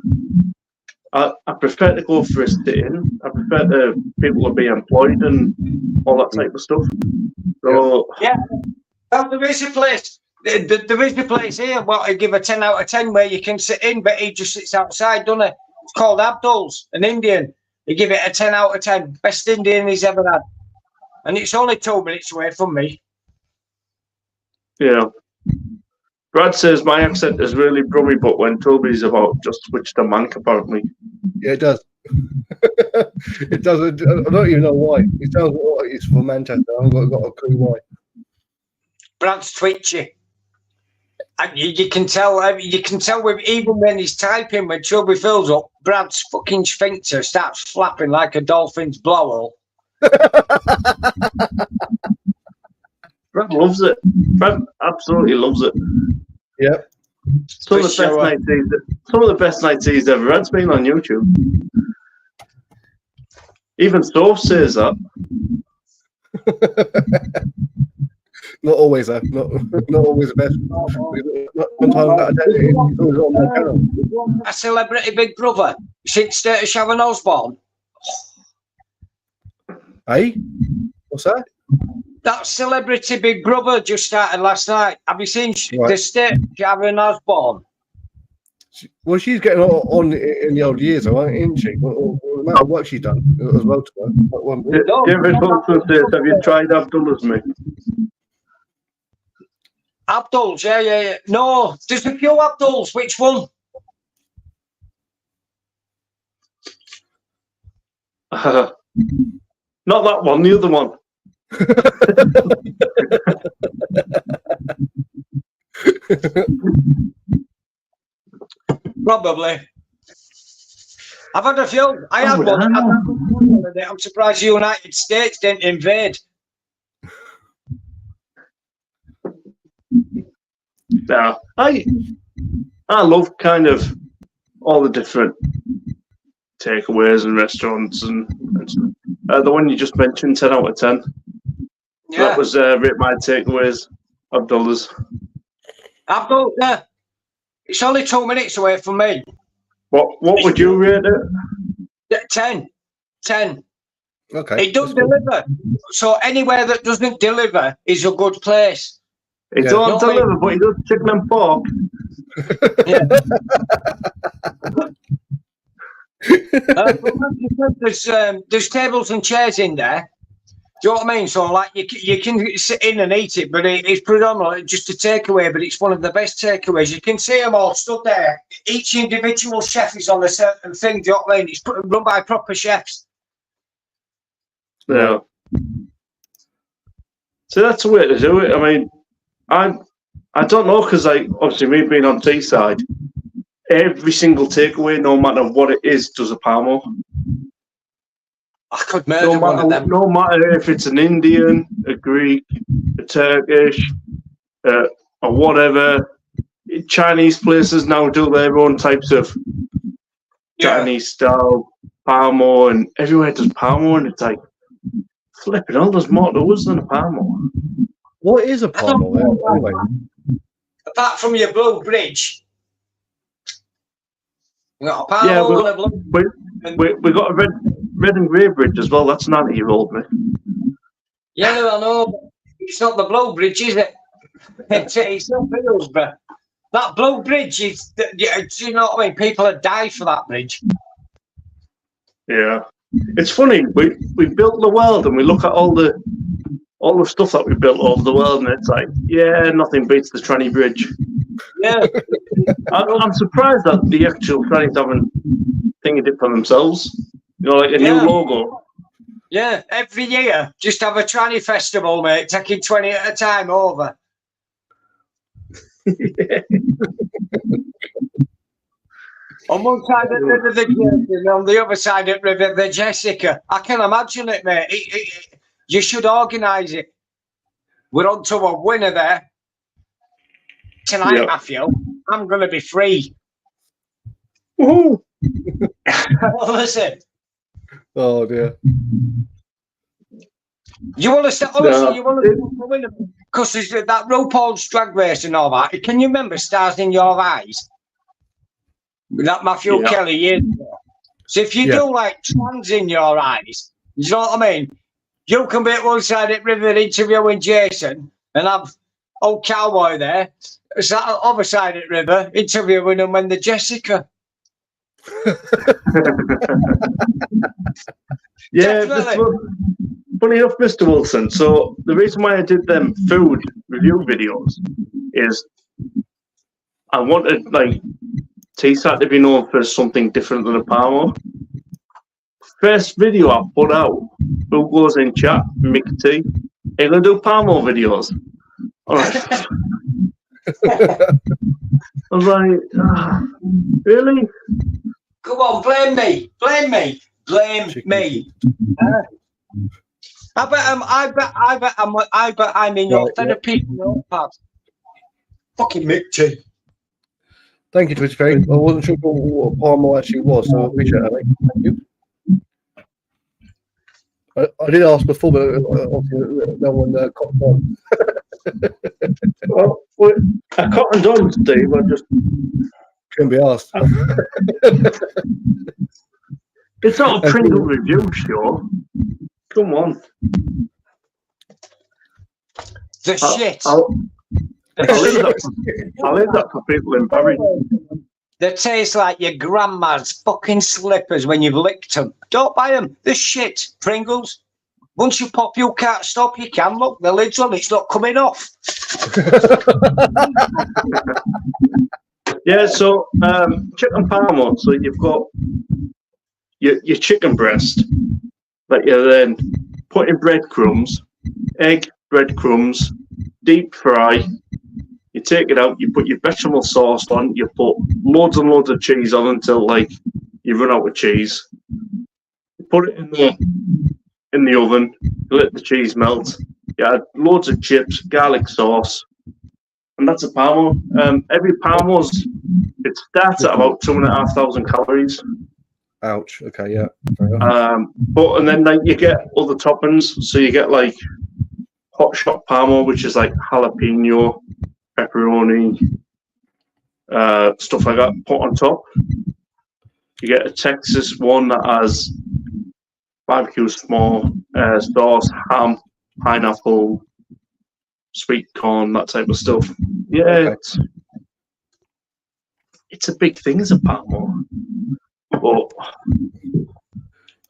I prefer to go for a sit-in. I prefer to people to be employed and all that type of stuff. So yeah, well, there is a place. There is a place here. Well, I give a 10 out of 10 where you can sit in, but he just sits outside, doesn't he? It's called Abdul's, an Indian. They give it a 10 out of 10. Best Indian he's ever had. And it's only 2 minutes away from me. Yeah. Brad says my accent is really brummy, but when Toby's about, just switch to Manc, apparently. Yeah, it does. It does. I don't even know why. It sounds like it's from Manchester. I haven't got a clue why. Brad's twitchy. And you can tell. You can tell with even when he's typing, when Toby fills up, Brad's fucking sphincter starts flapping like a dolphin's blowhole. Brad loves it. Brad absolutely loves it. Yep. Some of the best nights he's ever had's been on YouTube. Even Stove says that. Not always, though. Not always the best. A celebrity Big Brother since Sharon Osbourne. Hey, what's that? That celebrity Big Brother just started last night. Have you seen the state Sharon Osbourne? Well, she's getting on in the old years, though, isn't she? amount of work she's done as well to her. David Wilson says, have you tried Abdullah's, mate? Abdul's, yeah. No, there's a few Abdul's. Which one? Not that one, the other one. Probably. I've had a few. I had one. I'm surprised the United States didn't invade. No, I love kind of all the different takeaways and restaurants and the one you just mentioned, 10 out of 10. Yeah. That was rate my takeaways, Abdullah's. Abdul, yeah. It's only 2 minutes away from me. What would you rate it? 10. Okay. It does deliver. So anywhere that doesn't deliver is a good place. It don't deliver, but it does chicken and pork. Yeah. There's tables and chairs in there. Do you know what I mean? So like you can sit in and eat it, but it's predominantly just a takeaway. But it's one of the best takeaways. You can see them all stood there. Each individual chef is on a certain thing. Do you know what I mean? It's run by proper chefs. Yeah. So that's the way to do it. I mean, I don't know, because like obviously me being on Teesside, every single takeaway, no matter what it is, does a palmo. I could murder one of them. No matter if it's an Indian, a Greek, a Turkish, or whatever. Chinese places now do their own types of Chinese style palmo, and everywhere does palmo, and it's like, flipping hell, there's more to us than a palmo. What is a palmo? Anyway? Apart from your blue bridge. You got a palmo and a blue. We got a red and grey bridge as well. That's 90-year-old, mate. Yeah, I know. But it's not the blue bridge, is it? It's not Middlesbrough. That blue bridge is. Do you know what I mean? People have died for that bridge. Yeah, it's funny. We built the world, and we look at all the stuff that we built over the world, and it's like, yeah, nothing beats the Tranny Bridge. Yeah, I'm surprised that the actual Trannies haven't thinking it for themselves. You know, like a new logo. Yeah, every year, just have a tranny festival, mate, taking 20 at a time over. On one side of the river, the Jaggers, and on the other side of the river, the Jessica. I can imagine it, mate. You should organise it. We're on to a winner there. Tonight, Matthew, I'm going to be free. Woohoo! Listen. Oh, dear. You want to start? Honestly, you want to win because there's that RuPaul's Drag Race and all that. Can you remember Stars in Your Eyes? That Matthew Kelly years ago. So if you do like Trans in Your Eyes, you know what I mean? You can be at one side of the river interviewing Jason and have old cowboy there. It's that other side of the river interviewing them when the Jessica. Funny enough, Mr. Wilson. So the reason why I did them food review videos is I wanted like Teesside to be known for something different than a palmo. First video I put out, who goes in chat? Mick T. Are you gonna do palmo videos? All right. I was like, really? Come on, blame me. Blame me. Blame me. I bet I'm in your therapy. Fucking Mick T. Thank you, Twitch Fairy. I wasn't sure what a palmo actually was, so I appreciate that, mate. Thank you. I did ask before, but obviously no one cottoned on. Well, I cottoned on, Steve. I just couldn't be asked. It's not a Pringle review show. Come on. Shit. I'll leave that for people in Barry. They taste like your grandma's fucking slippers when you've licked them. Don't buy them. They're shit. Pringles. Once you pop, you can't stop. You can. Look, the lid's on. It's not coming off. Yeah, so chicken parmo. So you've got your chicken breast that you then put in breadcrumbs, egg, breadcrumbs, deep fry. You take it out, you put your bechamel sauce on, you put loads and loads of cheese on until like you run out of cheese. You put it in the oven, you let the cheese melt. You add loads of chips, garlic sauce, and that's a parmo. Every parmo's it starts at about 2,500 calories. Ouch. Okay, yeah. Fair enough. And then like you get other toppings, so you get like hot shot parmo, which is like jalapeno, pepperoni, stuff like that put on top. You get a Texas one that has barbecue small sauce, ham, pineapple, sweet corn, that type of stuff. Yeah, Okay. it's a big thing as a parmo. But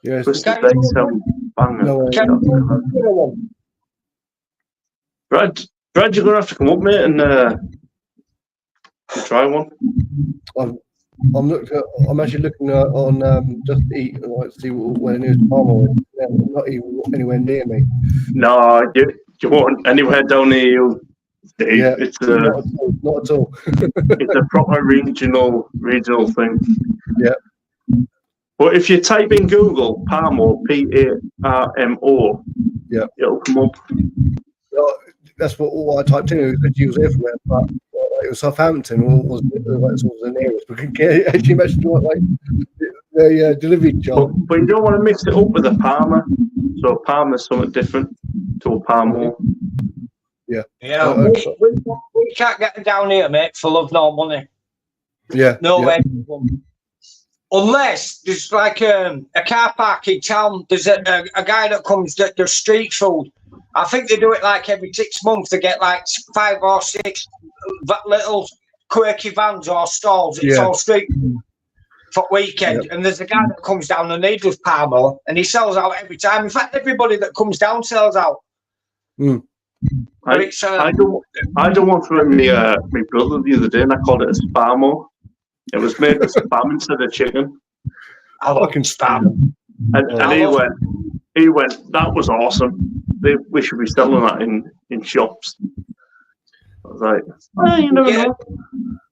Yes. Bristol Bakes banger. No, Brad, you're gonna have to come up, mate, and try one. I'm actually looking on Just Eat to see where the nearest parmo is. Yeah, not even anywhere near me. No, you won't anywhere down here. You, Dave. Yeah, It's not at all. it's a proper regional thing. Yeah. But if you type in Google Parmo, Parmo, Yeah, it'll come up. that's what I typed in. It was everywhere, but it was Southampton was the nearest. We could actually imagine what like the delivery job. But you don't want to mix it up with a Parma. So a Parma is something different to a Parmo. Yeah. Yeah, we can't get them down here, mate, for love nor money. Yeah. No yeah. way. Unless there's like a car park in town, there's a guy that comes that does street food. I think they do it like every 6 months. They get like 5 or 6 little quirky vans or stalls. It's all street food for weekend. And there's a guy that comes down and he does parmo and he sells out every time. In fact, everybody that comes down sells out. Mm. I don't want to my brother the other day, and I called it a spamo. It was made with spam instead of chicken. I fucking spam. And he went, that was awesome. We should be selling that in shops. I was like, you never know.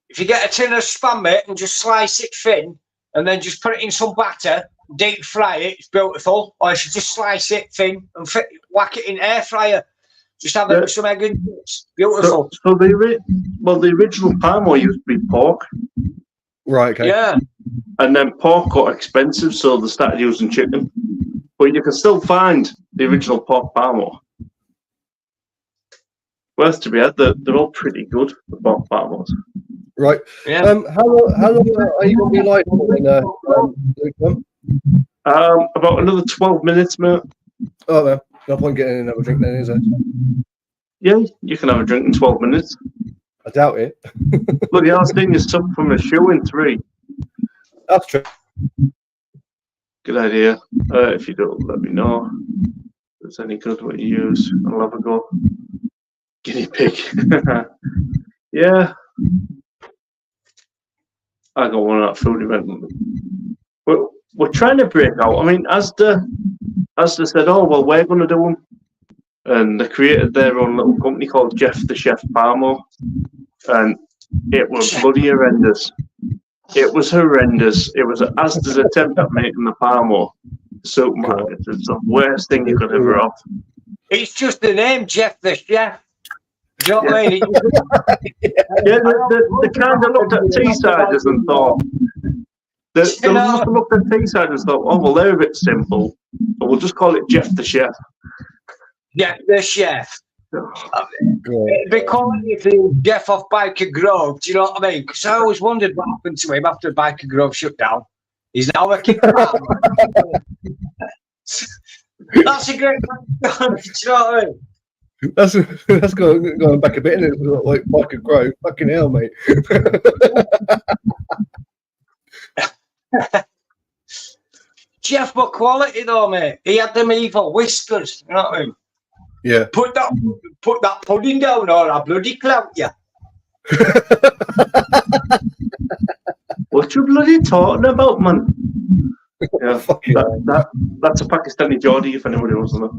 If you get a tin of spam, mate, and just slice it thin, and then just put it in some batter, deep fry it, it's beautiful. Or if you just slice it thin and whack it in air fryer, just have it with some egg and chips. Beautiful. So the original parmo used to be pork. Right. Okay. Yeah. And then pork got expensive, so they started using chicken. But you can still find the original pork parmo. Worth to be had. They're all pretty good, the pork parmos. Right. Yeah. How long are you going to be live for? About another 12 minutes, mate. Oh, man. No point getting another drink then, is it? Yeah, you can have a drink in 12 minutes. I doubt it. Look, I was doing your stuff from a shoe in 3. That's true. Good idea. If you don't, let me know. If it's any good what you use, I'll have a go. Guinea pig. Yeah. I got one at that food event. We're trying to break out. I mean, as they said, oh, well, we're going to do them. And they created their own little company called Jeff the Chef Parmo. And it was bloody horrendous. It was horrendous. It was Asda's attempt at making the Parmo supermarket. It's the worst thing you could ever have. It's just the name, Jeff the Chef. Do you know what I mean? Yeah, they kind of looked at Teesiders and thought, they must have looked at Teesiders and thought, oh, well, they're a bit simple. But we'll just call it Jeff the Chef. Jeff the Chef. It'd be calling if he was Jeff off Biker Grove. Do you know what I mean? Because I always wondered what happened to him after Biker Grove shut down. He's now working for That's a great one. Do you know what I mean? That's going back a bit, and it's like fucking grow, fucking hell, mate. Jeff, but quality though, mate. He had them evil whiskers. You know what I mean? Yeah. Put that pudding down, or I bloody clout you. What you bloody talking about, man? Yeah, that's a Pakistani Geordie, if anybody wants to know.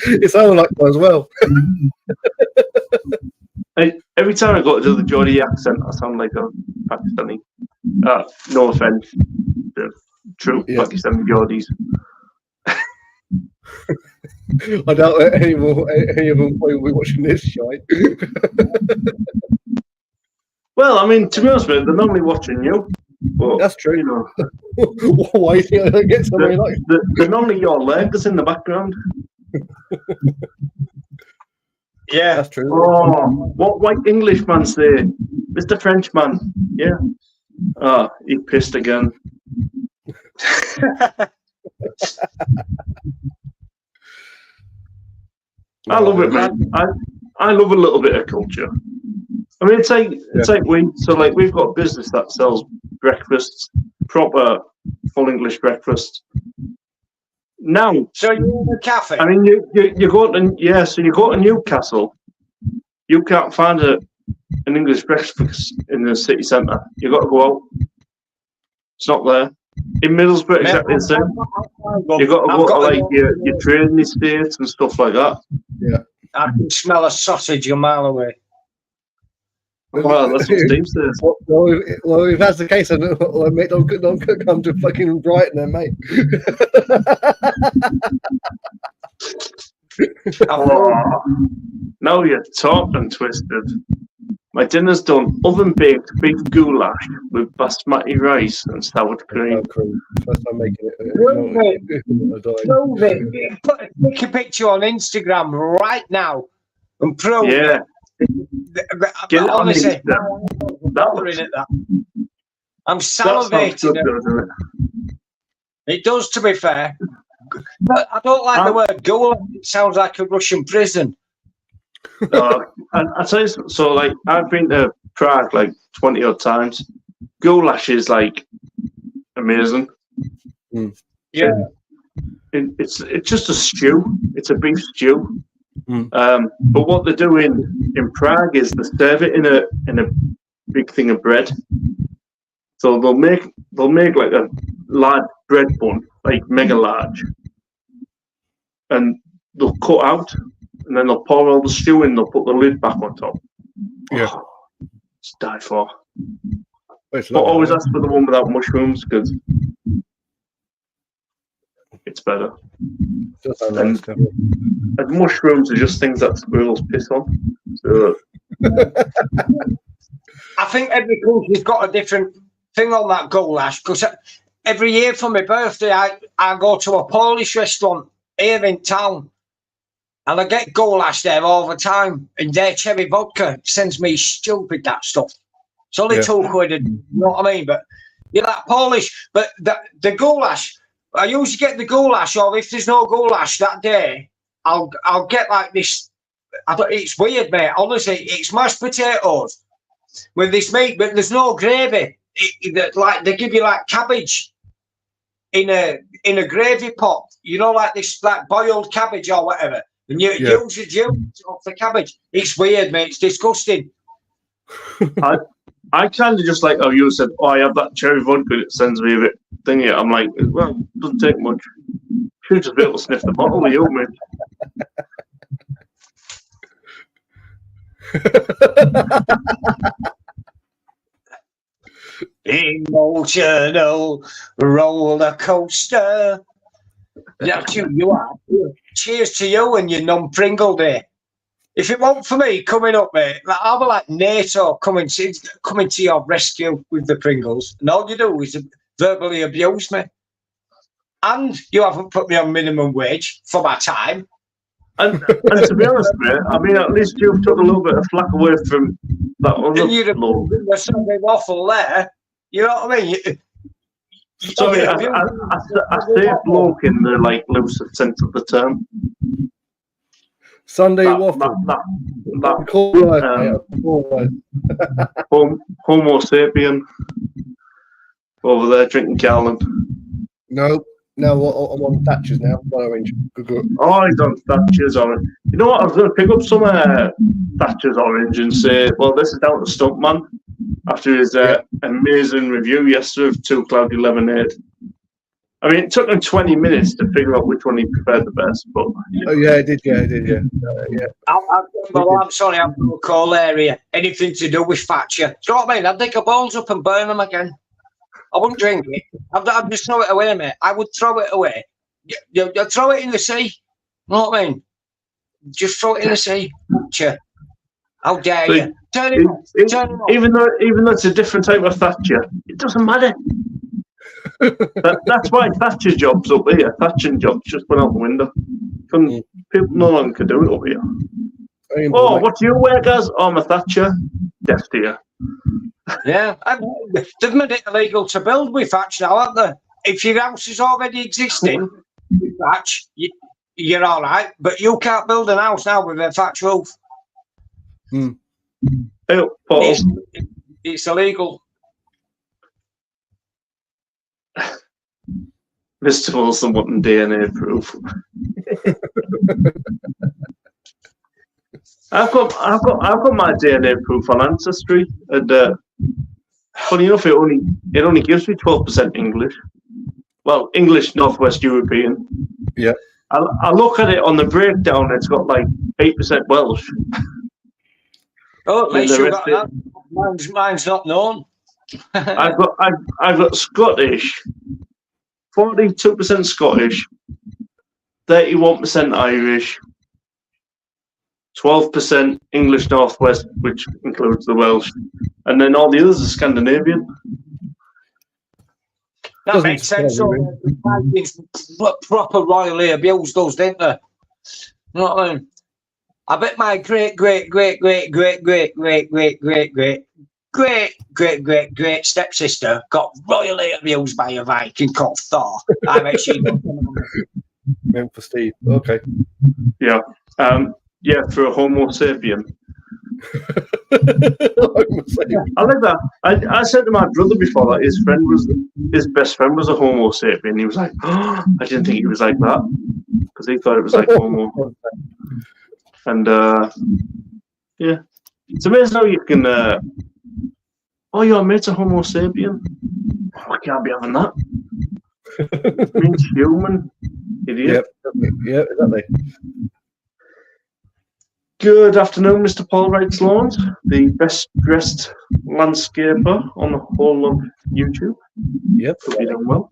It sounded like that as well. Every time I go to do the Geordie accent, I sound like a Pakistani. No offense, true Pakistani Geordies. I doubt that any of them will be watching this shite. Well, I mean, to be honest with you, they're normally watching you. But, that's true. You know, why do you think I get somebody like? They're normally your legs in the background. Yeah, that's true. Oh, what white Englishman say? Mr. Frenchman. Yeah. Ah, he pissed again. I love it, man. I love a little bit of culture. I mean, it's like we've got a business that sells breakfasts, proper full English breakfast. Now, so you're in a cafe. I mean, you go to so you go to Newcastle, you can't find an English breakfast in the city centre. You got to go out. It's not there. In Middlesbrough, exactly the same. You got to go to like your trading estates and stuff like that. Yeah, I can smell a sausage a mile away. Well, that's what Steve says. Well, if that's the case, then mate, don't come to fucking Brighton, then, mate. Oh, now you're talking twisted. My dinner's done: oven baked beef goulash with basmati rice and sour cream. First time making it. Take a picture on Instagram right now and prove it. Get it on honestly, Instagram. I'm salivating. It does, to be fair. But I don't like the word goulash. It sounds like a Russian prison. And I tell you, so like I've been to Prague like 20 odd times. Goulash is like amazing. Yeah, it's just a stew. It's a beef stew. But what they do in Prague is they serve it in a big thing of bread. So they'll make like a large bread bun, like mega large, and they'll cut out, and then they'll pour all the stew in. They'll put the lid back on top. Yeah, it's die for. But always ask for the one without mushrooms because it's better. And mushrooms are just things that squirrels piss on. So. I think every country's got a different thing on that goulash, because every year for my birthday I go to a Polish restaurant here in town and I get goulash there all the time, and their cherry vodka sends me stupid, that stuff. It's only £2, you know what I mean? But you like Polish, but the goulash, I usually get the goulash, or if there's no goulash that day, I'll get like this. It's weird, mate. Honestly, it's mashed potatoes with this meat, but there's no gravy. Like they give you like cabbage in a gravy pot. You know, like this, like boiled cabbage or whatever, and you use the juice off the cabbage. It's weird, mate. It's disgusting. I kind of just like how you said, I have that cherry vodka, it sends me a bit thingy. I'm like, well, it doesn't take much. Should just be able to sniff the bottle with you, mate. Emotional roller coaster. That's you are. Cheers to you and your non-Pringle day. If it weren't for me coming up, mate, I'll be like NATO coming to your rescue with the Pringles, and all you do is verbally abuse me. And you haven't put me on minimum wage for my time. And to be honest, mate, I mean, at least you've took a little bit of flack away from that other bloke. There's something awful there. You know what I mean? Sorry, I say bloke in the like loosest sense of the term. Sunday That, waffle. that Cool word, mate. Cool word. Homo sapien over there drinking Carlin. No, I'm on Thatcher's now. Orange. Good. Oh, he's on Thatcher's orange. You know what? I was going to pick up some Thatcher's orange and say, well, this is down to Stuntman after his amazing review yesterday of 2 Cloudy Lemonade. I mean, it took him 20 minutes to figure out which one he preferred the best. But Oh, yeah, I did. Yeah. I'm sorry, I'm going to call area. Anything to do with Thatcher. Do you know what I mean? I'd dig the balls up and burn them again. I wouldn't drink it. I'd just throw it away, mate. I would throw it away. You throw it in the sea. You know what I mean? Just throw it in the sea. Thatcher. How dare you? Turn it off. Even though it's a different type of Thatcher, it doesn't matter. That's why Thatcher jobs up here. Thatcher jobs just went out the window. People no longer can do it up here. Oh, what do you wear, guys? Oh, I'm a Thatcher. Deaf to you. Yeah, they've made it illegal to build with thatch now, haven't they? If your house is already existing with thatch, you're all right, but you can't build an house now with a thatch roof. Hey, Paul. It's illegal. Mr. Wilson wanting DNA proof. I've got my DNA proof on Ancestry, and funny enough, it only gives me 12% English. Well, English Northwest European. Yeah. I look at it on the breakdown; it's got like 8% Welsh. Oh, at least you got that. Mine's not known. I've got Scottish, 42% Scottish, 31% Irish. 12% English Northwest, which includes the Welsh, and then all the others are Scandinavian. That makes sense. So proper royally abused those, didn't they? You know what I mean? I bet my great stepsister got royally abused by a Viking called Thor. I bet she. Meant for Steve. Okay. Yeah. Yeah, for a Homo sapien. I like that. I said to my brother before that his best friend was a Homo sapien. He was like, oh, I didn't think he was like that, because he thought it was like Homo. And yeah, it's amazing how you can. Oh, your mate's a Homo sapien. Oh, I can't be having that. It means human, idiot. Yep, exactly. Good afternoon, Mr. Paul Wrights Lawns, the best dressed landscaper on the whole of YouTube. Yep. Hope you're doing well.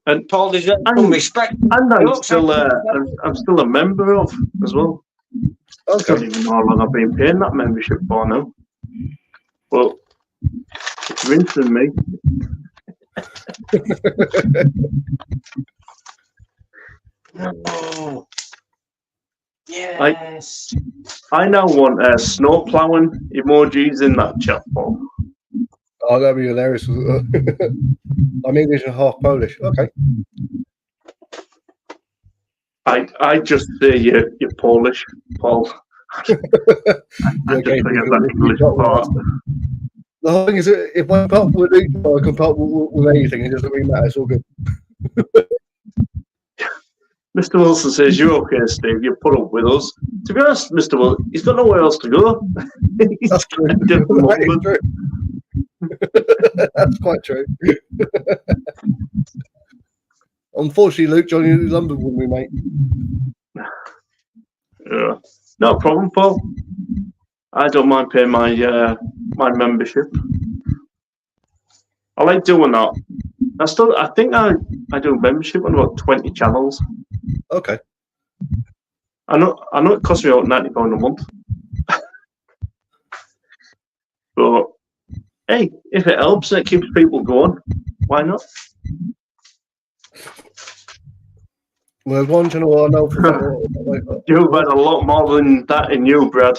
And Paul deserves some respect. And I'm still a member of as well. I don't even know how long I've been paying that membership for now. But if you're interested in me. Oh. Yes. I now want snow plowing emojis in that chat form. Oh, that'd be hilarious. I'm English and half Polish. Okay. I just say you're Polish, Paul. I just forget that English part. The whole thing is, if I can't with it, I can part with anything. It doesn't really matter. It's all good. Mr. Wilson says, you're okay, Steve. You put up with us. To be honest, Mr. Wilson, he's got nowhere else to go. That's true. That's quite true. Unfortunately, Luke, Johnny London with me, mate. Yeah. No problem, Paul. I don't mind paying my my membership. I like doing that. I think I do a membership on about 20 channels. Okay. I know it costs me about £90 a month. But hey, if it helps and it keeps people going, why not? Well, there's one channel I know for You've had a lot more than that in you, Brad.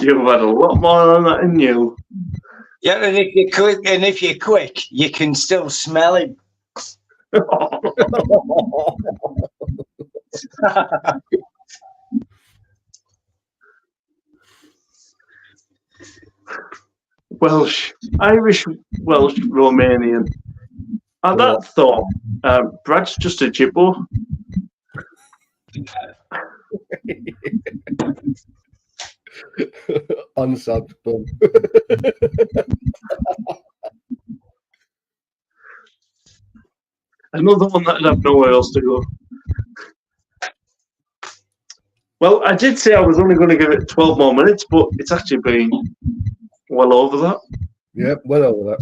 You've had a lot more than that in you. Yeah, and if you're quick, you can still smell him. Welsh, Irish, Welsh, Romanian. At that thought, Brad's just a jibbo. Unsubbed. Boom. Another one that'd have nowhere else to go. Well, I did say I was only going to give it 12 more minutes, but it's actually been well over that. Yeah, well over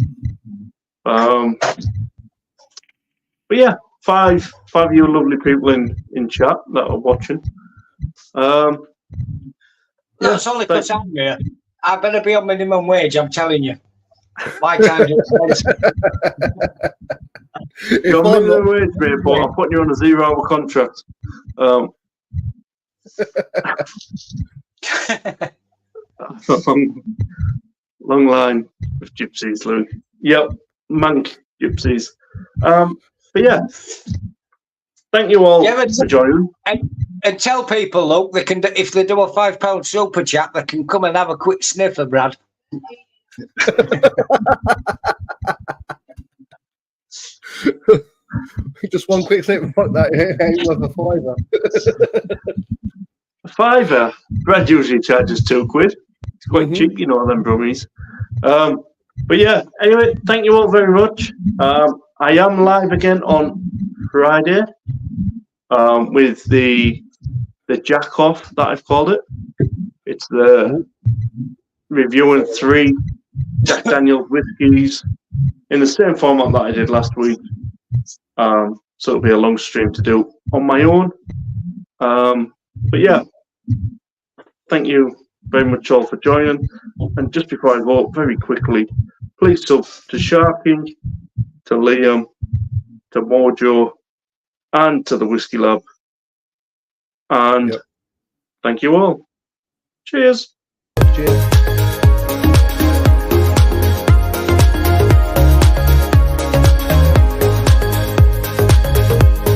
that. But yeah, five of you lovely people in chat that are watching. That's only because I'm here. I better be on minimum wage, I'm telling you. My time's expensive. You're minimum wage, mate, but I'm putting you on a 0-hour contract. Long line of gypsies, Luke. Yep, mank gypsies. But yeah, thank you all for joining. And tell people, look, they can, if they do a £5 super chat, they can come and have a quick sniffer, Brad. Just one quick statement. Fuck that. Ain't worth a £5. A £5. Brad usually charges £2. It's quite cheap, you know, them brummies. But yeah, anyway, thank you all very much. I am live again on Friday with the jack off that I've called it. It's the reviewing 3 Jack Daniel's whiskies in the same format that I did last week. So it'll be a long stream to do on my own. But yeah, thank you very much all for joining. And just before I go, very quickly, please sub to Sharky, to Liam, to Mojo, and to the Whiskey Lab. And thank you all. Cheers. Cheers.